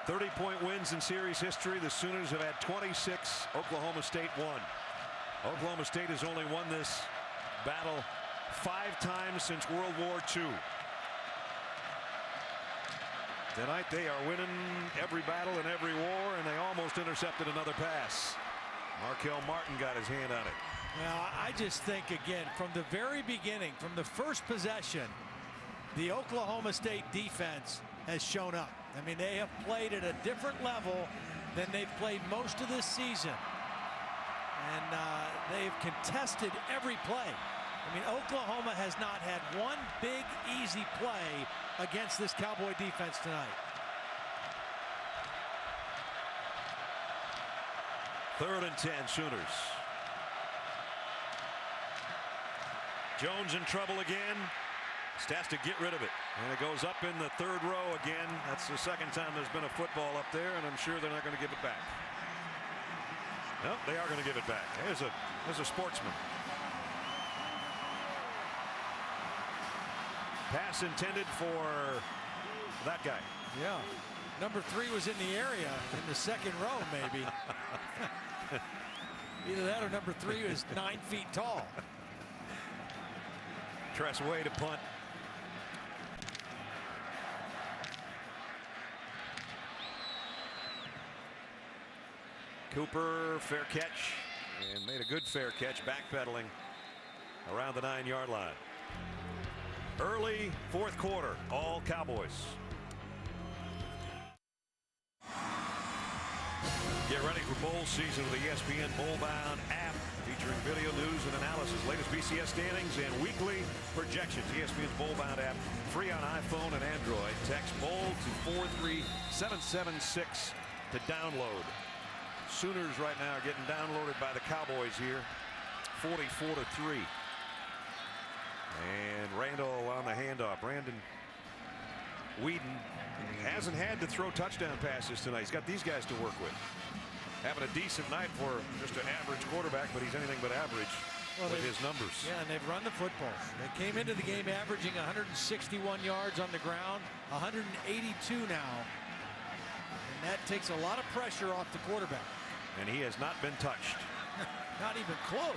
30-point wins in series history. The Sooners have had 26. Oklahoma State won. Oklahoma State has only won this battle 5 times since World War II. Tonight they are winning every battle and every war, and they almost intercepted another pass. Markel Martin got his hand on it. Well, I just think, again, from the very beginning, from the first possession, the Oklahoma State defense has shown up. I mean, they have played at a different level than they've played most of this season. And they've contested every play. I mean, Oklahoma has not had one big, easy play against this Cowboy defense tonight. 3rd and 10, Sooners. Jones in trouble again. Has to get rid of it. And it goes up in the 3rd row again. That's the second time there's been a football up there, and I'm sure they're not going to give it back. Nope, they are going to give it back. There's a sportsman. Pass intended for that guy. Yeah. Number 3 was in the area in the 2nd row, maybe. Either that or number 3 is 9 feet tall. Tress way to punt. Cooper, fair catch, and made a good fair catch, backpedaling around the 9-yard line. Early 4th quarter, all Cowboys. Get ready for bowl season with the ESPN Bowl-bound app, featuring video news and analysis, latest BCS standings, and weekly projections. ESPN's Bowl-bound app, free on iPhone and Android. Text BOWL to 43776 to download. Sooners right now are getting downloaded by the Cowboys here, 44-3. And Randall on the handoff. Brandon Whedon hasn't had to throw touchdown passes tonight. He's got these guys to work with. Having a decent night for just an average quarterback, but he's anything but average with his numbers. Yeah, and they've run the football. They came into the game averaging 161 yards on the ground, 182 now. And that takes a lot of pressure off the quarterback. And he has not been touched. Not even close.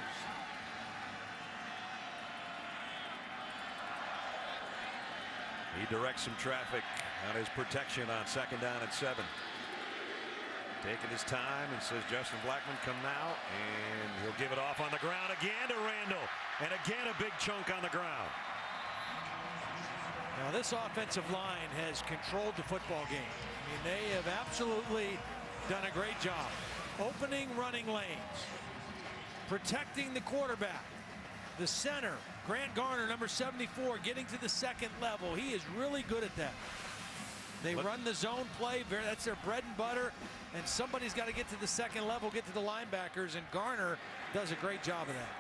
He directs some traffic on his protection on 2nd down and 7. Taking his time and says, Justin Blackman, come now. And he'll give it off on the ground again to Randall. And again, a big chunk on the ground. Now, this offensive line has controlled the football game. I mean, they have absolutely done a great job. Opening running lanes. Protecting the quarterback. The center, Grant Garner, number 74, getting to the 2nd level. He is really good at that. They run the zone play. That's their bread and butter. And somebody's got to get to the 2nd level, get to the linebackers, and Garner does a great job of that.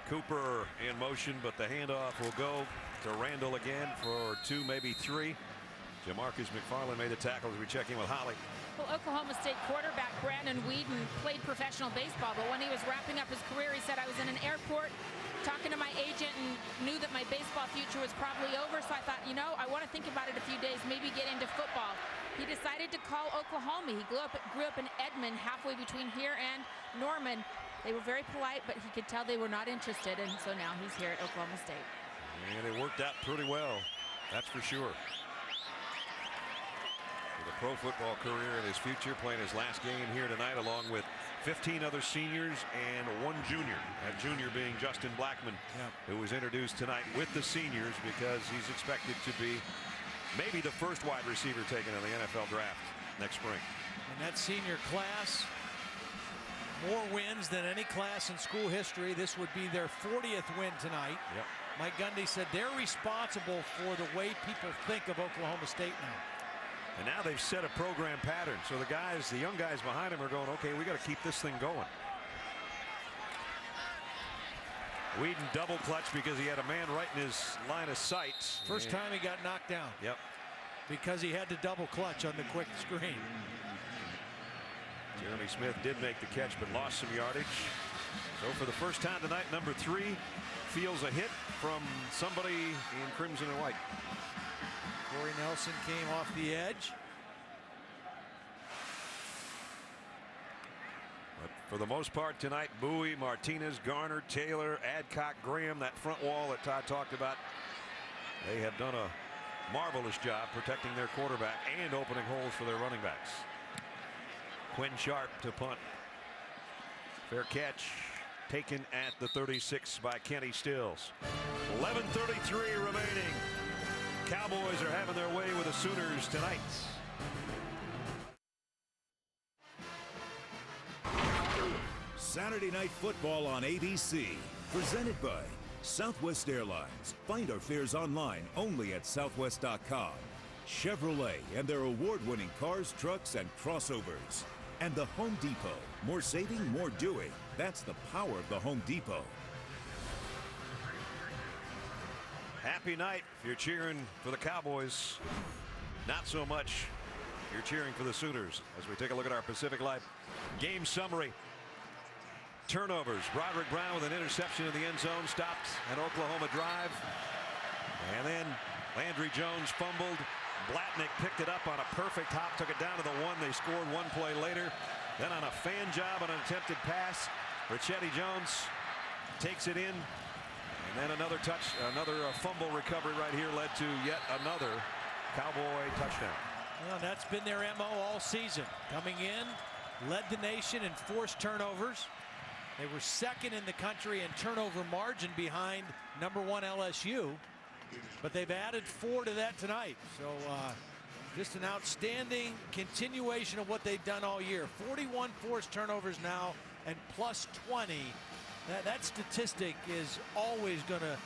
Cooper in motion, but the handoff will go to Randall again for 2, maybe 3. Jamarcus McFarland made the tackle as we check in with Holly. Well, Oklahoma State quarterback Brandon Whedon played professional baseball, but when he was wrapping up his career, he said, I was in an airport talking to my agent and knew that my baseball future was probably over. So I thought, you know, I want to think about it a few days, maybe get into football. He decided to call Oklahoma. He grew up in Edmond, halfway between here and Norman. They were very polite, but he could tell they were not interested, and so now he's here at Oklahoma State. And it worked out pretty well, that's for sure. With a pro football career in his future, playing his last game here tonight along with 15 other seniors and 1 junior. That junior being Justin Blackman, who was introduced tonight with the seniors because he's expected to be maybe the first wide receiver taken in the NFL draft next spring. And that senior class, more wins than any class in school history. This would be their 40th win tonight. Yep. Mike Gundy said they're responsible for the way people think of Oklahoma State now. And now they've set a program pattern. So the young guys behind him are going, okay, we got to keep this thing going. Whedon double clutch because he had a man right in his line of sight. First time he got knocked down. Yep. Because he had to double clutch on the quick screen. Jeremy Smith did make the catch but lost some yardage. So for the first time tonight, number 3 feels a hit from somebody in crimson and white. Corey Nelson came off the edge. But for the most part tonight, Bowie, Martinez, Garner, Taylor, Adcock, Graham, that front wall that Todd talked about, they have done a marvelous job protecting their quarterback and opening holes for their running backs. Quinn Sharp to punt. Fair catch taken at the 36 by Kenny Stills. 11:33 remaining. Cowboys are having their way with the Sooners tonight. Saturday Night Football on ABC. Presented by Southwest Airlines. Find our fares online only at southwest.com. Chevrolet and their award-winning cars, trucks, and crossovers. And the Home Depot. More saving, more doing. That's the power of the Home Depot. Happy night if you're cheering for the Cowboys. Not so much if you're cheering for the Sooners. As we take a look at our Pacific Life game summary. Turnovers. Broderick Brown with an interception in the end zone. Stopped an Oklahoma drive. And then Landry Jones fumbled. Blatnick picked it up on a perfect hop. Took it down to the 1. They scored one play later. Then on a fan job on an attempted pass, Richetti Jones takes it in. And then another fumble recovery right here led to yet another Cowboy touchdown. Well, that's been their MO all season. Coming in, led the nation in forced turnovers. They were second in the country in turnover margin behind number 1 LSU. But they've added 4 to that tonight. So just an outstanding continuation of what they've done all year. 41 forced turnovers now and plus 20. That statistic is always going to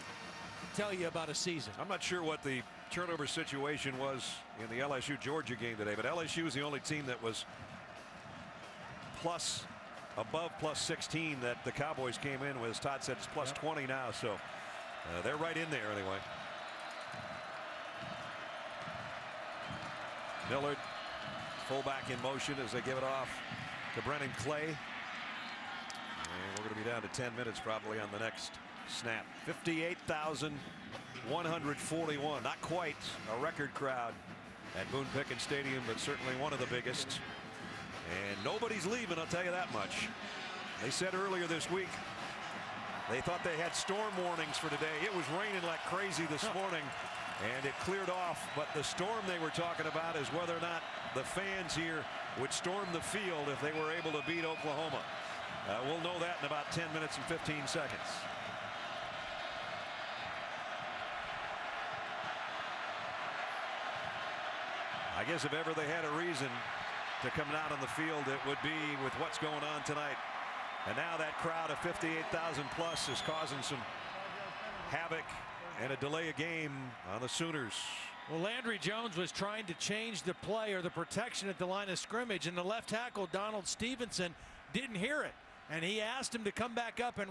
tell you about a season. I'm not sure what the turnover situation was in the LSU-Georgia game today, but LSU is the only team that was above plus 16 that the Cowboys came in with. As Todd said, it's plus 20 now, so they're right in there anyway. Millard, fullback in motion as they give it off to Brennan Clay. And we're going to be down to 10 minutes probably on the next snap. 58,141. Not quite a record crowd at Boone Pickens Stadium, but certainly one of the biggest. And nobody's leaving, I'll tell you that much. They said earlier this week they thought they had storm warnings for today. It was raining like crazy this morning, and it cleared off. But the storm they were talking about is whether or not the fans here would storm the field if they were able to beat Oklahoma. We'll know that in about 10 minutes and 15 seconds. I guess if ever they had a reason to come out on the field, it would be with what's going on tonight. And now that crowd of 58,000 plus is causing some havoc and a delay of game on the Sooners. Well, Landry Jones was trying to change the play or the protection at the line of scrimmage, and the left tackle, Donald Stevenson, didn't hear it. And he asked him to come back up and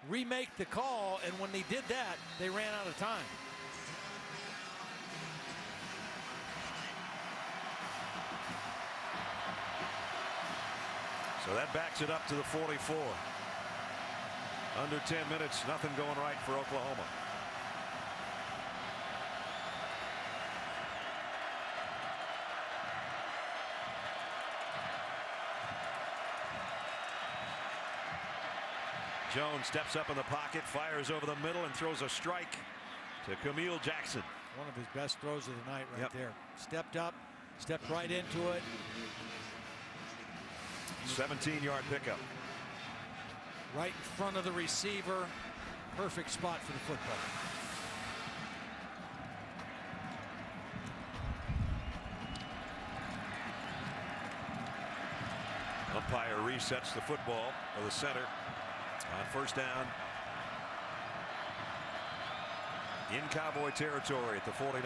remake the call, and when they did that, they ran out of time. So that backs it up to the 44. Under 10 minutes, nothing going right for Oklahoma. Jones steps up in the pocket, fires over the middle, and throws a strike to Camille Jackson. One of his best throws of the night right there. Stepped up, stepped right into it. 17-yard pickup. Right in front of the receiver. Perfect spot for the football. Umpire resets the football for the center on first down. in Cowboy territory at the 49.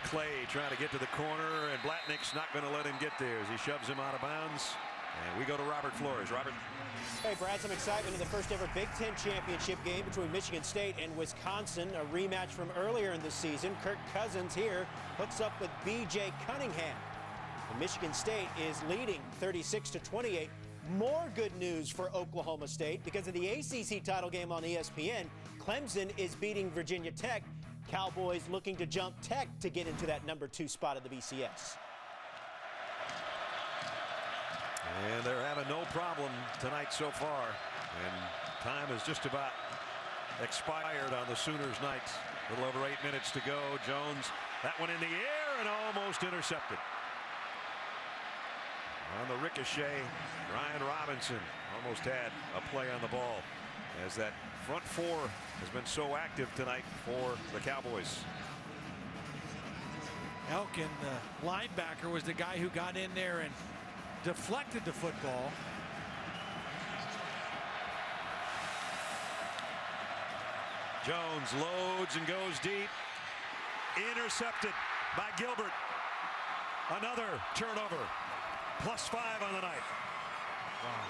Clay trying to get to the corner, and Blatnick's not going to let him get there as he shoves him out of bounds. And we go to Robert Flores. Robert. Hey, Brad, some excitement in the first ever Big Ten championship game between Michigan State and Wisconsin, a rematch from earlier in the season. Kirk Cousins here hooks up with B.J. Cunningham. And Michigan State is leading 36-28. More good news for Oklahoma State because of the ACC title game on ESPN. Clemson is beating Virginia Tech. Cowboys looking to jump Tech to get into that #2 spot of the BCS. And they're having no problem tonight so far. And time is just about expired on the Sooners' night. A little over 8 minutes to go. Jones, that one in the air and almost intercepted. On the ricochet, Ryan Robinson almost had a play on the ball as that front four has been so active tonight for the Cowboys. Elkin, the linebacker, was the guy who got in there and deflected the football. Jones loads and goes deep. Intercepted by Gilbert. Another turnover. +5 on the night. Wow.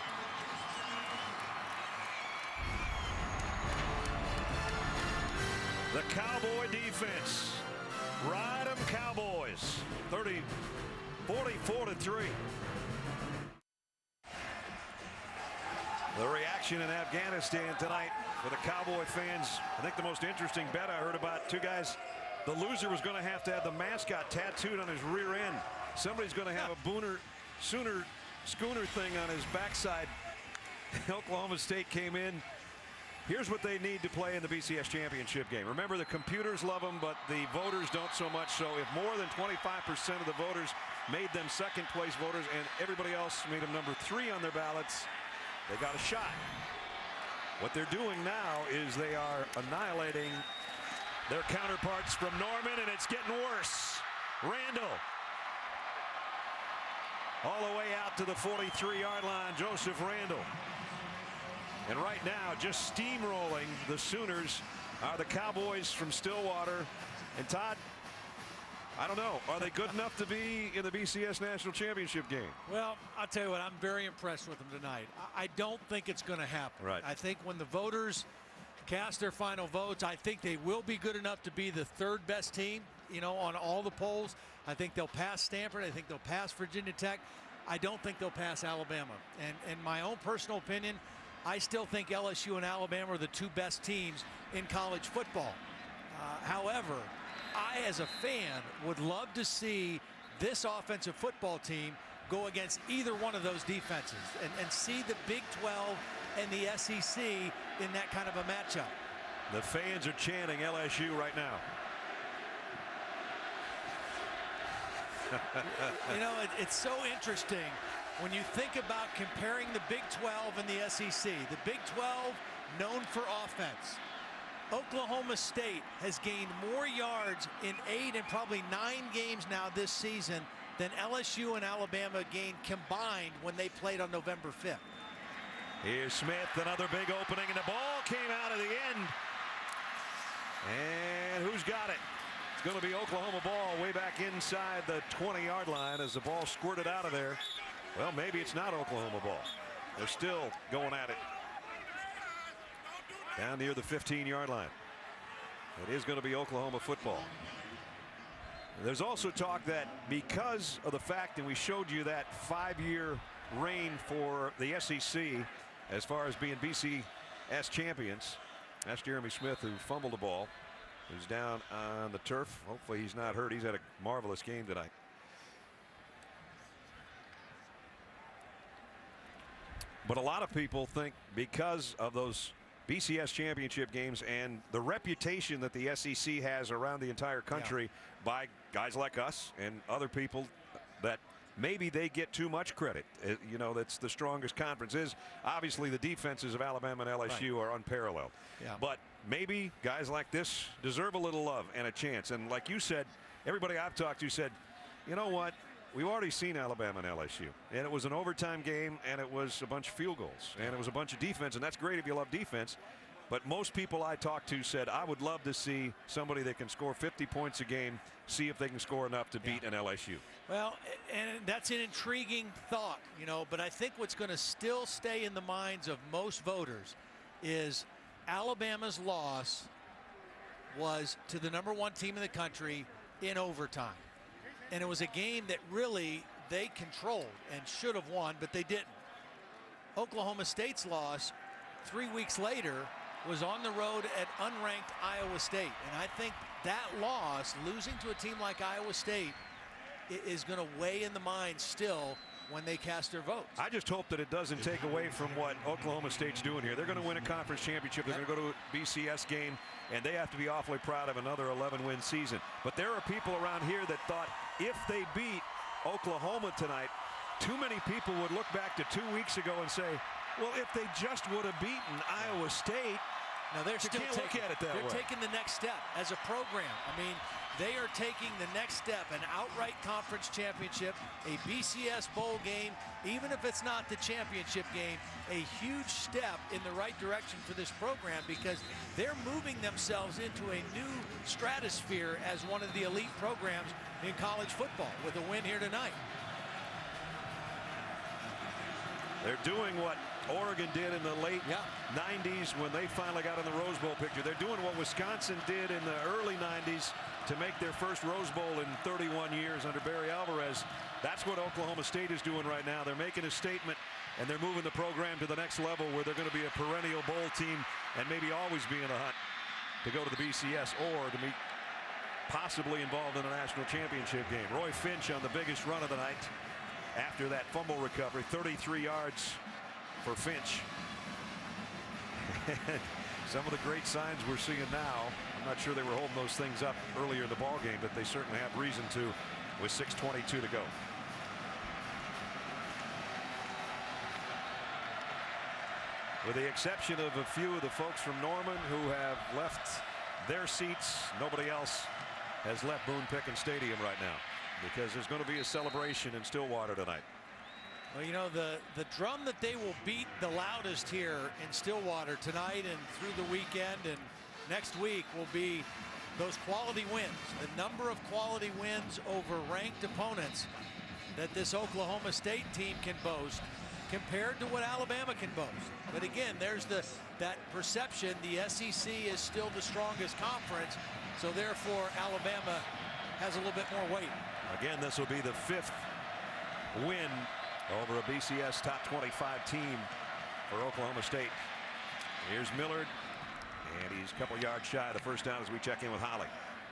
The Cowboy defense. Ride 'em Cowboys. 44-3. The reaction in Afghanistan tonight for the Cowboy fans. I think the most interesting bet I heard about, two guys. The loser was going to have the mascot tattooed on his rear end. Somebody's going to have a Sooner schooner thing on his backside. Oklahoma State came in. Here's what they need to play in the BCS championship game. Remember, the computers love them, but the voters don't so much. So if more than 25% of the voters made them second place voters and everybody else made them #3 on their ballots, they got a shot. What they're doing now is they are annihilating their counterparts from Norman, and it's getting worse. Randall all the way out to the 43-yard line. Joseph Randall. And right now, just steamrolling the Sooners are the Cowboys from Stillwater. And Todd, I don't know, are they good enough to be in the BCS National Championship game? Well, I'll tell you what, I'm very impressed with them tonight. I don't think it's going to happen. Right. I think when the voters cast their final votes, I think they will be good enough to be the third best team, on all the polls. I think they'll pass Stanford. I think they'll pass Virginia Tech. I don't think they'll pass Alabama. And in my own personal opinion, I still think LSU and Alabama are the two best teams in college football. However, I, as a fan, would love to see this offensive football team go against either one of those defenses and see the Big 12 and the SEC in that kind of a matchup. The fans are chanting LSU right now. It's so interesting when you think about comparing the Big 12 and the SEC. The Big 12, known for offense. Oklahoma State has gained more yards in 8 and probably 9 games now this season than LSU and Alabama gained combined when they played on November 5th. Here's Smith, another big opening, and the ball came out of the end. And who's got it? It's going to be Oklahoma ball way back inside the 20-yard line as the ball squirted out of there. Well, maybe it's not Oklahoma ball. They're still going at it down near the 15-yard line. It is going to be Oklahoma football. There's also talk that because of the fact, and we showed you that 5-year reign for the SEC as far as being BCS champions. That's Jeremy Smith, who fumbled the ball, who's down on the turf. Hopefully he's not hurt. He's had a marvelous game tonight. But a lot of people think because of those BCS championship games and the reputation that the SEC has around the entire country by guys like us and other people, that maybe they get too much credit. That's the strongest conference. Is obviously the defenses of Alabama and LSU are unparalleled. But maybe guys like this deserve a little love and a chance. And like you said, everybody I've talked to said, you know what? We've already seen Alabama and LSU, and it was an overtime game, and it was a bunch of field goals, and it was a bunch of defense, and that's great if you love defense. But most people I talked to said, I would love to see somebody that can score 50 points a game, see if they can score enough to beat an LSU. Well, and that's an intriguing thought, you know, but I think what's going to still stay in the minds of most voters is Alabama's loss was to the #1 team in the country in overtime. And it was a game that really they controlled and should have won, but they didn't. Oklahoma State's loss 3 weeks later was on the road at unranked Iowa State. And I think that loss, losing to a team like Iowa State, is going to weigh in the mind still when they cast their votes. I just hope that it doesn't take away from what Oklahoma State's doing here. They're going to win a conference championship. They're going to go to a BCS game, and they have to be awfully proud of another 11-win season. But there are people around here that thought if they beat Oklahoma tonight, too many people would look back to 2 weeks ago and say, well, if they just would have beaten Iowa State. Now they're still look at it that they're way. taking the next step as a program. I mean, they are taking the next step, an outright conference championship, a BCS bowl game, even if it's not the championship game, a huge step in the right direction for this program because they're moving themselves into a new stratosphere as one of the elite programs in college football with a win here tonight. They're doing what Oregon did in the late 90s when they finally got in the Rose Bowl picture. They're doing what Wisconsin did in the early 90s to make their first Rose Bowl in 31 years under Barry Alvarez. That's what Oklahoma State is doing right now. They're making a statement, and they're moving the program to the next level where they're going to be a perennial bowl team and maybe always be in the hunt to go to the BCS or to be possibly involved in a national championship game. Roy Finch on the biggest run of the night after that fumble recovery, 33 yards for Finch. Some of the great signs we're seeing now, I'm not sure they were holding those things up earlier in the ball game, but they certainly have reason to with 6:22 to go. With the exception of a few of the folks from Norman who have left their seats, nobody else has left Boone Pickens Stadium right now because there's going to be a celebration in Stillwater tonight. Well, you know, the drum that they will beat the loudest here in Stillwater tonight and through the weekend and next week will be those quality wins. The number of quality wins over ranked opponents that this Oklahoma State team can boast compared to what Alabama can boast. But again, there's that perception the SEC is still the strongest conference, so therefore Alabama has a little bit more weight. Again, this will be the 5th win over a BCS top 25 team for Oklahoma State. Here's Millard, and he's a couple yards shy of the first down as we check in with Holly.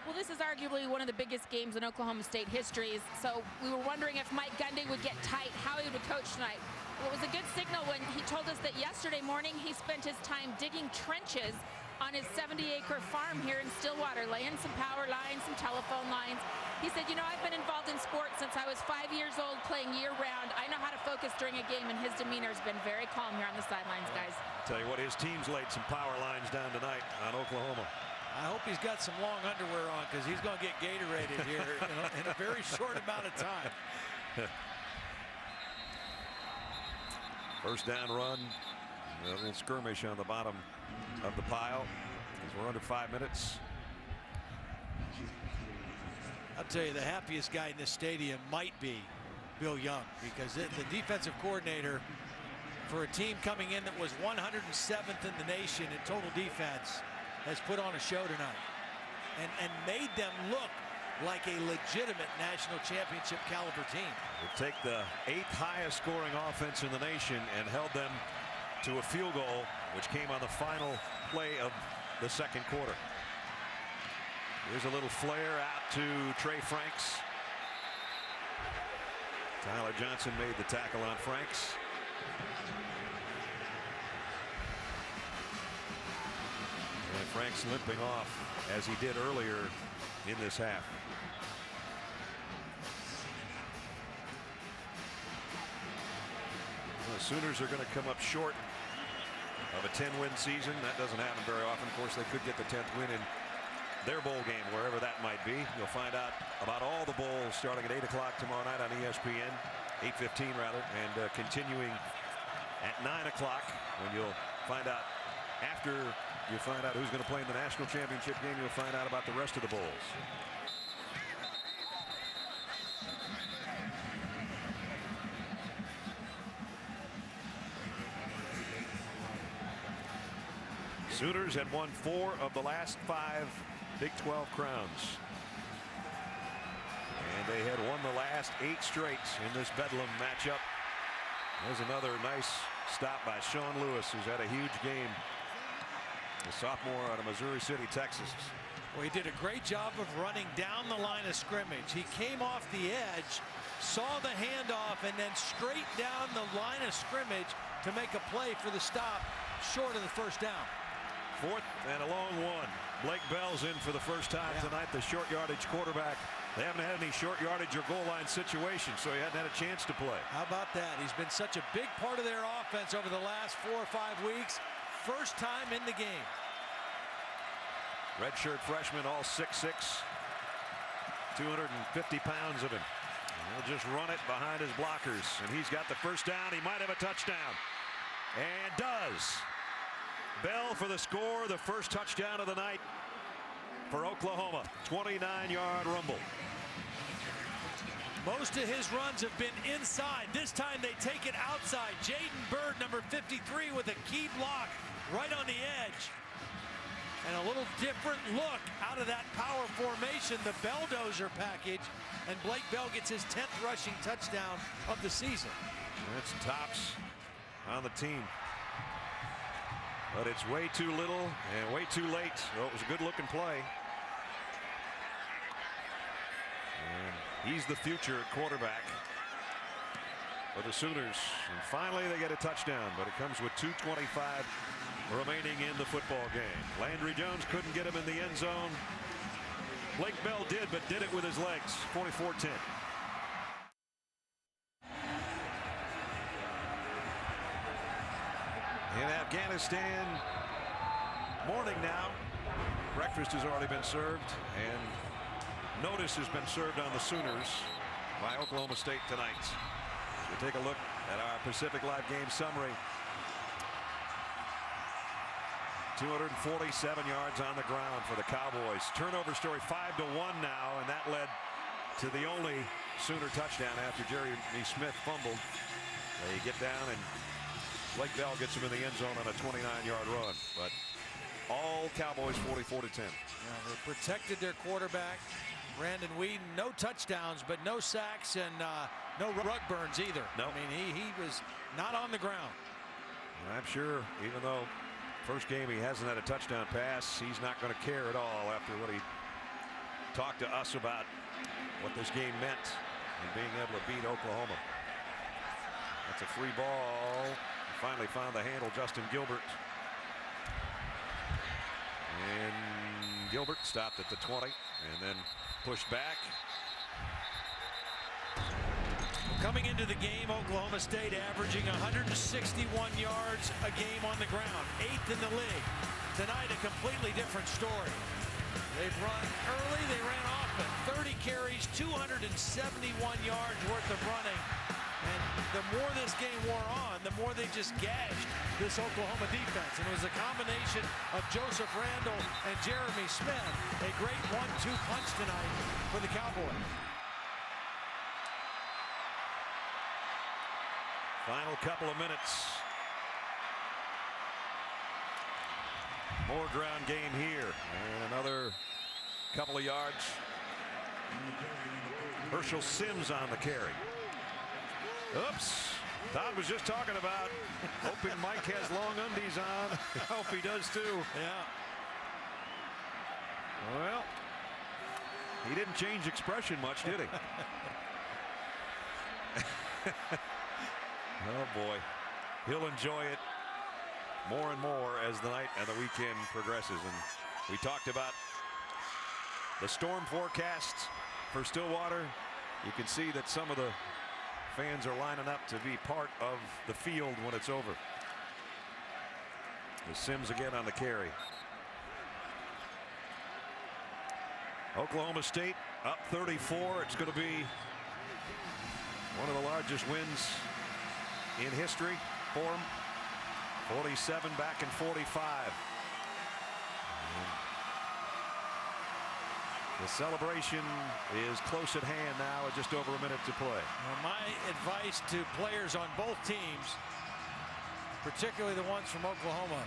Well, this is arguably one of the biggest games in Oklahoma State history. So we were wondering if Mike Gundy would get tight, how he would coach tonight. Well, it was a good signal when he told us that yesterday morning he spent his time digging trenches on his 70-acre farm here in Stillwater, laying some power lines, some telephone lines. He said, you know, I've been involved in sports since I was 5 years old, playing year-round. I know how to focus during a game, and his demeanor has been very calm here on the sidelines, guys. Tell you what, his team's laid some power lines down tonight on Oklahoma. I hope he's got some long underwear on because he's going to get Gatorated here in a very short amount of time. First down run, a little skirmish on the bottom of the pile as we're under 5 minutes. I'll tell you, the happiest guy in this stadium might be Bill Young because the defensive coordinator for a team coming in that was 107th in the nation in total defense has put on a show tonight and made them look like a legitimate national championship caliber team. We'll take the 8th highest scoring offense in the nation and held them to a field goal, which came on the final play of the second quarter. Here's a little flare out to Trey Franks. Tyler Johnson made the tackle on Franks. And Franks limping off as he did earlier in this half. The Sooners are going to come up short of a 10-win season. That doesn't happen very often. Of course, they could get the 10th win in their bowl game, wherever that might be. You'll find out about all the bowls starting at 8 o'clock tomorrow night on ESPN, 8:15 rather, and continuing at 9 o'clock when you'll find out after you find out who's going to play in the national championship game. You'll find out about the rest of the bowls. Sooners had won 4 of the last 5 Big 12 crowns. And they had won the last 8 straight in this Bedlam matchup. There's another nice stop by Sean Lewis, who's had a huge game. The sophomore out of Missouri City, Texas. Well, he did a great job of running down the line of scrimmage. He came off the edge, saw the handoff, and then straight down the line of scrimmage to make a play for the stop short of the first down. 4th and a long one. Blake Bell's in for the first time tonight, the short yardage quarterback. They haven't had any short yardage or goal line situations, so he hadn't had a chance to play. How about that? He's been such a big part of their offense over the last 4 or 5 weeks. First time in the game. Redshirt freshman, all 6'6", 250 pounds of him. And he'll just run it behind his blockers, and he's got the first down. He might have a touchdown, and does. Bell for the score, the first touchdown of the night for Oklahoma. 29-yard rumble. Most of his runs have been inside. This time they take it outside. Jaden Bird, number 53, with a key block right on the edge. And a little different look out of that power formation, the Belldozer package. And Blake Bell gets his 10th rushing touchdown of the season. That's tops on the team. But it's way too little and way too late. Well, it was a good-looking play. And he's the future at quarterback for the Sooners. And finally, they get a touchdown, but it comes with 2:25 remaining in the football game. Landry Jones couldn't get him in the end zone. Blake Bell did, but did it with his legs. 44-10. In Afghanistan, morning now. Breakfast has already been served, and notice has been served on the Sooners by Oklahoma State tonight. We'll take a look at our Pacific Live game summary. 247 yards on the ground for the Cowboys. Turnover story 5-1 now, and that led to the only Sooner touchdown after Jeremy Smith fumbled. They get down, and Blake Bell gets him in the end zone on a 29-yard run. But all Cowboys 44-10. Yeah, they protected their quarterback, Brandon Whedon. No touchdowns, but no sacks and no rug burns either. No. I mean, he was not on the ground. And I'm sure, even though first game he hasn't had a touchdown pass, he's not going to care at all after what he talked to us about what this game meant and being able to beat Oklahoma. That's a free ball. Finally found the handle, Justin Gilbert. And Gilbert stopped at the 20 and then pushed back. Coming into the game, Oklahoma State averaging 161 yards a game on the ground, 8th in the league. Tonight, a completely different story. They've run early, they ran often. 30 carries, 271 yards worth of running. And the more this game wore on, the more they just gashed this Oklahoma defense. And it was a combination of Joseph Randle and Jeremy Smith. A great 1-2 punch tonight for the Cowboys. Final couple of minutes. More ground game here. And another couple of yards. Herschel Sims on the carry. Oops. Todd was just talking about hoping Mike has long undies on. I hope he does too. Yeah. Well, he didn't change expression much, did he? Oh boy. He'll enjoy it more and more as the night and the weekend progresses. And we talked about the storm forecast for Stillwater. You can see that some of the fans are lining up to be part of the field when it's over. The Sims again on the carry. Oklahoma State up 34. It's going to be one of the largest wins in history for them. 47 back in 45. The celebration is close at hand now at just over a minute to play. Well, my advice to players on both teams, particularly the ones from Oklahoma,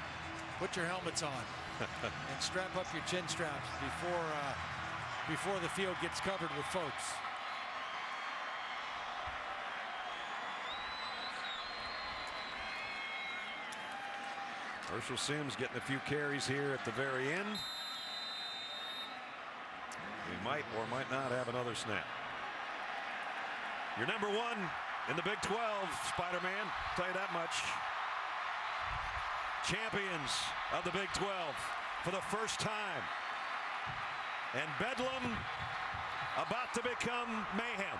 put your helmets on and strap up your chin straps before the field gets covered with folks. Herschel Sims getting a few carries here at the very end. We might or might not have another snap. You're number one in the Big 12, Spider-Man. Tell you that much. Champions of the Big 12 for the first time. And Bedlam about to become mayhem.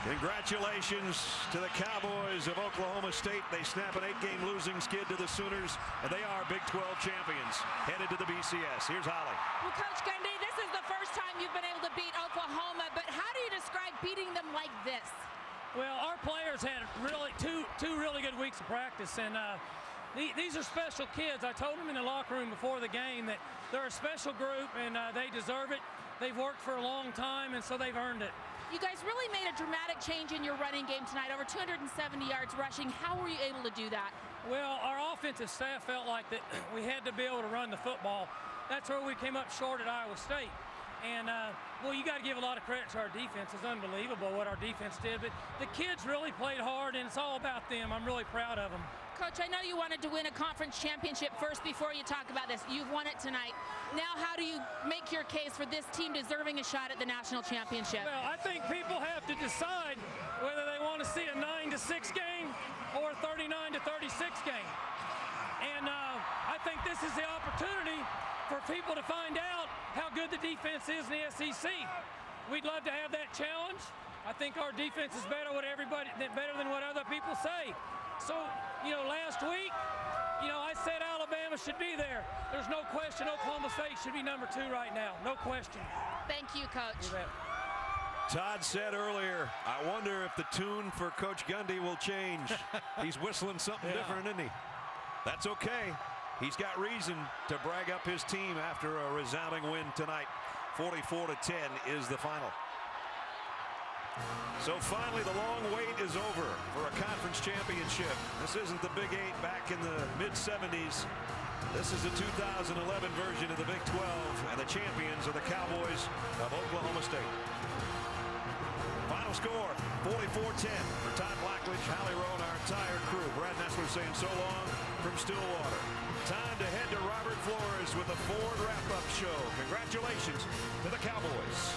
Congratulations to the Cowboys of Oklahoma State. They snap an 8-game losing skid to the Sooners, and they are Big 12 champions headed to the BCS. Here's Holly. Well, Coach Gundy, this is the first time you've been able to beat Oklahoma, but how do you describe beating them like this? Well, our players had really two really good weeks of practice, and these are special kids. I told them in the locker room before the game that they're a special group, and they deserve it. They've worked for a long time, and so they've earned it. You guys really made a dramatic change in your running game tonight, over 270 yards rushing. How were you able to do that? Well, our offensive staff felt like that we had to be able to run the football. That's where we came up short at Iowa State. And, well, you got to give a lot of credit to our defense. It's unbelievable what our defense did. But the kids really played hard, and it's all about them. I'm really proud of them. Coach, I know you wanted to win a conference championship first before you talk about this. You've won it tonight. Now how do you make your case for this team deserving a shot at the national championship? Well, I think people have to decide whether they want to see a 9-6 game or a 39-36 game. And I think this is the opportunity for people to find out how good the defense is in the SEC. We'd love to have that challenge. I think our defense is better than what other people say. So, you know, last week, you know, I said Alabama should be there. There's no question Oklahoma State should be number 2 right now. No question. Thank you, Coach. You bet. Todd said earlier, I wonder if the tune for Coach Gundy will change. He's whistling something different, isn't he? That's okay. He's got reason to brag up his team after a resounding win tonight. 44-10 is the final. So finally, the long wait is over for a conference championship. This isn't the Big 8 back in the mid-70s. This is the 2011 version of the Big 12, and the champions are the Cowboys of Oklahoma State. Final score, 44-10 for Todd Blackledge, Hallie Rowe, and our entire crew. Brad Nessler saying so long from Stillwater. Time to head to Robert Flores with the Ford wrap-up show. Congratulations to the Cowboys.